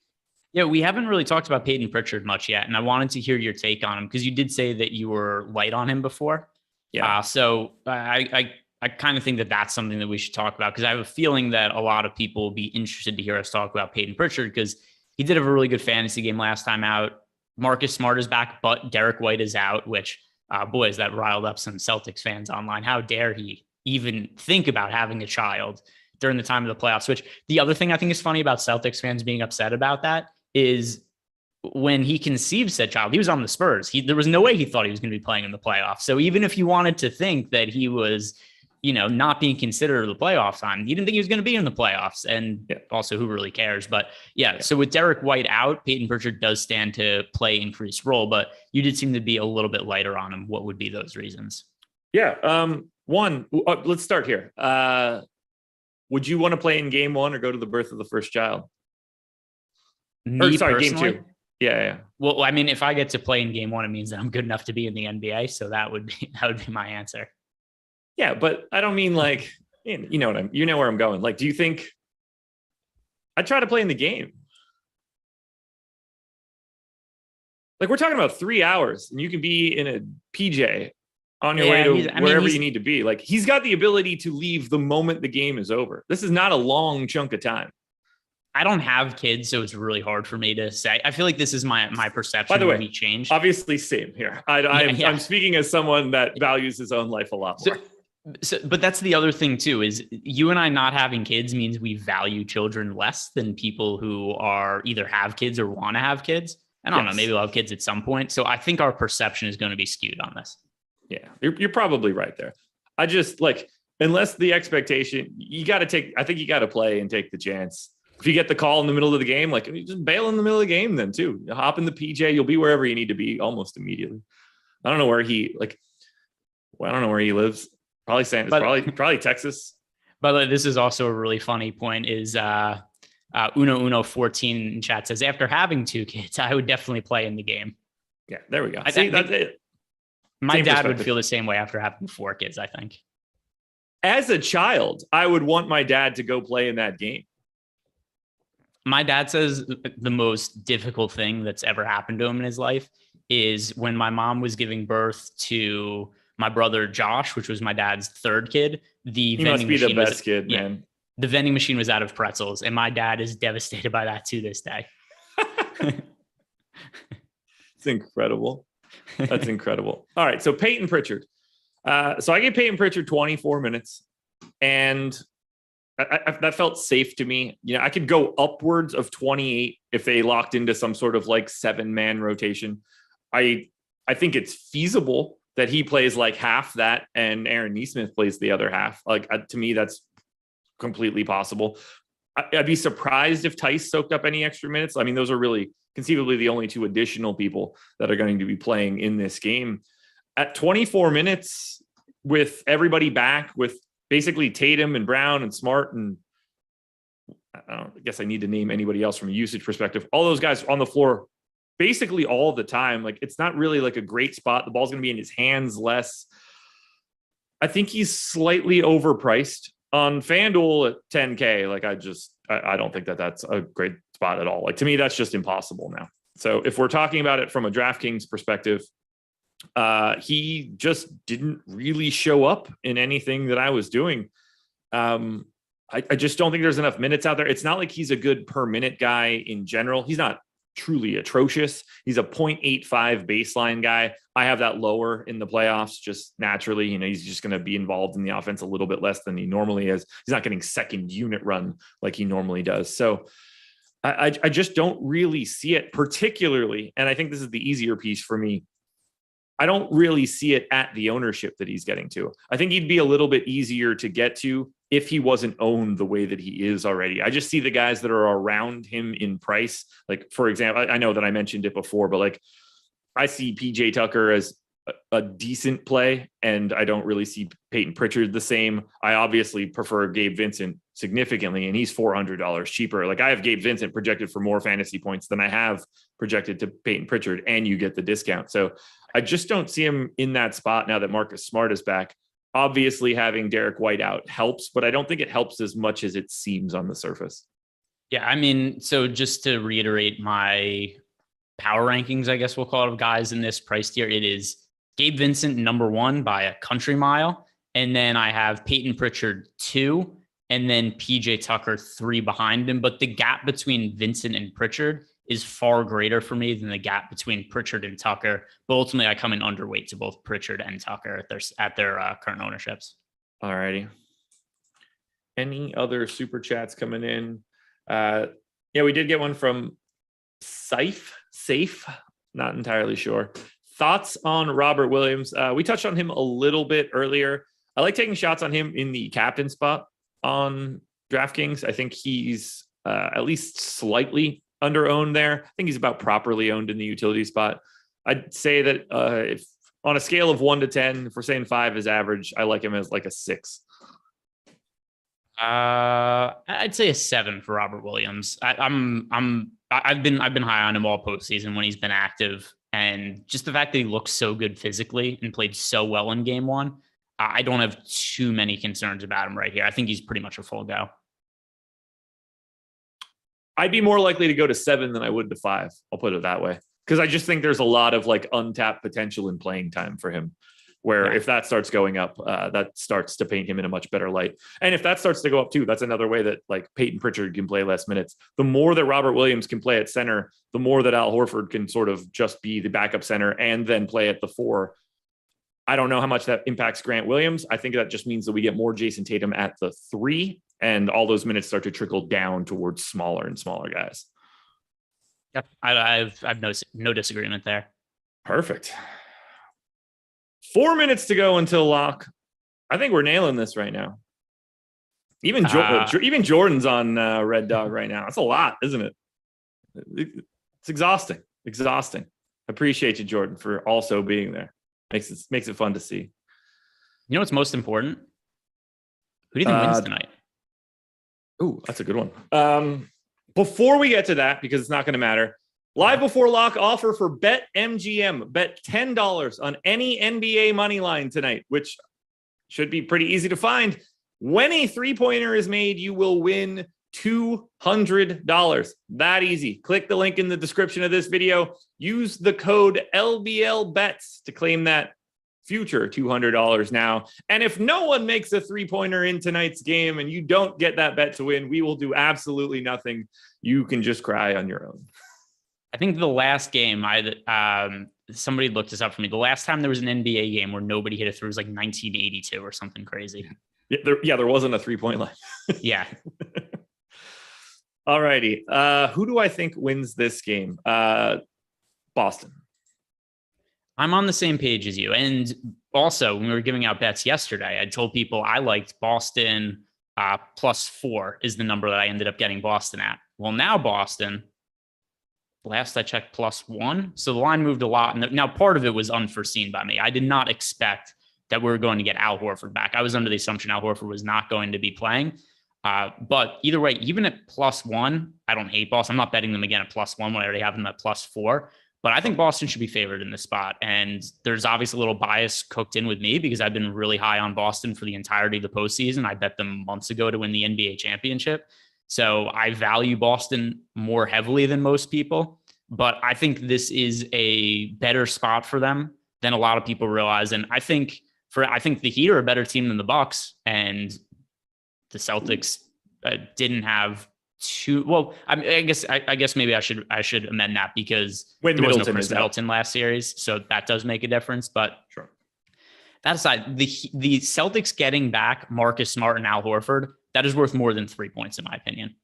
Yeah, we haven't really talked about Peyton Pritchard much yet, and I wanted to hear your take on him because you did say that you were light on him before. Yeah. So I kind of think that that's something that we should talk about because I have a feeling that a lot of people will be interested to hear us talk about Peyton Pritchard because he did have a really good fantasy game last time out. Marcus Smart is back, but Derek White is out, which, boys, that riled up some Celtics fans online. How dare he even think about having a child during the time of the playoffs? Which the other thing I think is funny about Celtics fans being upset about that is when he conceived said child, he was on the Spurs. There was no way he thought he was going to be playing in the playoffs. So even if you wanted to think that he was not being considered the playoff time, you didn't think he was going to be in the playoffs. And also, who really cares? But yeah, so with Derek White out, Peyton Pritchard does stand to play increased role, but you did seem to be a little bit lighter on him. What would be those reasons? Yeah. One, let's start here. Would you want to play in game one or go to the birth of the first child? Game two. Yeah. Well, I mean, if I get to play in game one, it means that I'm good enough to be in the NBA. So that would be my answer. Yeah, but I don't mean you know where I'm going. Do you think I'd try to play in the game? We're talking about 3 hours and you can be in a PJ on your way to wherever you need to be. He's got the ability to leave the moment the game is over. This is not a long chunk of time. I don't have kids, so it's really hard for me to say. I feel like this is my perception. By the way, be changed. Obviously, same here. I'm speaking as someone that values his own life a lot more. But that's the other thing too, is you and I not having kids means we value children less than people who are either have kids or want to have kids. I don't know, maybe we'll have kids at some point. So I think our perception is going to be skewed on this. Yeah, you're probably right there. I just unless the expectation, I think you got to play and take the chance. If you get the call in the middle of the game, just bail in the middle of the game then too. You hop in the PJ, you'll be wherever you need to be almost immediately. I don't know where he lives. Probably Texas. By the way, this is also a really funny point is Uno 14 in chat says, after having 2 kids, I would definitely play in the game. Yeah, there we go. That's it. My dad would feel the same way after having 4 kids, I think. As a child, I would want my dad to go play in that game. My dad says the most difficult thing that's ever happened to him in his life is when my mom was giving birth to my brother Josh, which was my dad's third kid, He must be the best kid, man. The vending machine was out of pretzels, and my dad is devastated by that to this day. It's incredible. That's incredible. All right, so Peyton Pritchard. So I gave Peyton Pritchard 24 minutes, and that felt safe to me. I could go upwards of 28 if they locked into some sort of like 7-man rotation. I think it's feasible that he plays like half that and Aaron Nesmith plays the other half. Like to me, that's completely possible. I'd be surprised if Tice soaked up any extra minutes. I mean, those are really conceivably the only 2 additional people that are going to be playing in this game. At 24 minutes, with everybody back, with basically Tatum and Brown and Smart, and I guess I need to name anybody else from a usage perspective, all those guys on the floor basically all the time. Like, it's not really like a great spot. The ball's going to be in his hands less. I think he's slightly overpriced on FanDuel at 10K. Like, I don't think that that's a great spot at all. Like, to me, that's just impossible now. So if we're talking about it from a DraftKings perspective, he just didn't really show up in anything that I was doing. I just don't think there's enough minutes out there. It's not like he's a good per minute guy in general. He's not truly atrocious. He's a 0.85 baseline guy. I have that lower in the playoffs just naturally. He's just going to be involved in the offense a little bit less than he normally is. He's not getting second unit run like he normally does. So I just don't really see it particularly. And I think this is the easier piece for me. I don't really see it at the ownership that he's getting to. I think he'd be a little bit easier to get to if he wasn't owned the way that he is already. I just see the guys that are around him in price. Like, for example, I know that I mentioned it before, but like, I see PJ Tucker as a decent play, and I don't really see Peyton Pritchard the same. I obviously prefer Gabe Vincent significantly, and he's $400 cheaper. Like, I have Gabe Vincent projected for more fantasy points than I have projected to Peyton Pritchard, and you get the discount. So I just don't see him in that spot now that Marcus Smart is back. Obviously, having Derek White out helps, but I don't think it helps as much as it seems on the surface. Yeah, I mean, so just to reiterate my power rankings, I guess we'll call it, of guys in this price tier, it is Gabe Vincent number 1 by a country mile, and then I have Peyton Pritchard 2, and then PJ Tucker 3 behind him. But the gap between Vincent and Pritchard is far greater for me than the gap between Pritchard and Tucker. But ultimately, I come in underweight to both Pritchard and Tucker at their current ownerships. All righty. Any other super chats coming in? Yeah, we did get one from Safe, not entirely sure. Thoughts on Robert Williams? We touched on him a little bit earlier. I like taking shots on him in the captain spot on DraftKings. I think he's at least slightly under-owned there. I think he's about properly owned in the utility spot. I'd say that if on a scale of 1 to 10, if we're saying 5 is average, I like him as like a 6. I'd say a 7 for Robert Williams. I've been high on him all postseason when he's been active, and just the fact that he looks so good physically and played so well in game 1, I don't have too many concerns about him right here. I think he's pretty much a full go. I'd be more likely to go to 7 than I would to 5. I'll put it that way, because I just think there's a lot of like untapped potential in playing time for him, where if that starts going up, that starts to paint him in a much better light. And if that starts to go up too, that's another way that like Peyton Pritchard can play less minutes. The more that Robert Williams can play at center, the more that Al Horford can sort of just be the backup center and then play at the 4. I don't know how much that impacts Grant Williams. I think that just means that we get more Jason Tatum at the 3, and all those minutes start to trickle down towards smaller and smaller guys. Yep, I've no disagreement there. Perfect. 4 minutes to go until lock. I think we're nailing this right now. Even Jordan's on Red Dog right now. That's a lot, isn't it? It's exhausting. Appreciate you, Jordan, for also being there. Makes it fun to see. You know what's most important? Who do you think wins tonight? Ooh, that's a good one. Before we get to that, because it's not going to matter, live before lock offer for BetMGM. Bet $10 on any NBA money line tonight, which should be pretty easy to find. When a three-pointer is made, you will win $200. That easy. Click the link in the description of this video. Use the code LBLBETS to claim that future $200 now. And if no one makes a 3-pointer in tonight's game and you don't get that bet to win, we will do absolutely nothing. You can just cry on your own. I think the last game somebody looked this up for me. The last time there was an NBA game where nobody hit a three was like 1982 or something crazy. Yeah, there wasn't a 3-point line. Yeah. All righty. Who do I think wins this game? Boston. I'm on the same page as you. And also, when we were giving out bets yesterday, I told people I liked Boston +4 is the number that I ended up getting Boston at. Well, now Boston, last I checked, +1. So the line moved a lot. And now part of it was unforeseen by me. I did not expect that we were going to get Al Horford back. I was under the assumption Al Horford was not going to be playing. But either way, even at +1, I don't hate Boston. I'm not betting them again at +1 when I already have them at +4. But I think Boston should be favored in this spot. And there's obviously a little bias cooked in with me because I've been really high on Boston for the entirety of the postseason. I bet them months ago to win the NBA championship. So I value Boston more heavily than most people. But I think this is a better spot for them than a lot of people realize. And I think the Heat are a better team than the Bucks. And the Celtics didn't have too well. I guess maybe I should amend that because there was no Chris Middleton last series, so that does make a difference. But sure. That aside, the Celtics getting back Marcus Smart and Al Horford, that is worth more than 3 points in my opinion.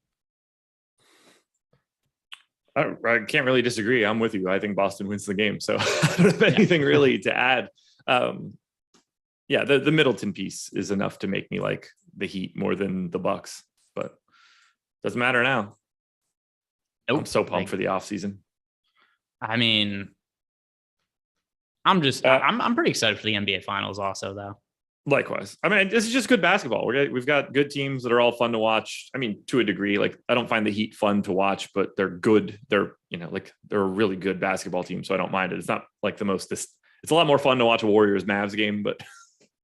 I can't really disagree. I'm with you. I think Boston wins the game, so I don't have anything really to add. The Middleton piece is enough to make me like the Heat more than the Bucks, but doesn't matter now. Nope. I'm so pumped for the offseason. I mean, I'm pretty excited for the NBA Finals also, though. Likewise. I mean, this is just good basketball. We've got good teams that are all fun to watch. I mean, to a degree, like I don't find the Heat fun to watch, but they're good. They're a really good basketball team, so I don't mind it. It's not like it's a lot more fun to watch a Warriors-Mavs game, but.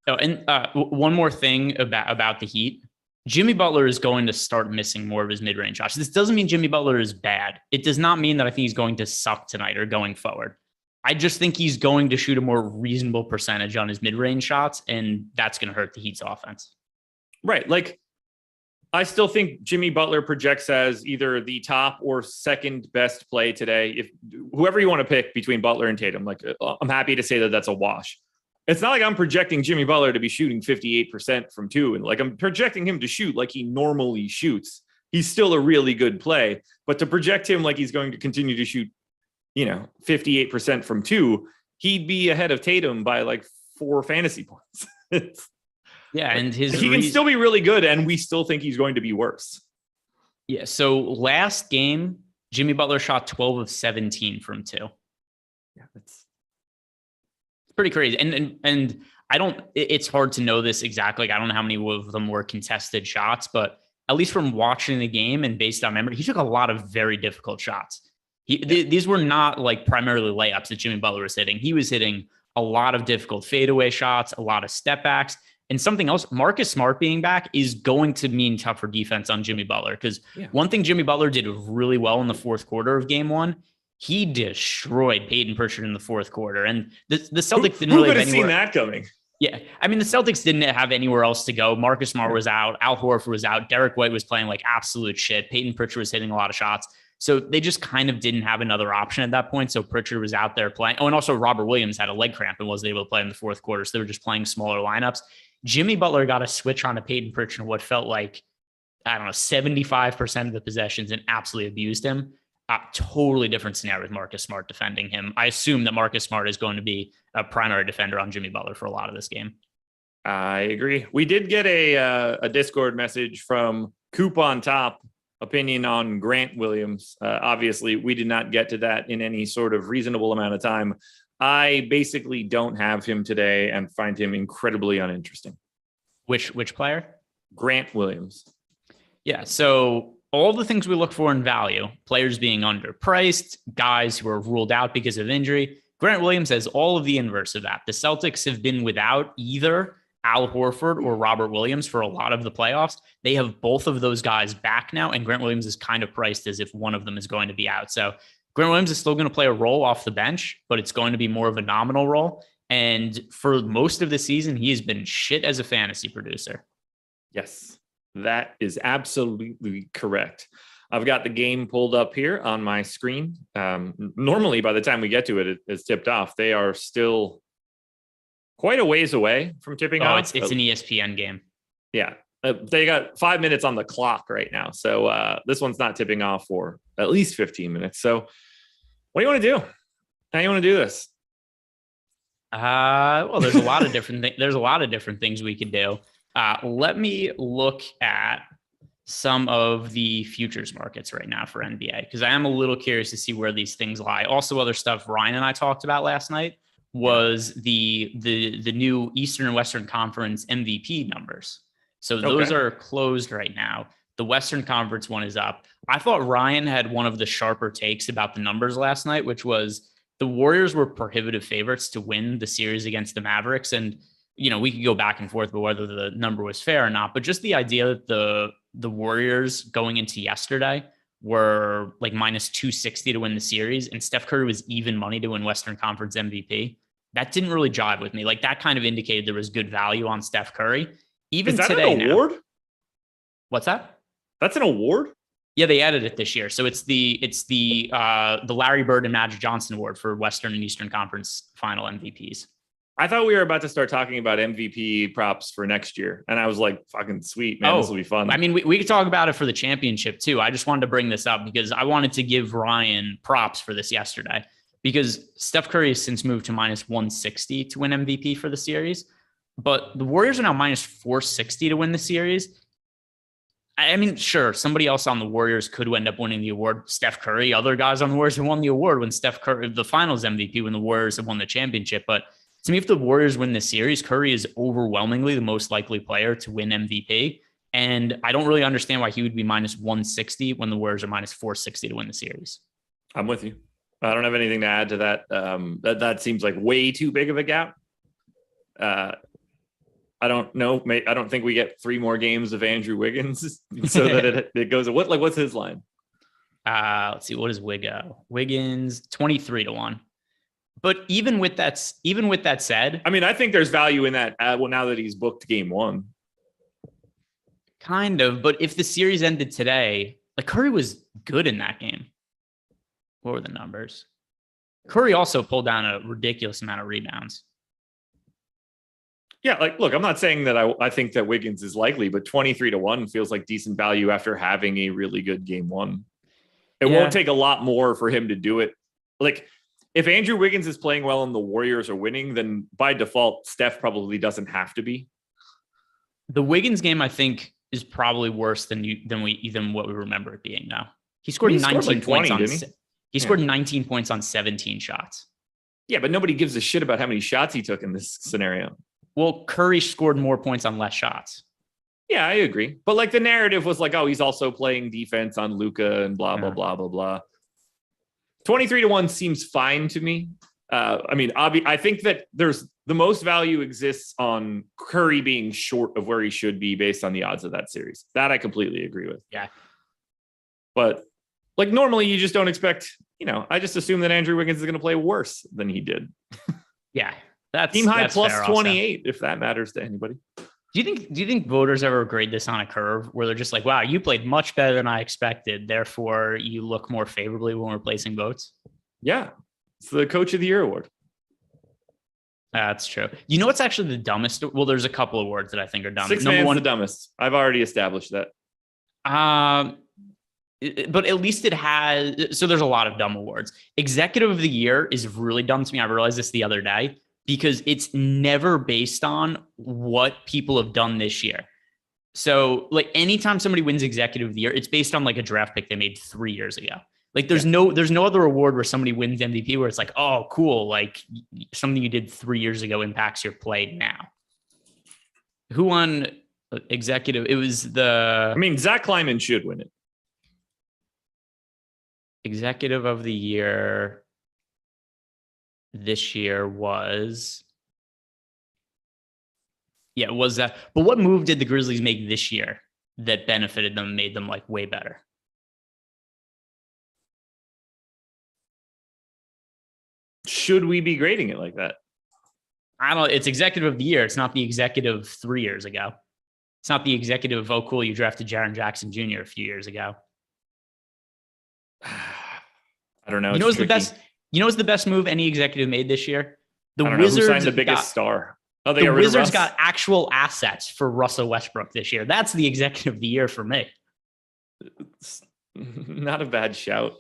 Oh, and one more thing about the Heat. Jimmy Butler is going to start missing more of his mid-range shots. This doesn't mean Jimmy Butler is bad. It does not mean that I think he's going to suck tonight or going forward. I just think he's going to shoot a more reasonable percentage on his mid-range shots, and that's going to hurt the Heat's offense. Right. Like, I still think Jimmy Butler projects as either the top or second best play today. If whoever you want to pick between Butler and Tatum, like I'm happy to say that that's a wash. It's not like I'm projecting Jimmy Butler to be shooting 58% from two. And like I'm projecting him to shoot like he normally shoots. He's still a really good play, but to project him like he's going to continue to shoot, 58% from two, he'd be ahead of Tatum by like 4 fantasy points. Yeah. And he can still be really good. And we still think he's going to be worse. Yeah. So last game, Jimmy Butler shot 12 of 17 from two. Yeah. That's pretty crazy. And it's hard to know this exactly. Like, I don't know how many of them were contested shots, but at least from watching the game and based on memory, he took a lot of very difficult shots. These were not like primarily layups that Jimmy Butler was hitting. He was hitting a lot of difficult fadeaway shots, a lot of step backs, and something else. Marcus Smart being back is going to mean tougher defense on Jimmy Butler. Because one thing Jimmy Butler did really well in the fourth quarter of game one, he destroyed Peyton Pritchard in the fourth quarter. And the Celtics didn't really have seen that coming. Yeah. I mean, the Celtics didn't have anywhere else to go. Marcus Smart was out. Al Horford was out. Derek White was playing like absolute shit. Peyton Pritchard was hitting a lot of shots. So they just kind of didn't have another option at that point. So Pritchard was out there playing. Oh, and also Robert Williams had a leg cramp and wasn't able to play in the fourth quarter. So they were just playing smaller lineups. Jimmy Butler got a switch on to Peyton Pritchard in what felt like, 75% of the possessions and absolutely abused him. Totally different scenario with Marcus Smart defending him. I assume that Marcus Smart is going to be a primary defender on Jimmy Butler for a lot of this game. I agree. We did get a Discord message from Coop on Top, opinion on Grant Williams. Obviously, we did not get to that in any sort of reasonable amount of time. I basically don't have him today and find him incredibly uninteresting. Which player? Grant Williams. Yeah, so all the things we look for in value, players being underpriced, guys who are ruled out because of injury. Grant Williams has all of the inverse of that. The Celtics have been without either Al Horford or Robert Williams for a lot of the playoffs. They have both of those guys back now, and Grant Williams is kind of priced as if one of them is going to be out. So Grant Williams is still going to play a role off the bench, but it's going to be more of a nominal role. And for most of the season, he has been shit as a fantasy producer. Yes, that is absolutely correct. I've got the game pulled up here on my screen. Normally, by the time we get to it, it's tipped off. They are still quite a ways away from tipping off. It's an ESPN game. Yeah. They got 5 minutes on the clock right now. So this one's not tipping off for at least 15 minutes. So what do you want to do? How do you want to do this? Well, there's a lot of different there's a lot of different things we could do. Let me look at some of the futures markets right now for NBA, because I am a little curious to see where these things lie. Also, other stuff Ryan and I talked about last night was the new Eastern and Western Conference MVP numbers. So those are closed right now. The Western Conference one is up. I thought Ryan had one of the sharper takes about the numbers last night, which was the Warriors were prohibitive favorites to win the series against the Mavericks. And, you know, we could go back and forth about whether the number was fair or not, but just the idea that the Warriors going into yesterday were like minus 260 to win the series, and Steph Curry was even money to win Western Conference MVP. That didn't really jive with me. Like, that kind of indicated there was good value on Steph Curry. Even is that today, an award? What's that? That's an award? Yeah, they added it this year. So it's the Larry Bird and Magic Johnson Award for Western and Eastern Conference final MVPs. I thought we were about to start talking about MVP props for next year. And I was like, fucking sweet, man. This will be fun. I mean, we could talk about it for the championship too. I just wanted to bring this up because I wanted to give Ryan props for this yesterday, because Steph Curry has since moved to minus 160 to win MVP for the series. But the Warriors are now minus 460 to win the series. I mean, sure, somebody else on the Warriors could end up winning the award. Steph Curry, other guys on the Warriors have won the award when Steph Curry, the finals MVP, when the Warriors have won the championship. But to me, if the Warriors win this series, Curry is overwhelmingly the most likely player to win MVP. And I don't really understand why he would be minus 160 when the Warriors are minus 460 to win the series. I'm with you. I don't have anything to add to that. That seems like way too big of a gap. I don't know. I don't think we get 3 more games of Andrew Wiggins so that it goes. What's his line? Let's see. What is Wiggins 23 to 1. But even with that said, I mean, I think there's value in that. Well, now that he's booked game 1, kind of. But if the series ended today, like, Curry was good in that game. What were the numbers? Curry also pulled down a ridiculous amount of rebounds. Yeah, like, look, I'm not saying that I think that Wiggins is likely, but 23 to 1 feels like decent value after having a really good game 1. It won't take a lot more for him to do it. Like, if Andrew Wiggins is playing well and the Warriors are winning, then by default, Steph probably doesn't have to be. The Wiggins game, I think, is probably worse than what we remember it being now. He scored 19 points on he scored 19 points on 17 shots. Yeah, but nobody gives a shit about how many shots he took in this scenario. Well, Curry scored more points on less shots. Yeah, I agree. But like, the narrative was like, oh, he's also playing defense on Luka and blah, blah, blah, blah, blah. 23 to 1 seems fine to me. I mean, I think that there's the most value exists on Curry being short of where he should be based on the odds of that series. That I completely agree with. Yeah. But like, normally you just don't expect, I just assume that Andrew Wiggins is going to play worse than he did. Yeah. That's team high that's plus fair 28, if that matters to anybody. Do you think voters ever grade this on a curve where they're just like, wow, you played much better than I expected, therefore you look more favorably when we're placing votes? Yeah. It's the Coach of the Year award. That's true. You know what's actually the dumbest? Well, there's a couple awards that I think are dumb. Six man's the dumbest. I've already established that. But at least it has. So there's a lot of dumb awards. Executive of the Year is really dumb to me. I realized this the other day, because it's never based on what people have done this year. So like, anytime somebody wins Executive of the Year, it's based on like a draft pick they made 3 years ago. Like, there's no other award where somebody wins MVP where it's like, oh, cool, like something you did 3 years ago impacts your play now. Who won Executive? It was Zach Kleiman should win it. Executive of the Year this year was that. But what move did the Grizzlies make this year that benefited them, made them like way better? Should we be grading it like that? I don't. It's executive of the year. It's not the executive 3 years ago. It's not the executive. Oh, cool! You drafted Jaren Jackson Jr. a few years ago. I don't know. You know what's the best? You know what's the best move any executive made this year? The Wizards signed the biggest star. Oh, the Wizards got actual assets for Russell Westbrook this year. That's the executive of the year for me. It's not a bad shout,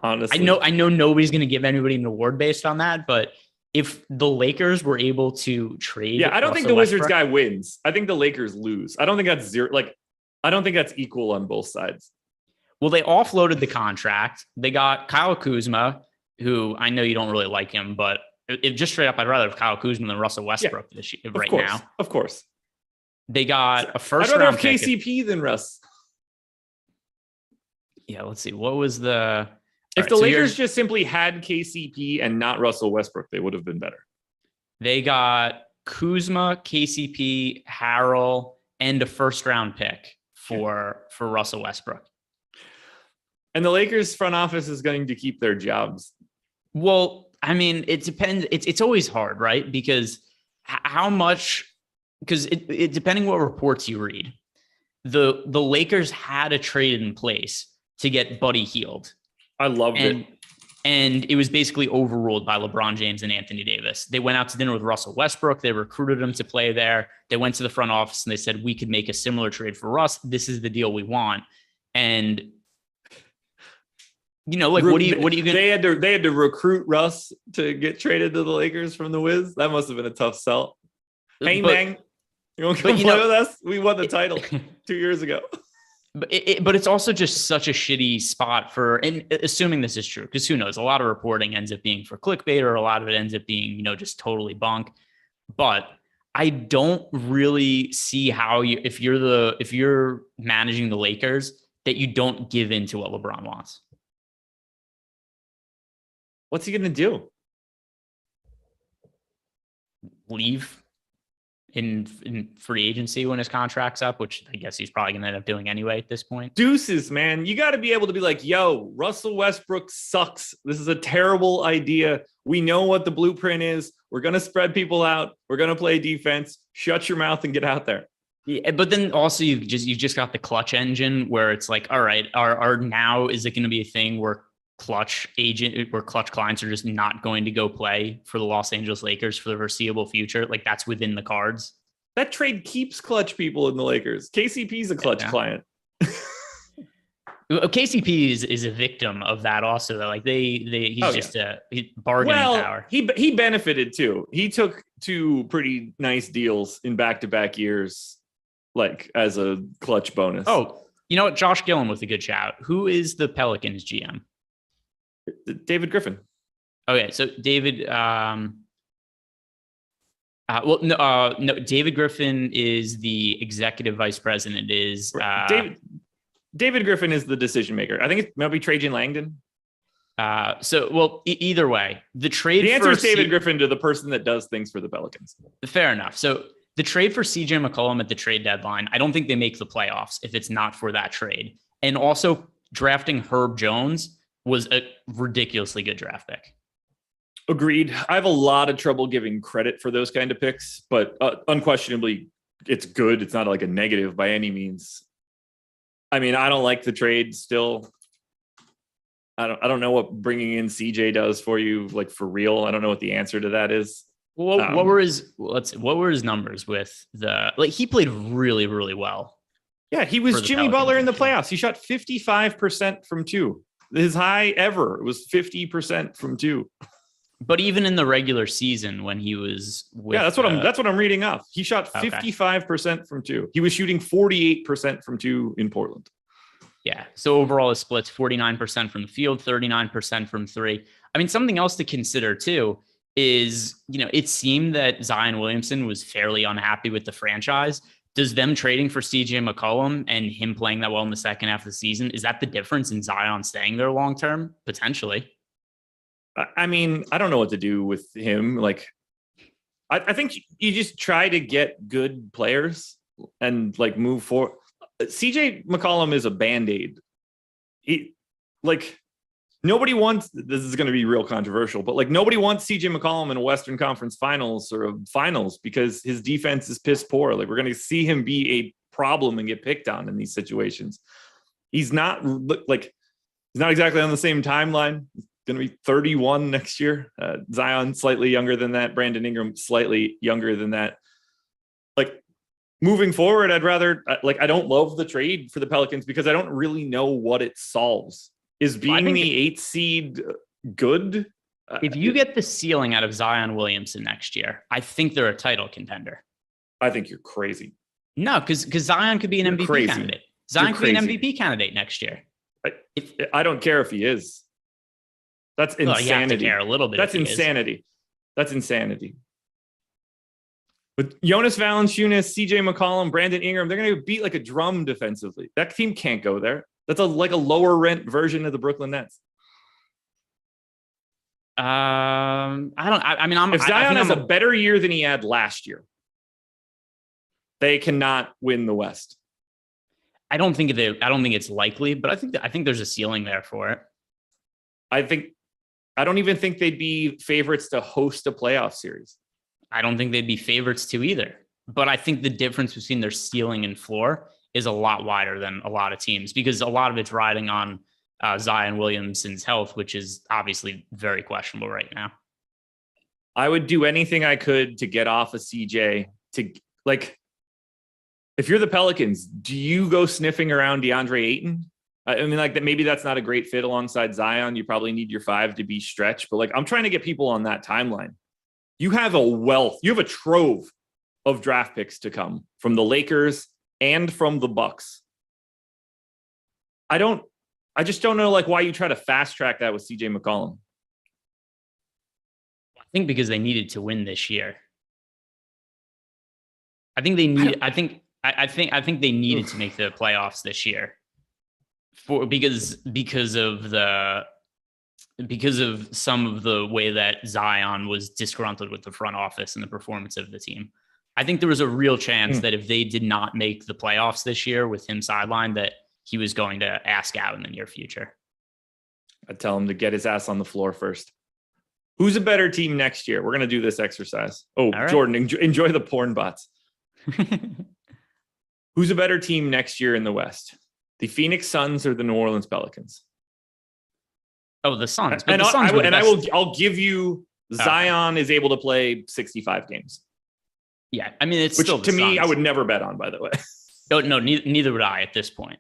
honestly. I know nobody's going to give anybody an award based on that, but if the Lakers were able to trade, I don't think the Wizards guy wins. I think the Lakers lose. I don't think that's zero. Like, I don't think that's equal on both sides. Well, they offloaded the contract. They got Kyle Kuzma, who I know you don't really like him, but if just straight up, I'd rather have Kyle Kuzma than Russell Westbrook this year, right now. Of course. They got a first I'd rather round have KCP than Russ. Yeah, let's see. What was the... If the Lakers just simply had KCP and not Russell Westbrook, they would have been better. They got Kuzma, KCP, Harrell, and a first round pick for Russell Westbrook. And the Lakers front office is going to keep their jobs. Well, I mean, it depends. It's always hard, right? Because how much, because it depending what reports you read, the Lakers had a trade in place to get Buddy Hield. I loved it. And it was basically overruled by LeBron James and Anthony Davis. They went out to dinner with Russell Westbrook. They recruited him to play there. They went to the front office and they said, we could make a similar trade for Russ. This is the deal we want. And, you know, like, what are you going to... They had to recruit Russ to get traded to the Lakers from the Wiz. That must have been a tough sell. Hey, man, you want to come play with us? We won the title 2 years ago. But it's also just such a shitty spot for, and assuming this is true, because who knows, a lot of reporting ends up being for clickbait, or a lot of it ends up being, you know, just totally bunk. But I don't really see how you, if you're managing the Lakers, that you don't give in to what LeBron wants. What's he going to do? Leave in free agency when his contract's up, which I guess he's probably going to end up doing anyway at this point. Deuces, man. You got to be able to be like, yo, Russell Westbrook sucks. This is a terrible idea. We know what the blueprint is. We're going to spread people out. We're going to play defense. Shut your mouth and get out there. Yeah, but then also you've just got the clutch engine where it's like, all right, are now, is it going to be a thing where clutch clients are just not going to go play for the Los Angeles Lakers for the foreseeable future? Like, that's within the cards. That trade keeps clutch people in the Lakers. KCP's a clutch client. KCP is a victim of that also, though. Like he's a bargaining power. He benefited too. He took 2 pretty nice deals in back-to-back years, like as a clutch bonus. Oh, you know what? Josh Gillen with a good shout. Who is the Pelicans GM? David Griffin. Okay, so David. No. David Griffin is the executive vice president. David Griffin is the decision maker. I think it might be Trajan Langdon. Either way, the trade. The answer is David Griffin to the person that does things for the Pelicans. Fair enough. So the trade for CJ McCollum at the trade deadline, I don't think they make the playoffs if it's not for that trade. And also drafting Herb Jones was a ridiculously good draft pick. Agreed. I have a lot of trouble giving credit for those kind of picks, but unquestionably it's good. It's not like a negative by any means. I mean, I don't like the trade still. I don't know what bringing in CJ does for you, like for real. I don't know what the answer to that is. What were his numbers with he played really, really well. Yeah, he was Jimmy Butler in the playoffs. He shot 55% from 2. His high ever was 50% from 2. But even in the regular season when he was with, that's what I'm reading off. He shot 55% from 2. He was shooting 48% from 2 in Portland. Yeah. So overall his splits 49% from the field, 39% from 3. I mean, something else to consider too is, you know, it seemed that Zion Williamson was fairly unhappy with the franchise. Does them trading for CJ McCollum and him playing that well in the second half of the season, is that the difference in Zion staying there long term? Potentially. I mean, I don't know what to do with him. Like, I think you just try to get good players and like move forward. CJ McCollum is a Band-Aid. Nobody wants, this is going to be real controversial, but like nobody wants CJ McCollum in a Western Conference Finals or a finals because his defense is piss poor. Like we're going to see him be a problem and get picked on in these situations. He's not exactly on the same timeline. He's going to be 31 next year. Zion slightly younger than that. Brandon Ingram slightly younger than that. Like moving forward, I'd rather I don't love the trade for the Pelicans because I don't really know what it solves. Is being the 8th seed good? If you get the ceiling out of Zion Williamson next year, I think they're a title contender. I think you're crazy. No, because Zion could be an MVP candidate. Zion could be an MVP candidate next year. I don't care if he is. That's insanity. Well, you have to care a little bit. That's insanity. That's insanity. With Jonas Valanciunas, CJ McCollum, Brandon Ingram, they're going to beat like a drum defensively. That team can't go there. That's like a lower rent version of the Brooklyn Nets. If Zion has a better year than he had last year, they cannot win the West. I don't think it's likely, but I think there's a ceiling there for it. I don't even think they'd be favorites to host a playoff series. I don't think they'd be favorites to either. But I think the difference between their ceiling and floor is a lot wider than a lot of teams because a lot of it's riding on Zion Williamson's health, which is obviously very questionable right now. I would do anything I could to get off of CJ if you're the Pelicans, do you go sniffing around DeAndre Ayton? I mean, maybe that's not a great fit alongside Zion. You probably need your 5 to be stretched, but I'm trying to get people on that timeline. You have a trove of draft picks to come from the Lakers and from the Bucks. I just don't know why you try to fast track that with CJ McCollum. I think because they needed to win this year. I think they needed to make the playoffs this year because of some of the way that Zion was disgruntled with the front office and the performance of the team. I think there was a real chance that if they did not make the playoffs this year with him sidelined, that he was going to ask out in the near future. I'd tell him to get his ass on the floor first. Who's a better team next year? We're going to do this exercise. Oh, right. Jordan, enjoy the porn bots. Who's a better team next year in the West? The Phoenix Suns or the New Orleans Pelicans? Oh, the Suns. I'll give you Zion is able to play 65 games. Yeah, I mean, which to me, I would never bet on, by the way. No, neither would I at this point.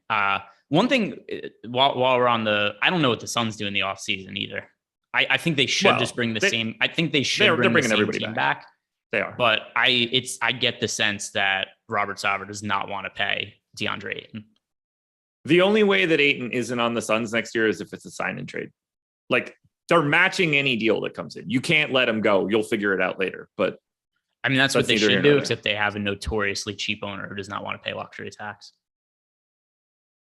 One thing, while we're on I don't know what the Suns do in the offseason either. I think they should just bring the same. I think they should bring the same team back. They are. But I get the sense that Robert Sarver does not want to pay DeAndre Ayton. The only way that Ayton isn't on the Suns next year is if it's a sign and trade. They're matching any deal that comes in. You can't let him go. You'll figure it out later. But I mean, that's what they should do, except they have a notoriously cheap owner who does not want to pay luxury tax.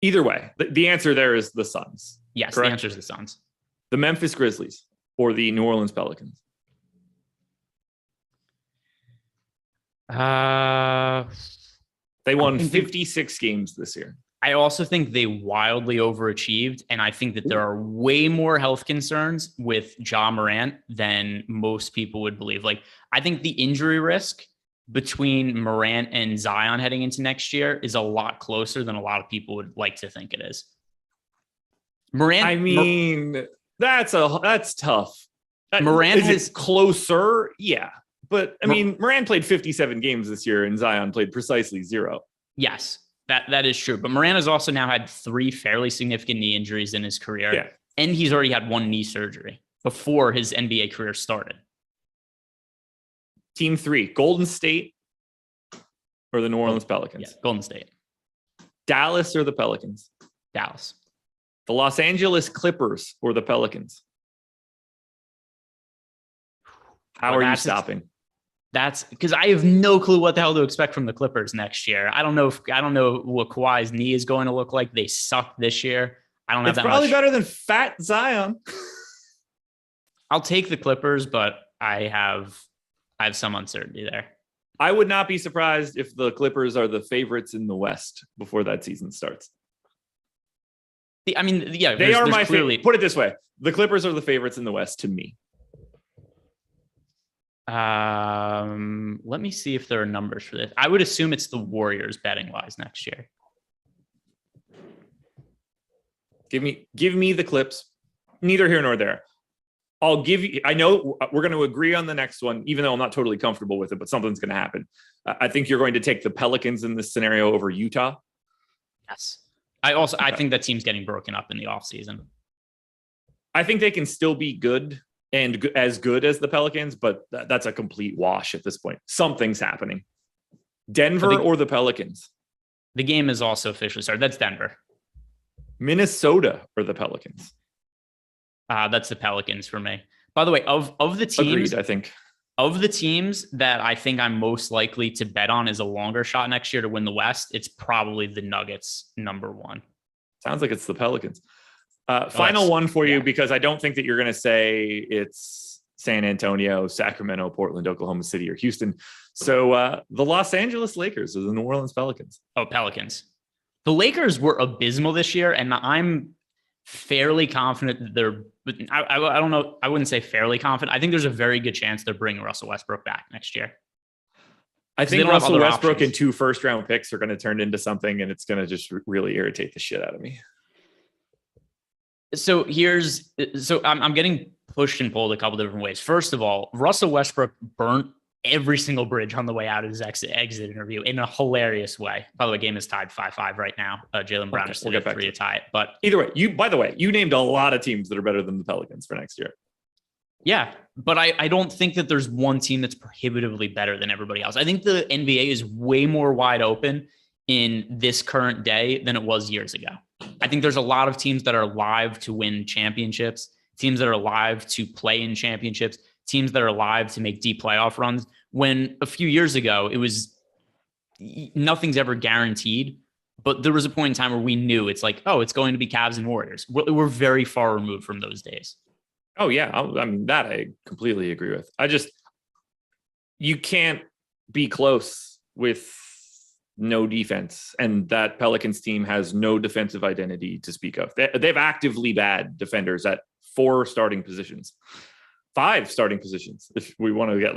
Either way, the answer there is the Suns. Yes, correct? The answer is the Suns. The Memphis Grizzlies or the New Orleans Pelicans? They won 56 games this year. I also think they wildly overachieved, and I think that there are way more health concerns with Ja Morant than most people would believe. I think the injury risk between Morant and Zion heading into next year is a lot closer than a lot of people would like to think it is. That's tough. Morant is closer, yeah. But Morant played 57 games this year, and Zion played precisely 0. Yes. That is true. But Morant has also now had 3 fairly significant knee injuries in his career. Yeah. And he's already had 1 knee surgery before his NBA career started. Team 3, Golden State or the New Orleans Pelicans? Yeah, Golden State. Dallas or the Pelicans? Dallas. The Los Angeles Clippers or the Pelicans? How are you stopping? That's because I have no clue what the hell to expect from the Clippers next year. I don't know what Kawhi's knee is going to look like. They sucked this year. I don't have that much. It's probably better than fat Zion. I'll take the Clippers, but I have some uncertainty there. I would not be surprised if the Clippers are the favorites in the West before that season starts. They are my favorite. Put it this way: the Clippers are the favorites in the West to me. Let me see if there are numbers for this. I would assume it's the Warriors betting wise next year. Give me the Clips. Neither here nor there. I'll give you. I know we're going to agree on the next one, even though I'm not totally comfortable with it, but something's going to happen. I think you're going to take the Pelicans in this scenario over Utah. Yes. I think that team's getting broken up in the offseason. I think they can still be good and as good as the Pelicans, but that's a complete wash at this point. Something's happening. Denver or the Pelicans? The game is also officially started. That's Denver. Minnesota or the Pelicans? That's the Pelicans for me. By the way, of the teams, agreed, I think. Of the teams that I think I'm most likely to bet on is a longer shot next year to win the West, it's probably the Nuggets, number one. Sounds like it's the Pelicans. Final one for you, because I don't think that you're going to say it's San Antonio, Sacramento, Portland, Oklahoma City, or Houston. So the Los Angeles Lakers or the New Orleans Pelicans. Oh, Pelicans. The Lakers were abysmal this year, and I'm fairly confident that they're, I don't know, I wouldn't say fairly confident. I think there's a very good chance they're bringing Russell Westbrook back next year. I think Russell Westbrook and 2 first-round picks are going to turn into something, and it's going to just really irritate the shit out of me. So I'm getting pushed and pulled a couple different ways. First of all, Russell Westbrook burnt every single bridge on the way out of his exit interview in a hilarious way. By the way, game is tied 5-5 right now. Jalen Brown is still at 3 to tie it. But either way, you named a lot of teams that are better than the Pelicans for next year. Yeah, but I don't think that there's one team that's prohibitively better than everybody else. I think the NBA is way more wide open in this current day than it was years ago. I think there's a lot of teams that are live to win championships, teams that are live to play in championships, teams that are live to make deep playoff runs, when a few years ago, it was nothing's ever guaranteed. But there was a point in time where we knew it's like, oh, it's going to be Cavs and Warriors. We're very far removed from those days. Oh, yeah. I mean, that I completely agree with. You can't be close with no defense. And that Pelicans team has no defensive identity to speak of. They've actively bad defenders at 4 starting positions. 5 starting positions, if we want to get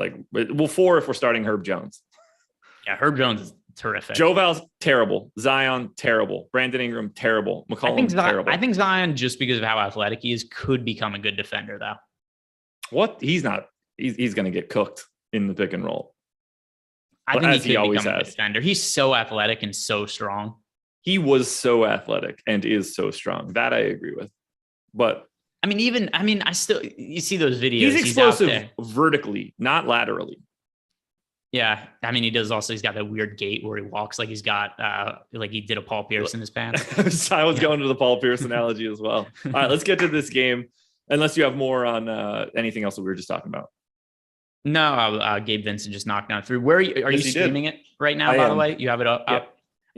4 if we're starting Herb Jones. Yeah, Herb Jones is terrific. Joe Val's terrible. Zion, terrible. Brandon Ingram, terrible. McCollum, terrible. I think Zion, just because of how athletic he is, could become a good defender, though. What? He's not. He's going to get cooked in the pick and roll. I think he could become a good defender. He's so athletic and so strong. He was so athletic and is so strong. That I agree with. But I still, you see those videos. He's explosive vertically, not laterally. Yeah. I mean, he's got that weird gait where he walks like he's got, like he did a Paul Pierce in his pants. I was going to the Paul Pierce analogy as well. All right, let's get to this game. Unless you have more on anything else that we were just talking about. No, Gabe Vincent just knocked down 3. Where are you streaming it right now, by the way? You have it up? Yeah.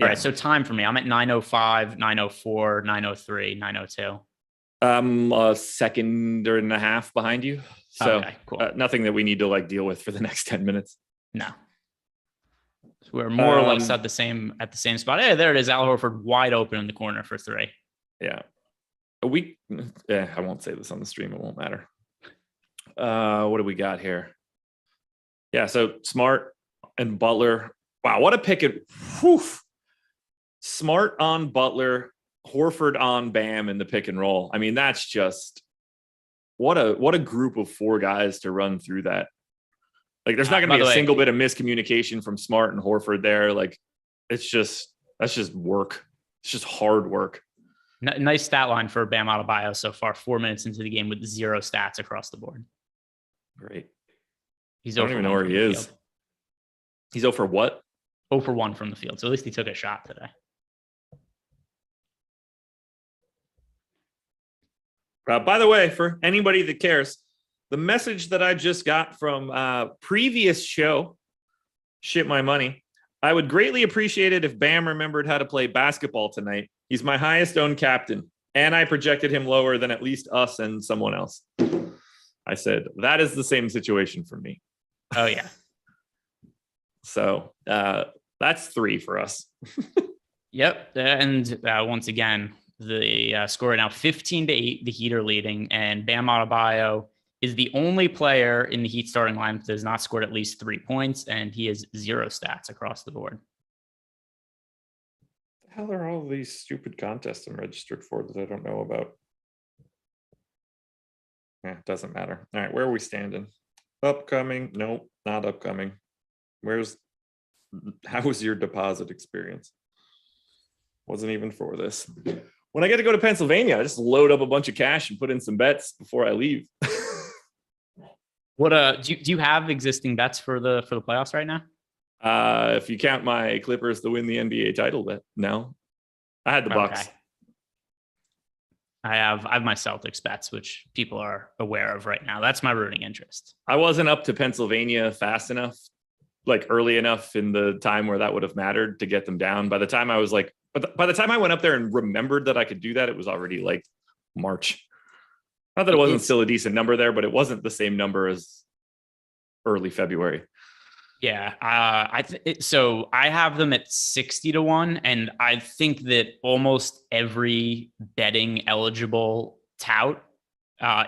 All right. So time for me. I'm at 9:05, 9:04, 9:03, 9:02. I'm a second and a half behind you. So okay, cool. Nothing that we need to deal with for the next 10 minutes. No. So we're more or less at the same spot. Hey, there it is. Al Horford wide open in the corner for 3. Yeah. I won't say this on the stream. It won't matter. What do we got here? Yeah. So Smart and Butler. Wow. What a pick. Smart on Butler, Horford on Bam in the pick and roll. I mean, that's just what a group of 4 guys to run through that. There's not going to be a single bit of miscommunication from Smart and Horford there. That's just work. It's just hard work. Nice stat line for Bam Adebayo so far. 4 minutes into the game with 0 stats across the board. Great. I don't even know where he is. Field. He's 0 for what? 0 for 1 from the field. So at least he took a shot today. By the way, for anybody that cares, the message that I just got from previous show, shit my money, I would greatly appreciate it if Bam remembered how to play basketball tonight. He's my highest owned captain, and I projected him lower than at least us and someone else. I said, that is the same situation for me. Oh, yeah. So that's 3 for us. Yep. And once again, The score right now 15-8. The Heat are leading, and Bam Adebayo is the only player in the Heat starting lineup that has not scored at least 3 points, and he has 0 stats across the board. The hell are all these stupid contests I'm registered for that I don't know about? Yeah, doesn't matter. All right, where are we standing? Upcoming? Nope, not upcoming. How was your deposit experience? Wasn't even for this. When I get to go to Pennsylvania, I just load up a bunch of cash and put in some bets before I leave. What do you have existing bets for the playoffs right now? If you count my Clippers to win the NBA title, bet no. I had the Bucks. Okay. I have my Celtics bets, which people are aware of right now. That's my rooting interest. I wasn't up to Pennsylvania fast enough, like early enough in the time where that would have mattered to get them down. By the time I was like, by the time I went up there and remembered that I could do that, it was already like March. Not that it wasn't still a decent number there, but it wasn't the same number as early February. Yeah, so I have them at 60-1, and I think that almost every betting eligible tout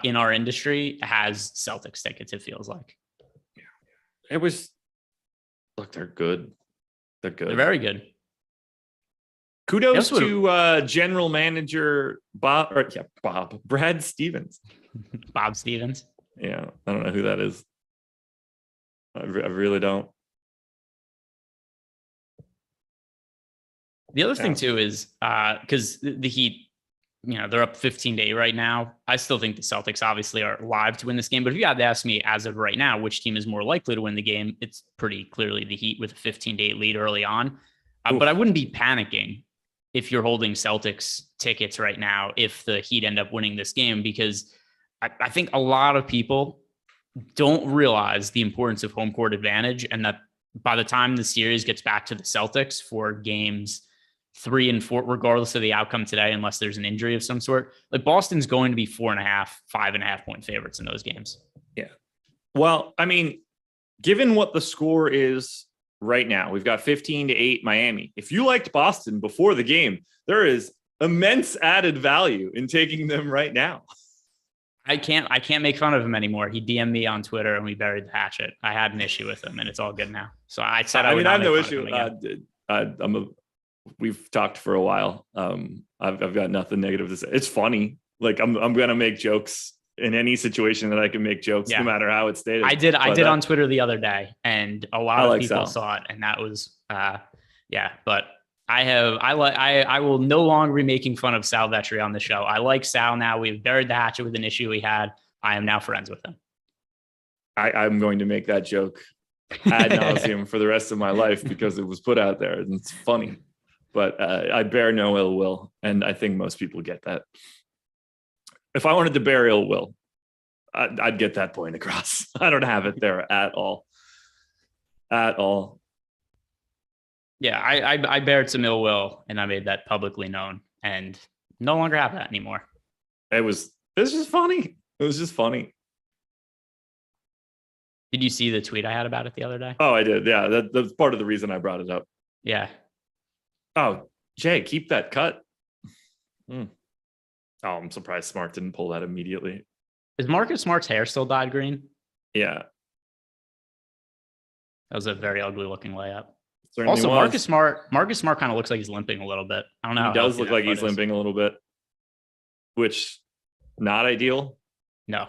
in our industry has Celtics tickets. It feels like it was. Look, they're good. They're good. They're very good. Kudos to general manager Brad Stevens. Bob Stevens. Yeah, I don't know who that is. I really don't. The other thing too is because the Heat, they're up 15-8 right now. I still think the Celtics obviously are live to win this game. But if you had to ask me as of right now, which team is more likely to win the game, it's pretty clearly the Heat with a 15-8 lead early on. But I wouldn't be panicking if you're holding Celtics tickets right now if the Heat end up winning this game, because I think a lot of people don't realize the importance of home court advantage, and that by the time the series gets back to the Celtics for games 3 and 4, regardless of the outcome today, unless there's an injury of some sort, like Boston's going to be 4.5, 5.5 point favorites in those games. Yeah. Well, I mean, given what the score is right now, we've got 15-8 Miami. If you liked Boston before the game, there is immense added value in taking them right now. I can't make fun of him anymore. He DM'd me on Twitter and we buried the hatchet. I had an issue with him and it's all good now. So I said I have no issue. We've talked for a while. I've got nothing negative to say. It's funny. Like I'm gonna make jokes in any situation that I can make jokes, no matter how it's stated. I did on Twitter the other day, and a lot of people saw it, and that was But I will no longer be making fun of Sal Vetri on the show. I like Sal now. We've buried the hatchet with an issue we had. I am now friends with him. I'm going to make that joke ad nauseum for the rest of my life because it was put out there and it's funny. But I bear no ill will, and I think most people get that. If I wanted to bear ill will, I'd get that point across. I don't have it there at all. At all. Yeah, I bared some ill will, and I made that publicly known, and no longer have that anymore. It was just funny. It was just funny. Did you see the tweet I had about it the other day? Oh, I did. Yeah, that's part of the reason I brought it up. Yeah. Oh, Jay, keep that cut. Oh, I'm surprised Smart didn't pull that immediately. Is Marcus Smart's hair still dyed green? Yeah. That was a very ugly looking layup. Certainly also, was. Marcus Smart kind of looks like he's limping a little bit. I don't know. He does look like he's limping a little bit, which not ideal. No.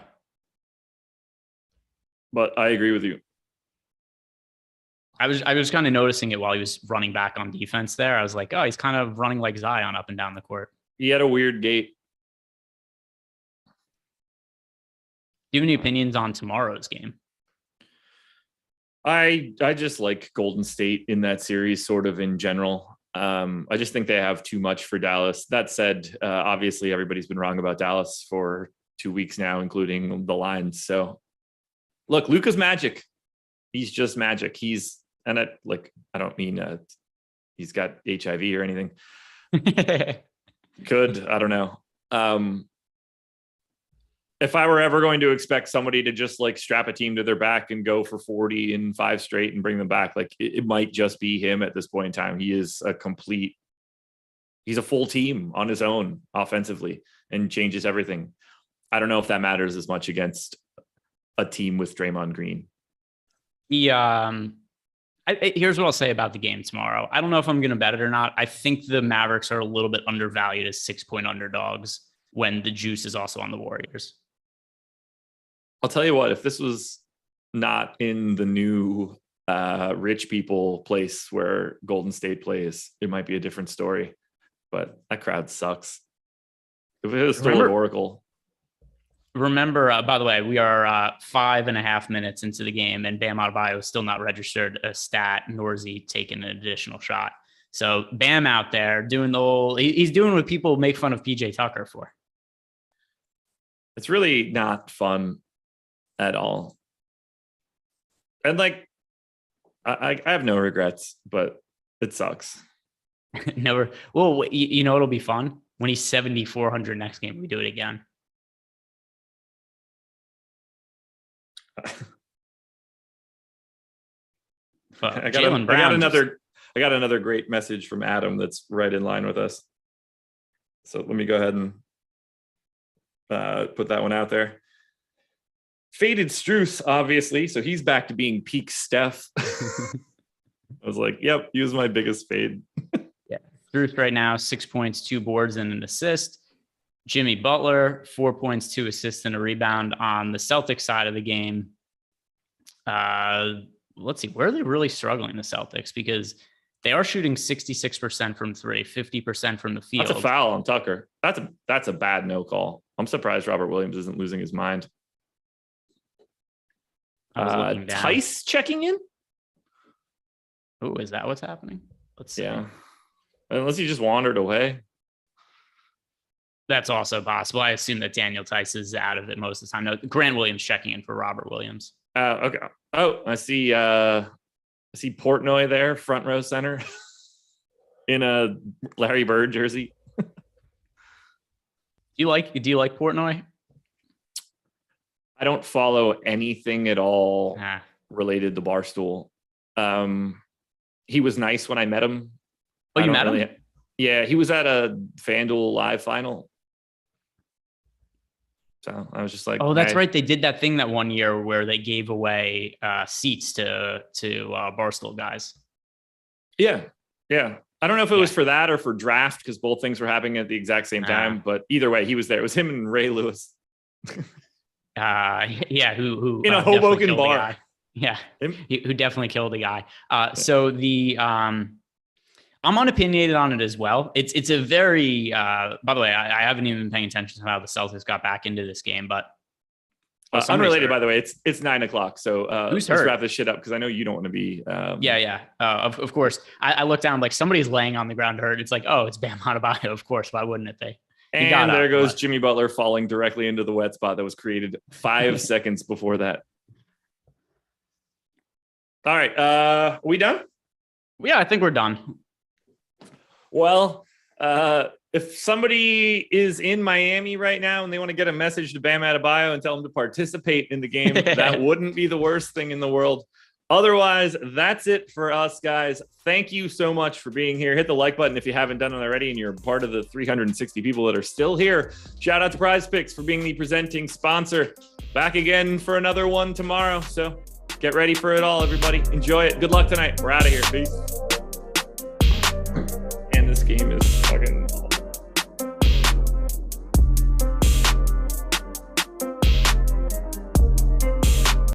But I agree with you. I was kind of noticing it while he was running back on defense there. I was like, oh, he's kind of running like Zion up and down the court. He had a weird gait. Do you have any opinions on tomorrow's game? I just like Golden State in that series, sort of in general. I just think they have too much for Dallas. That said, obviously everybody's been wrong about Dallas for 2 weeks now, including the lines. So look, Luka's magic. He's just magic. I don't mean he's got HIV or anything. Could, I don't know. If I were ever going to expect somebody to just like strap a team to their back and go for 40 in 5 straight and bring them back, like it might just be him at this point in time. He is a complete he's a full team on his own offensively and changes everything. I don't know if that matters as much against a team with Draymond Green. Here's what I'll say about the game tomorrow. I don't know if I'm going to bet it or not. I think the Mavericks are a little bit undervalued as 6-point underdogs when the juice is also on the Warriors. I'll tell you what, if this was not in the new rich people place where Golden State plays, it might be a different story. But that crowd sucks. If it was still at Oracle. Remember, by the way, we are 5.5 minutes into the game, and Bam Adebayo is still not registered a stat, nor is he taking an additional shot. So Bam out there doing he's doing what people make fun of PJ Tucker for. It's really not fun at all. And like, I have no regrets, but it sucks. Never. Well, you know, it'll be fun when he's 7,400 next game. We do it again. I got another great message from Adam that's right in line with us. So let me go ahead and put that one out there. Faded Strus, obviously, so he's back to being peak Steph. I was like, yep, he was my biggest fade. Yeah, Strus right now 6 points, 2 boards, and an assist. Jimmy Butler 4 points, 2 assists, and a rebound on the Celtics side of the game. Let's see, where are they really struggling, the Celtics? Because they are shooting 66% from 3, 50% from the field. That's a foul on Tucker. That's a bad no call. I'm surprised Robert Williams isn't losing his mind. Tice checking in? Oh, is that what's happening? Let's see. Yeah. Unless he just wandered away. That's also possible. I assume that Daniel Tice is out of it most of the time. No, Grant Williams checking in for Robert Williams. Okay. Oh, I see Portnoy there, front row center, in a Larry Bird jersey. Do you like Portnoy? I don't follow anything at all related to Barstool. He was nice when I met him. Oh, you met him? Yeah, he was at a FanDuel live final. So I was just like, oh, that's right. They did that thing that one year where they gave away seats to Barstool guys. Yeah. I don't know if it was for that or for draft, because both things were happening at the exact same time. But either way, he was there. It was him and Ray Lewis. Who in a Hoboken bar. Yeah, who definitely killed a guy. So I'm unopinionated on it as well. It's a very, by the way, I haven't even been paying attention to how the Celtics got back into this game, but unrelated, by the way, it's 9:00. So let's hurt? wrap this shit up, because I know you don't want to be. Of course. I looked down, like somebody's laying on the ground hurt. It's like, oh, it's Bam Adebayo. Of course, why wouldn't it be? And there goes Jimmy Butler falling directly into the wet spot that was created 5 seconds before that. All right, are we done? Yeah, I think we're done. Well, if somebody is in Miami right now and they want to get a message to Bam Adebayo and tell him to participate in the game, that wouldn't be the worst thing in the world. Otherwise, that's it for us, guys. Thank you so much for being here. Hit the like button if you haven't done it already and you're part of the 360 people that are still here. Shout out to Prize Picks for being the presenting sponsor. Back again for another one tomorrow. So get ready for it all, everybody. Enjoy it. Good luck tonight. We're out of here. Peace. And this game is fucking